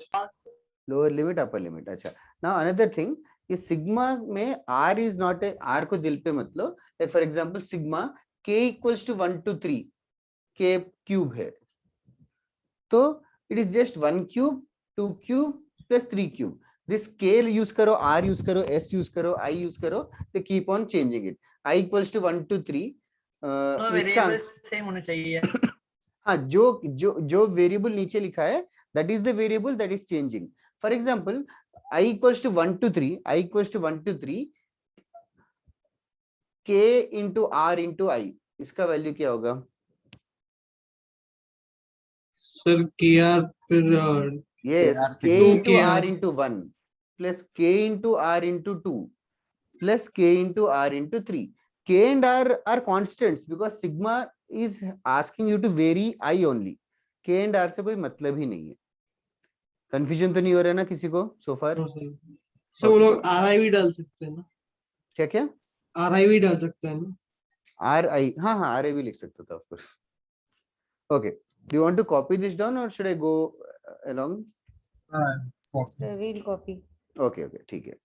lower limit upper limit। अच्छा now another thing, ये sigma में r is not a, r को दिल पे मत लो। like for example sigma k equals to 1 to 3 k cube है तो it is just 1 cube 2 cube plus 3 cube. this k use करो, r use करो, s use करो, i use करो, तो keep on changing it. I equals to 1 to 3 variable same होना चाहिए। हाँ जो वेरिएबल नीचे लिखा है that is the variable that is changing. For example I equals to 1 to 3 k into r into i, इसका वैल्यू क्या होगा? सर kr फिर yes k into r into 1 plus k into r into 2 plus k into r into 3. k and r are constants because sigma is asking you to vary I only. k and r से कोई मतलब ही नहीं है। Confusion तो नहीं हो रहा है ना किसी को so far? सर वो लोग ri भी डाल सकते हैं ना? क्या ri भी डाल सकते हैं ना? ri हाँ ri भी लिख सकते था of course. Okay, do you want to copy this down or should I go along? we'll copy. Okay ठीक है।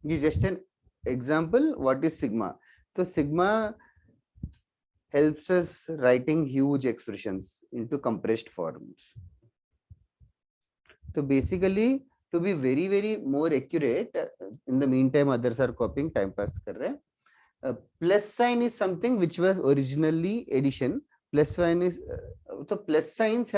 ये just an example what is sigma. तो sigma helps us writing huge expressions into compressed forms. तो basically to be very more accurate, in the meantime others are copying, time pass कर रहे हैं। plus sign is something which was originally addition. Plus sign is so plus signs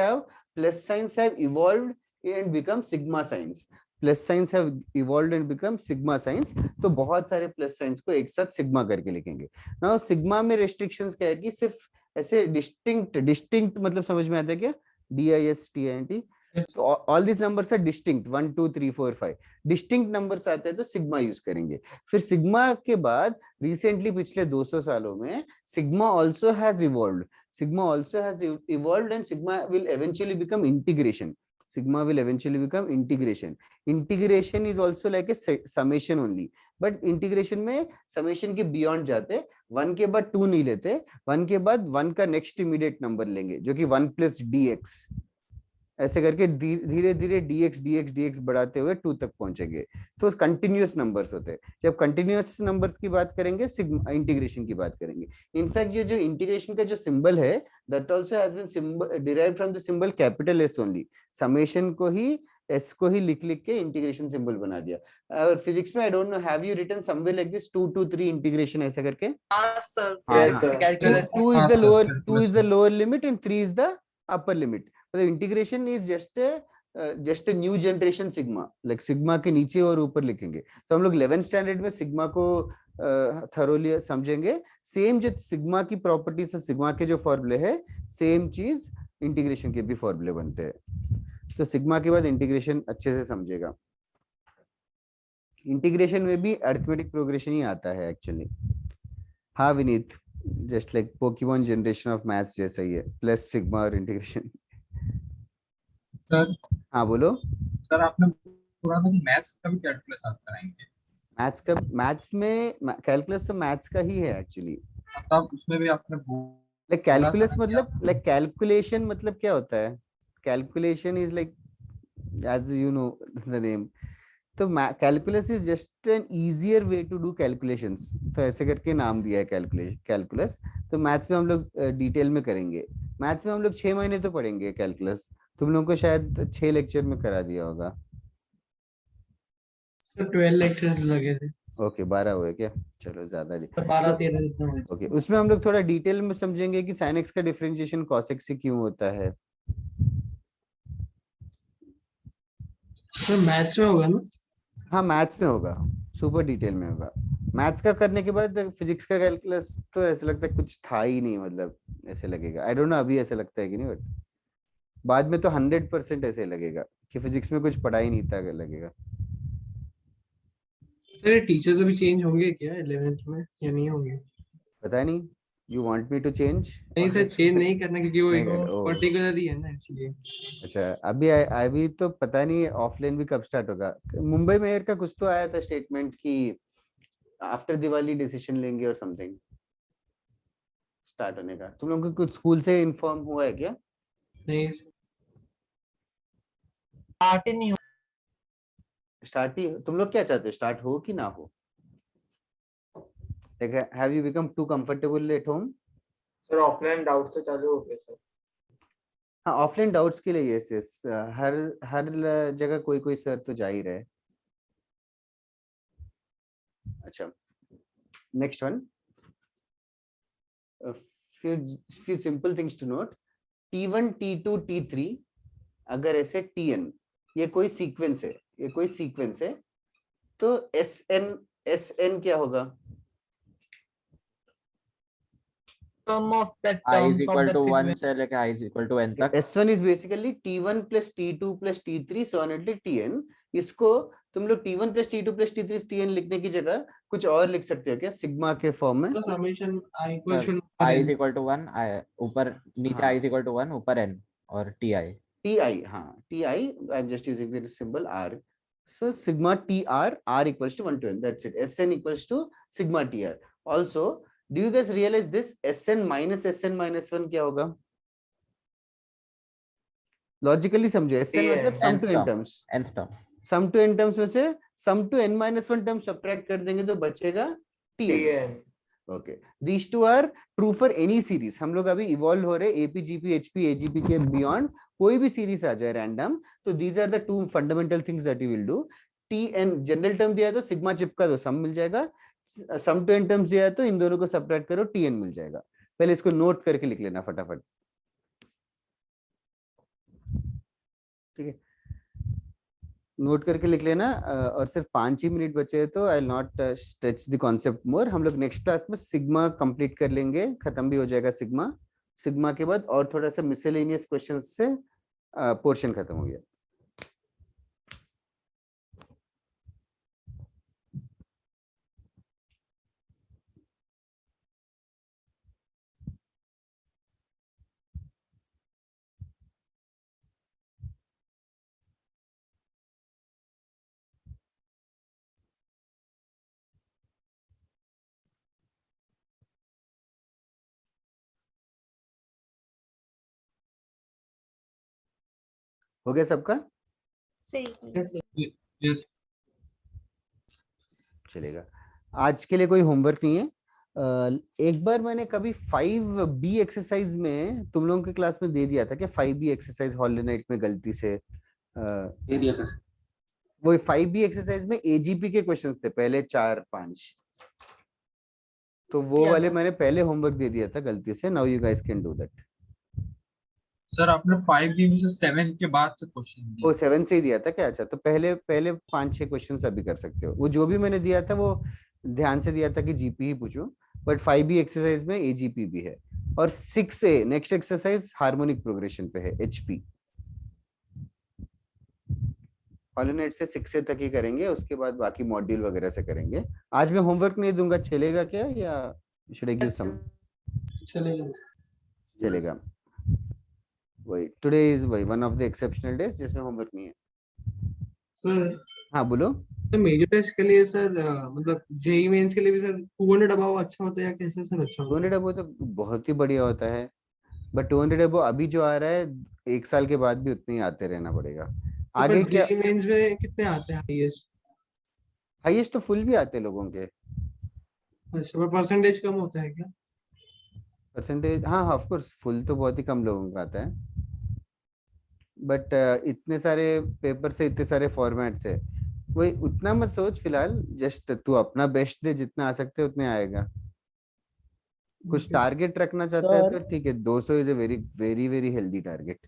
have evolved and become sigma signs. Plus science have evolved and become sigma science, तो बहुत सारे plus science को एक साथ sigma करके लिखेंगे। Now sigma में restrictions क्या है कि सिर्फ ऐसे डिस्टिंक्ट मतलब समझ में आता है क्या, DISTINT, all this numbers are distinct, 1 2 3 4 5 distinct numbers आते हैं तो सिग्मा यूज करेंगे। फिर सिग्मा के बाद रिसेंटली पिछले 200 सालों में sigma also has evolved, and sigma will eventually become integration. Sigma will eventually become integration. Integration is also like a summation only, but integration में summation के beyond जाते, 1 के बाद 2 नहीं लेते, 1 के बाद 1 का next immediate number लेंगे जो कि 1 plus dx, ऐसे करके धीरे धीरे dx बढ़ाते हुए 2 तक पहुंचेंगे। तो कंटिन्यूअस नंबर्स होते हैं। जब कंटिन्यूअस नंबर्स की बात करेंगे सिग्मा इंटीग्रेशन की बात करेंगे। इनफैक्ट ये जो इंटीग्रेशन का जो सिंबल है that also has been derived from the symbol capital S only. Summation को ही एस को ही लिख के इंटीग्रेशन सिंबल बना दिया। और फिजिक्स में I don't know have you written somewhere like this 2 to 3 integration ऐसा करके? हाँ sir, Yes, 2 is the lower limit and 3 is the upper limit. So the integration is just a new generation sigma, like sigma के नीचे और ऊपर लिखेंगे। तो हम लोग 11th स्टैंडर्ड में सिग्मा को थरोली समझेंगे। सेम जो सिग्मा की प्रॉपर्टीज है, सिग्मा के जो फॉर्मूले है, सेम चीज इंटीग्रेशन के भी फॉर्मूले बनते हैं। तो सिग्मा के बाद इंटीग्रेशन अच्छे से समझेगा। इंटीग्रेशन में भी अरिथमेटिक प्रोग्रेशन ही आता है एक्चुअली। हाँ Vineet, just like Pokemon generation of maths जैसा ही है, प्लस सिग्मा और इंटीग्रेशन। सर हाँ बोलो। सर आपने पूरा तो मैथ्स का भी कैलकुलस आप कराएंगे? मैथ्स में कैलकुलस तो मैथ्स का ही है एक्चुअली। तब उसमें भी आपने लाइक कैलकुलस मतलब लाइक कैलकुलेशन मतलब क्या होता है? Calculation is like as you know the name. तो calculus is just an easier way to do calculations, तो ऐसे करके नाम दिया है कैलकुलस। तो मैथ्स में हम लोग डिटेल में करेंगे। मैथ्स में हम लोग 6 महीने तो पढ़ेंगे कैलकुलस। तुम लोगों को शायद 6 लेक्चर में करा दिया होगा। 12 लेक्चर्स लगे थे। ओके 12 हुए क्या? चलो ज्यादा नहीं, 12-13। ओके। उसमें हम लोग थोड़ा डिटेल में समझेंगे कि sin x का डिफरेंशिएशन cos x से क्यों होता है। तो मैथ्स में होगा ना? हाँ मैथ्स में होगा, सुपर डिटेल में होगा। मैथ्स का करने के बाद फिजिक्स का कैलकुलस तो ऐसा लगता है कुछ था ही नहीं, मतलब ऐसे लगेगा। आई डोंट नो अभी ऐसा लगता है कि नहीं, बट बाद में तो 100% ऐसे लगेगा कि फिजिक्स में कुछ पढ़ा ही नहीं था लगेगा। सर टीचर्स अभी चेंज होंगे क्या 11th में या नहीं होंगे? पता नहीं, you want me to change? नहीं सर, चेंज नहीं करना क्योंकि वो पर्टिकुलरली है ना, इसलिए। अच्छा अभी तो पता नहीं ऑफलाइन भी कब स्टार्ट होगा। मुंबई मेयर का कुछ तो आया था स्टेटमेंट कि आफ्टर दिवाली डिसीजन लेंगे और समथिंग स्टार्ट होने का। तुम लोगों को कुछ स्कूल से इन्फॉर्म हुआ है क्या? नहीं स्टार्ट ही नहीं हो। स्टार्ट ही, तुम लोग क्या चाहते हो, स्टार्ट हो कि ना हो? Like, have you become too comfortable at home? Sir offline doubt तो चालू हो गए सर। हाँ ऑफलाइन डाउट्स के लिए यस हर जगह कोई सर तो जा ही रहे। अच्छा next one, few simple things to note. T1 T2 T3 अगर ऐसे Tn ये कोई सीक्वेंस है, तो Sn क्या होगा? Sum of that I is terms of equal that to 1 sequence. से लेके I is equal to n तक। S1 is basically T1 plus T2 plus T3 so on until Tn। इसको तुम लोग T1 plus T2 plus T3 Tn लिखने की जगह कुछ और लिख सकते हो क्या सिग्मा के फॉर्म में? Summation I is equal to 1, ऊपर नीचे I is equal to 1, ऊपर n और Ti। हाँ Ti, I'm just using the symbol R. So sigma TR, R equals to 1 to n, that's it. Sn equals to sigma TR. Also, do you guys realize this Sn minus 1 क्या होगा? Logically समझो, Sn मतलब sum to n terms, sum to n terms में से sum to n minus 1 terms subtract कर देंगे तो बचेगा Tn. Okay, these two are true for any series. हम लोग अभी इवॉल्व हो रहे AP, GP, HP, AGP के बियॉन्ड कोई भी सीरीज आ जाए रैंडम, तो these are the two fundamental things that you will do. Tn general term दिया तो सिग्मा चिपका दो, सम मिल जाएगा। सम टू n टर्म्स दिया है तो इन दोनों को सब्ट्रैक्ट करो, Tn मिल जाएगा। पहले इसको नोट करके लिख लेना फटाफट, ठीक है? नोट करके लिख लेना और सिर्फ 5 ही मिनट बचे हैं तो I will not stretch the concept more. हम लोग नेक्स्ट क्लास में सिग्मा कंप्लीट कर लेंगे, खत्म भी हो जाएगा सिग्मा। सिग्मा के बाद और थोड़ा सा मिसलेनियस क्वेश्चन से पोर्शन खत्म हो गया। हो गया सबका? Yes. चलेगा। आज के लिए कोई होमवर्क नहीं है। एक बार मैंने कभी 5B एक्सरसाइज में तुम लोगों के क्लास में दे दिया था क्या? 5B एक्सरसाइज हॉलोनाइट में गलती से दे दिया था सर। वो 5B एक्सरसाइज में AGP के क्वेश्चंस थे पहले 4-5, तो वो दिया वाले था। मैंने पहले होमवर्क दे दिया था गलती से। Now you guys can do that. Sir आपने 5B में से 7 के बाद से क्वेश्चन वो दिया। 7 से ही दिया था क्या? अच्छा, तो पहले 5-6 क्वेश्चंस अभी कर सकते हो। वो जो भी मैंने दिया था वो ध्यान से दिया था कि GP ही पूछूं, बट 5B एक्सरसाइज में AGP भी है। और 6A next exercise harmonic progression पे है, HP। हॉलोनाइट से 6A तक ही करेंगे, उसके बाद बाकी मॉड्यूल वगैरह से करेंगे। आज मैं होमवर्क नहीं दूंगा, चलेगा क्या? या शुड आई गिव सम? चलेगा। वही टुडे इज वही one of the exceptional days जिसमें होमवर्क नहीं है। सर हाँ बोलो। तो मेजर टेस्ट के लिए सर मतलब जेई मेंस के लिए भी सर 200 अबाव अच्छा होता है या कैसे सर अच्छा होता 200 अबो तो बहुत ही बढ़िया होता है, बट 200 अबो अभी जो आ रहा है 1 साल के बाद भी उतने ही आते रहना पड़ेगा। है? आगे पर क्या? जेई मेंस में कितने आते हैं हाईएस्ट? हाईएस्ट तो फुल भी आते हैं लोगों के। अच्छा, पर परसेंटेज कम होता है क्या? परसेंटेज हाँ ऑफ कोर्स, फुल तो बहुत ही कम लोगों का आता है, बट इतने सारे पेपर से इतने सारे फॉर्मेट से वही उतना मत सोच फिलहाल। जस्ट तू अपना बेस्ट दे, जितना आ सकते है उतने आएगा। कुछ टारगेट रखना चाहता है तो ठीक है, 200 is a very very very healthy target.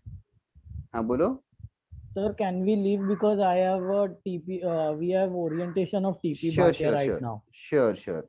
हाँ बोलो। Sir, can we leave because I have a TP? We have orientation of TP sure Bhatia sure right sure now. Sure sure